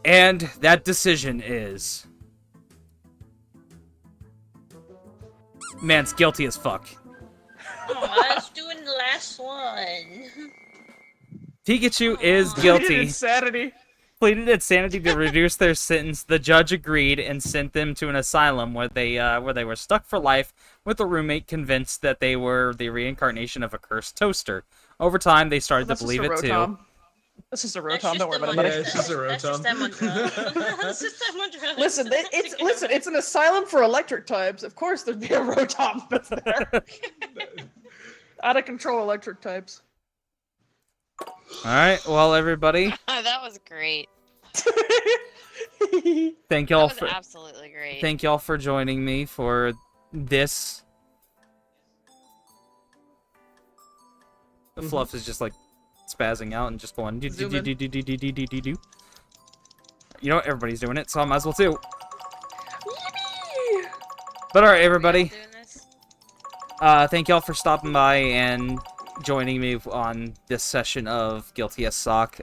And that decision is... Man's guilty as fuck. Oh, let's do the last one. Pikachu is Pleaded guilty. insanity. Pleaded insanity to reduce their sentence. The judge agreed and sent them to an asylum where they were stuck for life with a roommate convinced that they were the reincarnation of a cursed toaster. Over time, they started to believe it too. This is a That's Rotom, don't worry just about it. Yeah, it's just a That's just Rotom. them on drugs. That's just them on drugs. Listen, it's an asylum for electric types. Of course there'd be a Rotom that's there. Out of control electric types. Alright, well, everybody, That was great. thank That y'all was for... absolutely great. Thank y'all for joining me for this. The fluff is just like spazzing out and just going do do do do do do do do do do do. You know what? Everybody's doing it, so I might as well too. But alright, everybody. Doing this? Thank y'all for stopping by and joining me on this session of Guilty as Sock.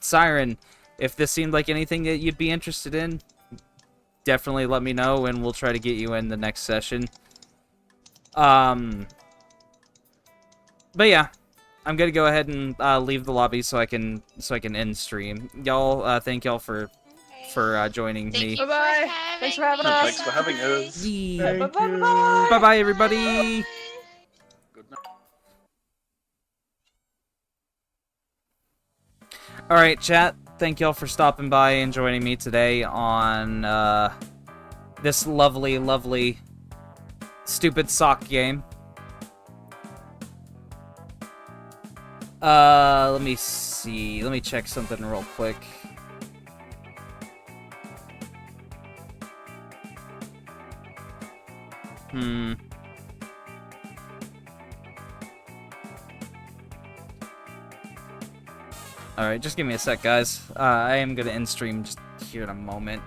Siren, if this seemed like anything that you'd be interested in, definitely let me know and we'll try to get you in the next session. But yeah, I'm gonna go ahead and leave the lobby so I can end stream. Y'all, thank y'all for joining Thank me. you for Bye-bye. having Thanks for having me. us. Thanks for having us. Yee. Bye-bye. Bye-bye, everybody. Good night. Alright, chat. Thank y'all for stopping by and joining me today on this lovely, lovely stupid sock game. Let me see. Let me check something real quick. Alright, just give me a sec, guys. I am gonna end stream just here in a moment.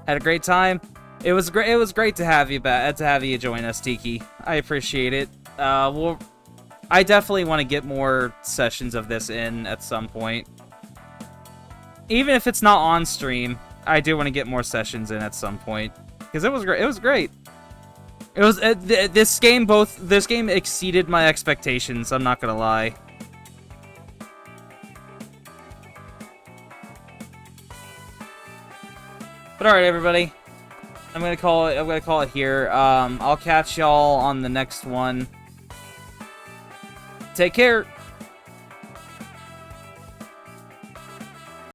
Had a great time. It was great. It was great to have you back. To have you join us, Tiki. I appreciate it. I definitely want to get more sessions of this in at some point. Even if it's not on stream, I do want to get more sessions in at some point because it was great. It was great. It was this game exceeded my expectations. I'm not gonna lie. But alright, everybody. I'm gonna call it here. I'll catch y'all on the next one. Take care.